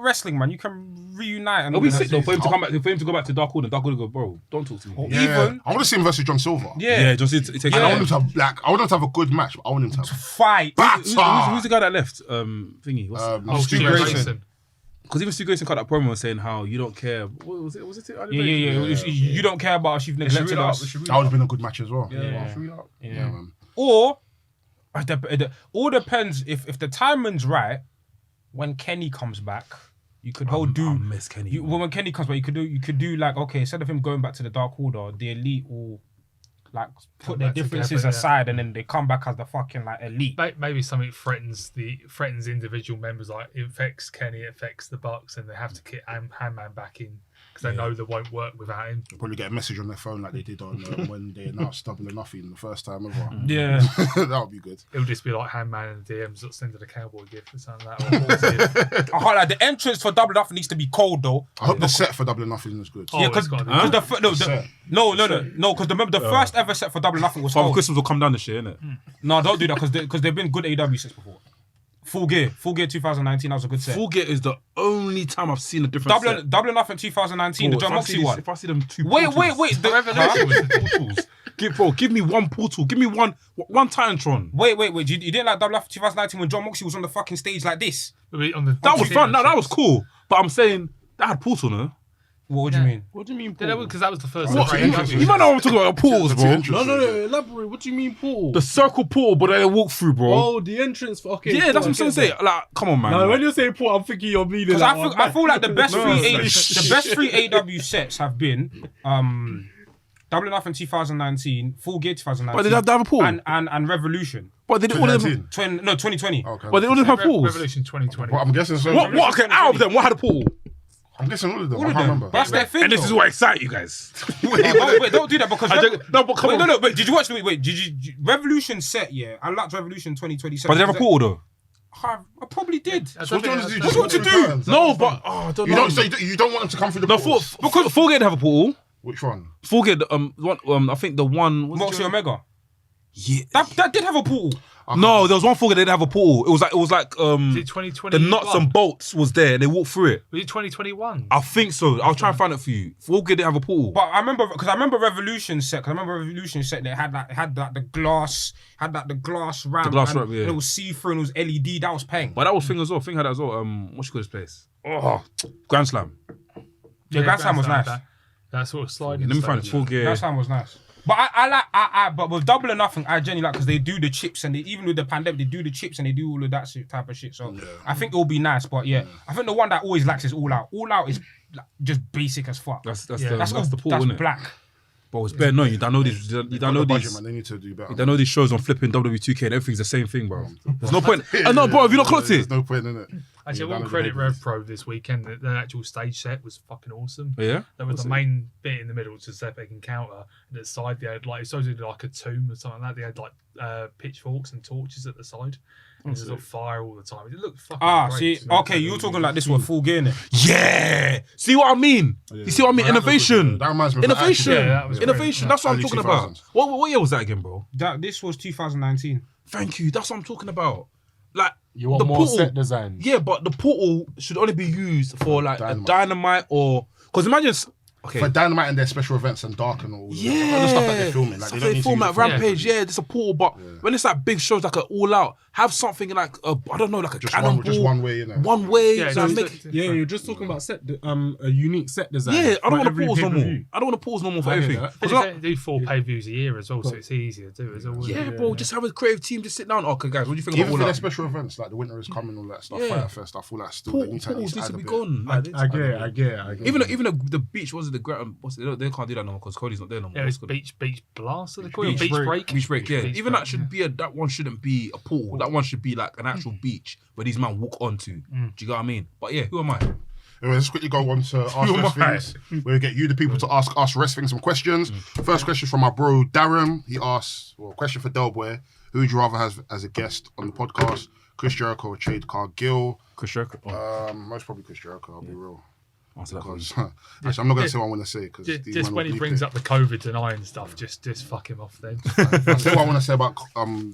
wrestling, man, you can reunite. And It'll be sick though for him to come back. For him to go back to Dark Order, Dark Order go, bro, don't talk to me. Even I want to see him versus John Silver. Yeah, just it takes. And I want him to have I want him to have a good match, but I want him to have fight. Who's the guy that left? Thingy. What's Stu Grayson. Because even Stu Grayson cut that promo saying how you don't care. What was it? Was it? You don't care about us. You've neglected us. That would have been a good match as well. Yeah, man. Or it all depends if the timing's right. When Kenny comes back, you could miss Kenny. When Kenny comes back, you could do like, okay, instead of him going back to the Dark Order, the Elite will like put their differences together, aside, and then they come back as the fucking like Elite. Maybe something threatens individual members, like it affects Kenny, it affects the Bucks, and they have to get Hangman back in because they know they won't work without him. They'll probably get a message on their phone like they did on when they announced Double or Nothing the first time ever. Yeah, that would be good. It'll just be like Hangman and the DMs that sending a cowboy gift or something like that. I can't like the entrance for Double or Nothing needs to be cold though. I hope the set for Double or Nothing is good. Yeah, because the first ever set for Double or Nothing was Father cold. Christmas will come down this year, innit? No, don't do that because they've been good AEW sets before. Full Gear 2019, that was a good set. Full Gear is the only time I've seen a different set. Double or Nothing 2019, the John Moxley one. If I see them two Wait, the Revolution was the portals. Give me one portal. Give me one Titantron. Wait. You didn't like Double or Nothing 2019 when John Moxley was on the fucking stage like this? That was fun. No, that was cool. But I'm saying that had portal, no? What do you mean? What do you mean, Yeah, Paul? because that was the first. You might know what I'm talking about. Portals, bro. No, elaborate. What do you mean, Paul? The circle portal, but then they walk through, bro. Oh, the entrance. Okay. Yeah, that's what I'm trying to say. Like, come on, man. No, when you say Paul, I'm thinking you're meaning. Because I feel like the best three AW sets have been Double or Nothing 2019, Full Gear 2019. But they have a pool. And Revolution. But they didn't all of them. 2020. Okay. But they all of them have pools. Revolution 2020. But I'm guessing so. What? Okay, out of them, what had a pool? I'm guessing all of them. All I of can't them. remember. That's their thing. And this is what excites you guys. Wait, don't do that because No, but come on. no. Wait, did you watch? Wait, did you Revolution set? Yeah, I liked Revolution 2020 set. But they have a pool though. I probably did. I So what do you want to do? What do you want to do? No, but I don't You know. don't say you don't want them to come through the No, pools. because Full Gear didn't have a pool. Which one? Full Gear, I think the one. Moxie Omega. Yeah. That did have a portal. No, there was one Full Gear that didn't have a pool. It was like Is it 2020? the nuts and bolts was there and they walked through it. Was it 2021? I think so. I'll try and find it for you. Full Gear didn't have a pool. But I remember Revolution set. They had the glass ramp. The glass and ramp, yeah. It was see-through and it was LED. That was paying. But that was Thing as well. Thing had that as well. What you call this place? Oh, Grand Slam. Yeah, Grand Slam was nice. That sort of sliding. Let me find it. Full Gear. Grand Slam was nice. But but with Double or Nothing, I genuinely like because they do the chips and even with the pandemic, they do the chips and they do all of that type of shit. So I think it'll be nice. But yeah, I think the one that always lacks is All Out. All Out is like, just basic as fuck. That's Yeah. the pool, That's isn't it? black. But it's better knowing you don't know these. You don't know Budget, these. man. They need to do better. You don't know these shows on flipping WWE2K and everything's the same thing, bro. There's no point. No, bro, have you not clocked There's it? no point in it. Actually, I will credit RevPro this weekend. The actual stage set was fucking awesome. Yeah. There was the main bit in the middle to set big encounter, and at the side they had like supposedly like a tomb or something like that. They had like pitchforks and torches at the side. And there's a fire all the time. It looked fucking great. See, okay, you're talking like this with Full Gear, innit? Yeah. See what I mean? You see what I mean? Innovation. That reminds me of Innovation. Yeah, that was great. Innovation. That's what I'm Early talking 2000s. about. What year was that again, bro? This was 2019. Thank you. That's what I'm talking about. Like You want the more portal, set design? Yeah, but the portal should only be used for like a dynamite or because imagine. Okay. For Dynamite and their special events and Dark and all the Yeah, stuff that they're filming. Like, stuff they don't need to film use at it for Rampage. Yeah, there's a portal, but when it's like big shows like an All Out, have something like I don't know, like a Just cannonball, one way, you know. one way. Yeah, so just make, Yeah, you're just talking about a unique set design. yeah, I don't want to every pause no more. pay-per-view. I don't want to pause no more for I hear everything. that. 'Cause They do 4 pay-per-views a year as well, so it's easier to do as well. yeah, bro, just have a creative team. Just sit down. Okay, guys, what do you think Even about for All their Out? special events, like the Winter is Coming, all that stuff, Yeah. Fire Fest stuff, all that still, they need to at Portals least needs add to a be bit. gone. I get it. Even the beach, was it the ground? They can't do that no more because Cody's not there no more. Yeah, it's What's it beach blast. Or they call it beach break. Beach break, yeah. Beach Even break, that should be that one shouldn't be a pool. That one should be like an actual beach where these men walk onto. Do you get what I mean? But yeah, who am I? Anyway, let's quickly go on to Ask Rest Things. We'll get you, the people, to ask Rest Things some questions. First question from my bro, Darren. He asks, question for Delboy. Who would you rather have as a guest on the podcast? Chris Jericho or Jade Cargill? Chris Jericho. Most probably Chris Jericho, I'll be real. Answer that Because, actually, I'm not going to say what I want to say. Cause Just when he brings up the COVID denying stuff, just fuck him off then. I say what I want to say about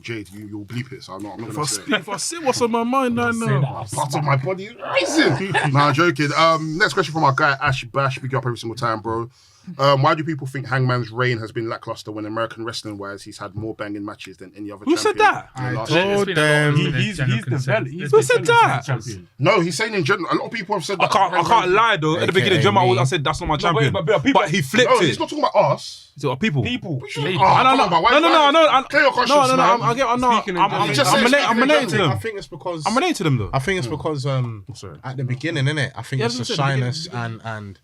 Jade, you'll bleep it, so I'm not going to say it. If I say what's on my mind, I know. Part of my body is rising. Nah, joking. Next question from our guy Ash Bash. Big up every single time, bro. Why do people think Hangman's reign has been lackluster when American wrestling wise he's had more banging matches than any other Who champion? said that? in the last There's year? been a lot of- He's general developed. consensus. Who said that? Champion. No, he's saying in general. A lot of people have said I that. can't lie though. At the beginning, AKA Gemma, me. I said that's not my champion. but But he flipped No, it. he's not talking about us. So people. People. Oh, No, come on, but why- no. Clear your conscience, No. man. I'm relating to them. I think it's because I'm relating to them though. I think it's because sorry. at the beginning, innit? I think Yeah, it's the that's what I said, shyness and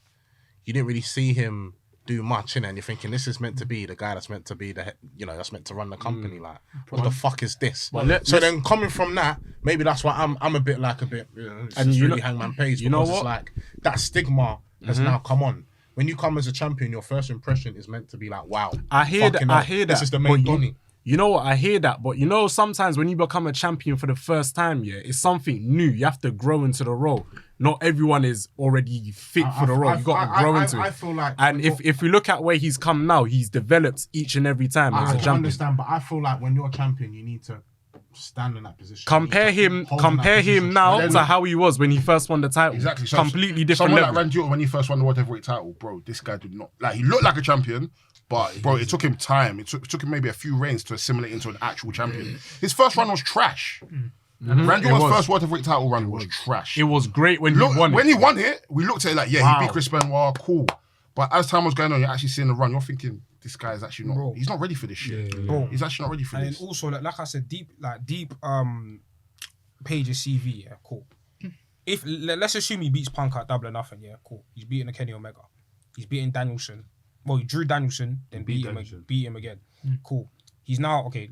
you didn't really see him do much, innit? And you're thinking this is meant to be the guy that's meant to be that's meant to run the company. Like, what the fuck is this? So then coming from that, maybe that's why I'm a bit. And you really know- Hangman Page. you know because what? It's like that stigma has now come on. When you come as a champion, your first impression is meant to be like, wow. I hear fucking that. hell, I hear that. This is the main but Donny. you know what? I hear that. But you know, sometimes when you become a champion for the first time, yeah, it's something new. You have to grow into the role. Not everyone is already fit for the role. You got to grow into I it. feel like, And if we look at where he's come now, he's developed each and every time as I a can champion. understand, but I feel like when you're a champion, you need to stand in that position. Compare You need him to hold in that position. now And to then- how he was when he first won the title. Exactly. So Completely different Someone level. like Randy Orton, when he first won the World Heavyweight title, bro, this guy did not like. He looked like a champion, but bro, it took him time. It took him maybe a few reigns to assimilate into an actual champion. His first run was trash. Randy Orton's first World Heavyweight title run was trash. It was great when he won When it. he won it, we looked at it like, yeah, Wow. he beat Chris Benoit, cool. But as time was going on, you're actually seeing the run. You're thinking, this guy is actually not. Bro. He's not ready for this shit. Bro. He's actually not ready for And this. then also, like I said, deep Page's CV, yeah, cool. Let's assume he beats Punk at Double or Nothing, yeah, cool. He's beating the Kenny Omega. He's beating Danielson. Well, he drew Danielson, then beat him again. Cool. He's now okay.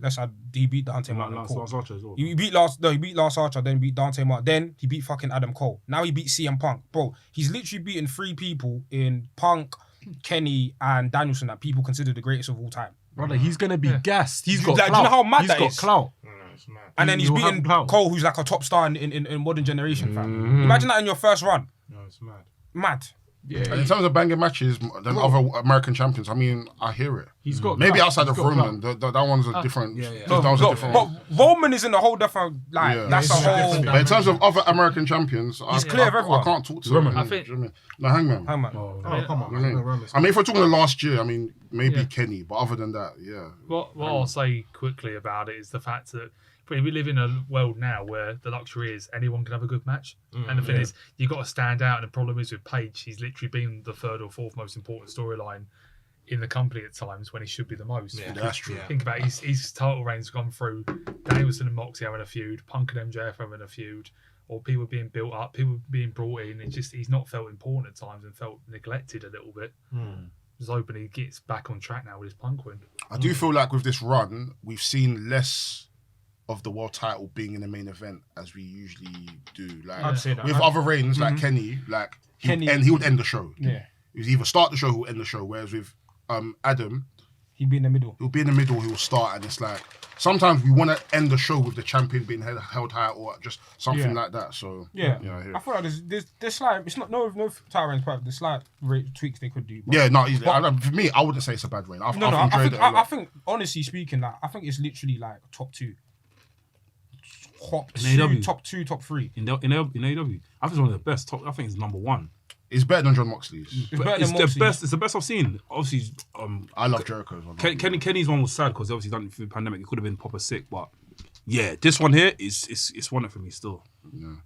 He beat Dante Martin. Last Archer as well. He beat Last Archer, then beat Dante Martin, then he beat fucking Adam Cole. Now he beat CM Punk, bro. He's literally beaten 3 people in Punk, Kenny, and Danielson that people consider the greatest of all time. Brother, he's gonna be gassed. He's got Like, clout. do you know how mad he's that got is? clout. And then he's He'll beaten have clout. Cole, who's like a top star in modern generation, fam. Imagine that in your first run. No, it's mad. Mad. Yeah, And in terms of banging matches than other American champions, I mean, I hear it. he's got Maybe clout. outside He's of got Roman, that one's a different. That one's a different. But Roman is in a whole different Yeah. that's a whole. But in terms of other American champions, clear of everyone. I can't talk to Roman. him. I think- Do you know what I mean? No, Hangman. Hangman. Oh, come on, I mean, man. I mean, if we're talking the last year, I mean, maybe Yeah. Kenny, but other than that, yeah. What I'll say quickly about it is the fact that we live in a world now where the luxury is anyone can have a good match. And the thing is, you've got to stand out. And the problem is with Page, he's literally been the 3rd or 4th most important storyline in the company at times when he should be the most. Yeah, that's true. Think about his title reign's gone through Danielson and Moxley having a feud, Punk and MJF having a feud, or people being built up, people being brought in. It's just he's not felt important at times and felt neglected a little bit. Just hoping he gets back on track now with his Punk win. I do feel like with this run, we've seen less of the world title being in the main event as we usually do. Like I'd say that. with other reigns, like Kenny, like he would end the show. Yeah. He would either start the show or end the show. Whereas with Adam, He'd be in the middle. he'll be in the middle, he'll start, and it's like sometimes we want to end the show with the champion being held high or just something like that. So Yeah. I hear I it. feel like there's slight. It's not no title reigns, but there's slight tweaks they could do. But Yeah, no, easily. For me, I wouldn't say it's a bad reign. I've enjoyed it a I lot. think honestly speaking, like I think it's literally like top 2. In AEW. Top 2, top 3. In AEW, I think it's one of the best. I think it's number 1. It's better than John Moxley's. It's better It's than the Moxley. best. It's the best I've seen. Obviously, I love Jericho's one. Kenny's one was sad because obviously done it through the pandemic. It could have been proper sick, but yeah, this one here is one for me still.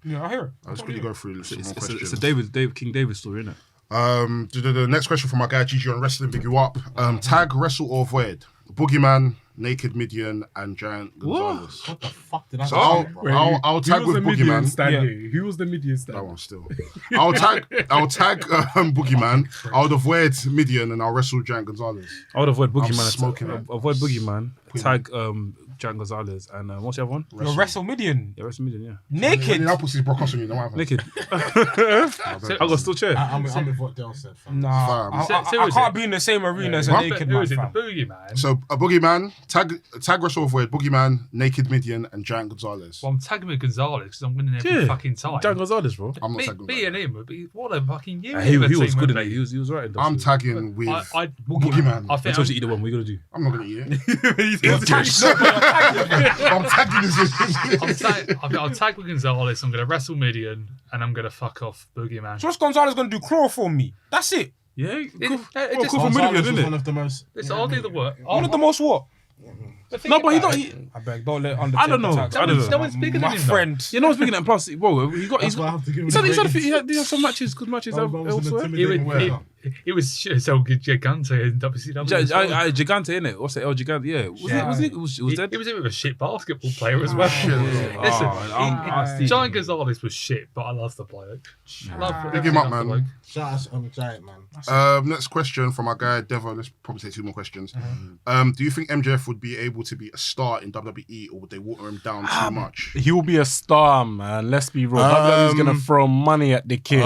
Yeah, I hear it. Let's quickly go through some more questions. It's a King David story, isn't it? The next question from my guy Gigi on Wrestling, big you up. Tag, wrestle or avoid? Boogeyman, Naked Midian, and Giant Gonzalez. What the fuck did I So say? I'll tag with Boogeyman. Who was the Midian stand? That one still. I'll tag Boogeyman. I would avoid Midian and I'll wrestle Giant Gonzalez. I would avoid Boogeyman. smoking it. Avoid Boogeyman. Tag Giant Gonzalez and what's the other one? You're WrestleMillion. Yeah, WrestleMania. Yeah, Naked. That pussy's broke off on you. Don't happen. naked. I got still chair. I'm with what Dale said, fam. Nah, Fam. I can't be in the same arena as a naked Who man. is it? The fam. Boogeyman? So a Boogeyman, tag wrestle or avoid Boogeyman, Naked Midian, and Giant Gonzalez. Well, I'm tagging with Gonzalez because I'm winning every fucking time. Giant Gonzalez, bro. I'm not tagging. Me and him would be what a fucking unit. He of a was team good would in it. be. He was right in that. I'm tagging with I Boogeyman. I I think told you either one. We're gonna do. I'm not gonna eat it. I'm I'm tagging this. I'll tag with Gonzalez. I'm going to wrestle Midian, and I'm going to fuck off Boogeyman. So what's Gonzalez gonna do? Chloroform me. That's it. Yeah, It cool just- for Gonzalez Midian, was isn't one it? of the most. I'll do the work. One of the most what? No, but he don't. I beg, don't let Undertaker I don't know. tag. I don't know. No one's bigger than My him, though. friend. You know what's bigger than plus? Whoa, he got. That's He's why I have to give him He had the he had some matches, good matches That was an elsewhere. intimidating word. It was so good, Gigante in WCW. Gigante, innit? What's it? El Gigante, yeah. Was it? Was dead? He was with a shit basketball player as well. Listen, Giant Gonzalez was shit, but I love the bloke. Big him up, man. Shout out to Giant, man. Next question from our guy Devo. Let's probably say 2 more questions. Do you think MJF would be able to be a star in WWE, or would they water him down too much? He will be a star, man. Let's be real. WWE's gonna throw money at the kid.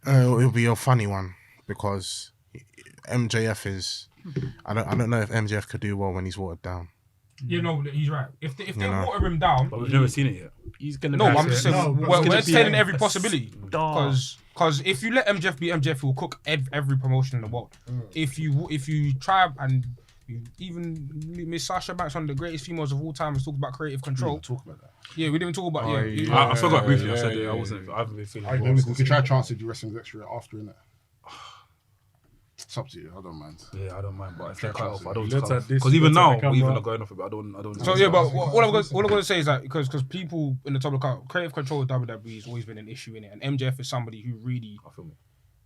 It'll be a funny one because MJF is. I don't know if MJF could do well when he's watered down. You know, he's right. If they know. water him down, But we've never seen it yet. He's gonna. no, be I'm just saying No, we're gonna be entertaining a every possibility. Because if you let MJF be MJF, he will cook every promotion in the world. If you try and even Miss Sasha Banks, one of the greatest females of all time, has talked about creative control. Talk about that. Yeah, we didn't talk about I forgot briefly. I said I wasn't. I haven't been feeling. We could try chance to do wrestling extra after, innit? It's up to you. I don't mind. Yeah, I don't mind, but if they cut off, I don't. Let's at this- Because even let's at now, the camera. even not going off it, I don't. So yeah, but what I'm going to say is that because people in the top of the cut, creative control with WWE has always been an issue in it, and MJF is somebody who really,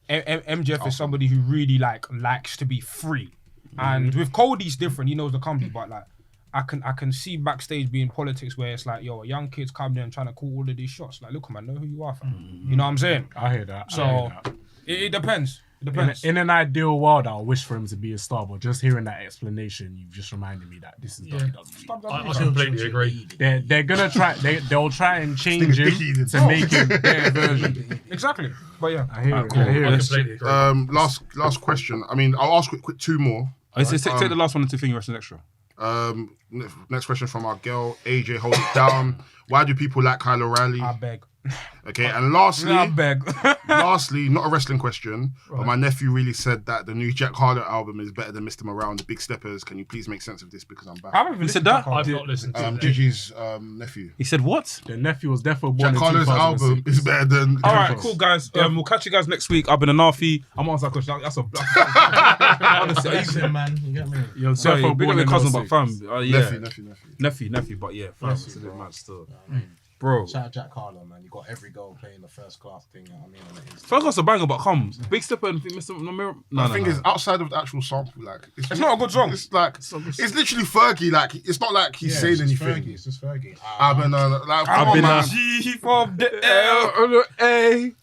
MJF is somebody who really likes to be free, and with Cody it's different. He knows the company, but like I can see backstage being politics where it's like, yo, a young kid's coming in and trying to call all of these shots. Like, look, man, know who you are, fam. You know what I'm saying? I hear that. So it depends. Depends. In an ideal world, I wish for him to be a star, but just hearing that explanation, you've just reminded me that this is WWE. I completely agree. They're gonna try. They'll try and change him to make him their version. Exactly. But yeah. I hear it. cool. I hear I it. completely agree. Last question. I mean, I'll ask quick two more. I say take the last one into Thing Wrestling Extra. Next question from our girl AJ. Hold it down. Why do people like Kyle O'Reilly? I beg. Okay, and lastly, I beg. lastly, not a wrestling question, but my nephew really said that the new Jack Harlow album is better than Mr. Morale and the Big Steppers. Can you please make sense of this because I'm back? I haven't even said listened to that? I've not listened to it. Gigi's nephew. He said what? The nephew was definitely born Jack in Harlow's album 2006. is better than. All right, cool guys. We'll catch you guys next week. I've been Anafi. I'm answering that question. That's honestly. Listen, man, you get me. Yo, Sorry, definitely big up born your in cousin, but 06. fam, yeah, Nephew. but yeah, fam, it's a bit mad still, bro. Shout out Jack Harlow, man. You got every goal playing the first class thing. You know what I mean, on the Insta. First class a banger, but come, Big Stepper and Mr. No, The thing is, outside of the actual sample, like It's not a good song. It's like it's literally Fergie. Like it's not like he's saying anything. It's just Fergie. I've been like, I've come been on, man. G from the L-A-L.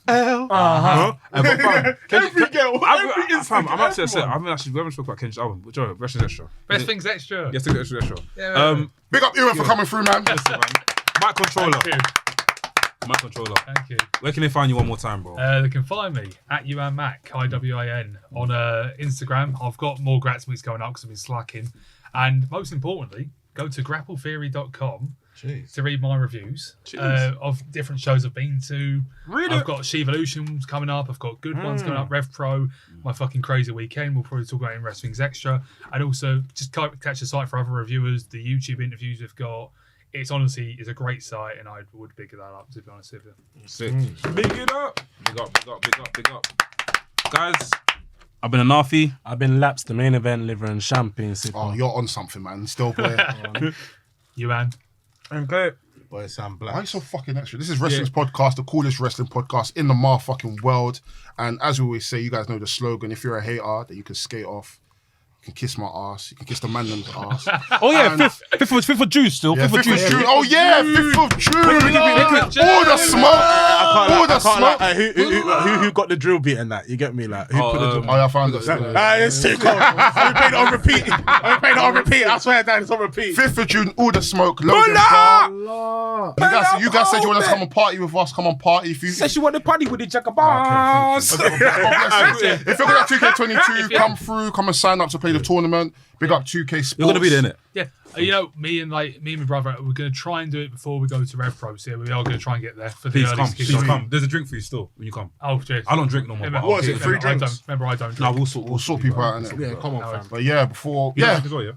But fam, Every girl, fam, I'm actually upset. We haven't spoken about Kendrick's album. Which one? Wrestling Extra. Best things extra. Yes, take the extra. Yeah, Big up Iwan for coming through, man. Listen, man. Mic controller. Thank you. Mic controller. Thank you. Where can they find you one more time, bro? They can find me at Iwan Mac, IWAN, on Instagram. I've got more Grats weeks going up because I've been slacking. And most importantly, go to grappletheory.com to read my reviews of different shows I've been to. I've got Sheevolutions coming up. I've got good ones coming up. Rev Pro, my fucking crazy weekend. We'll probably talk about in WRESTHINGS Extra. And also, just catch the site for other reviewers, the YouTube interviews we've got. It's honestly a great site, and I would big that up, to be honest with you. Sick. Big it up. Big up. Guys, I've been Anafi. I've been lapsed the main event, liver and champagne. Oh, you're on something, man. Still, boy. Iwan. Okay. Boy, Sam Why are you Black. so fucking extra? This is Wrestling's podcast, the coolest wrestling podcast in the motherfucking world. And as we always say, you guys know the slogan. If you're a hater, then you can skate off. You can kiss my ass. You can kiss the Mandem's ass. Oh yeah, 5th of June still. Yeah, 5th of June. June. Oh yeah, 5th of June. All the smoke. All the smoke. Who got the drill beat and that? You get me? Like, who put the drill? Oh yeah, I found it. It's too cold. I played it on repeat. I swear that it's on repeat. 5th of June, all the smoke. Logan Car. You guys said you want to come and party with us. Come on, party. If you Says you want to party with the Jackaboss. if you're gonna 2K22, come through. Come and sign up to play the tournament. Big up 2K Sports. You're gonna be there, innit? Yeah, you know, me and my brother, we're going to try and do it before we go to Rev Pro. So yeah, we are going to try and get there for the Please early come. skis. Please come. There's a drink for you still when you come. Oh, cheers. I don't drink no more. Remember, but What is I'll it, get free it. drinks? Remember, I don't Nah, drink. we'll sort people out, innit? Yeah, come on, fam. But yeah, before You yeah, drink as well, yeah.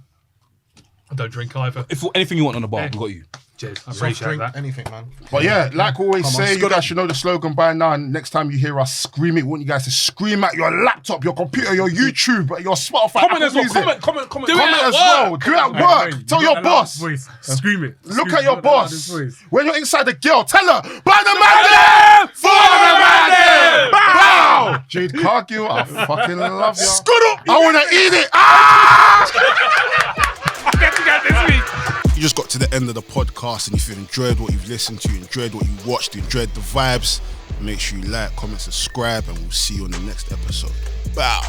I don't drink either. If anything you want on the bar, we got you. Cheers. I Soft appreciate drink, that. anything, man. but yeah, like always Come on, say, you Scott. guys should know the slogan by now. And next time you hear us scream it, we want you guys to scream at your laptop, your computer, your YouTube, your Spotify, Comment Apple as well. Music. Comment. Do it Comment at as well. work. Do it at work. Tell your boss. Voice. Scream it. Look Scream at your it. Loud his boss. voice. When you're inside the girl, tell her, by the Mandem! For the Mandem! Bow! Jade Cargill, I fucking love you. I wanna eat it! You just got to the end of the podcast, and if you've enjoyed what you've listened to, you enjoyed what you watched, you enjoyed the vibes, make sure you like, comment, subscribe, and we'll see you on the next episode. Bow!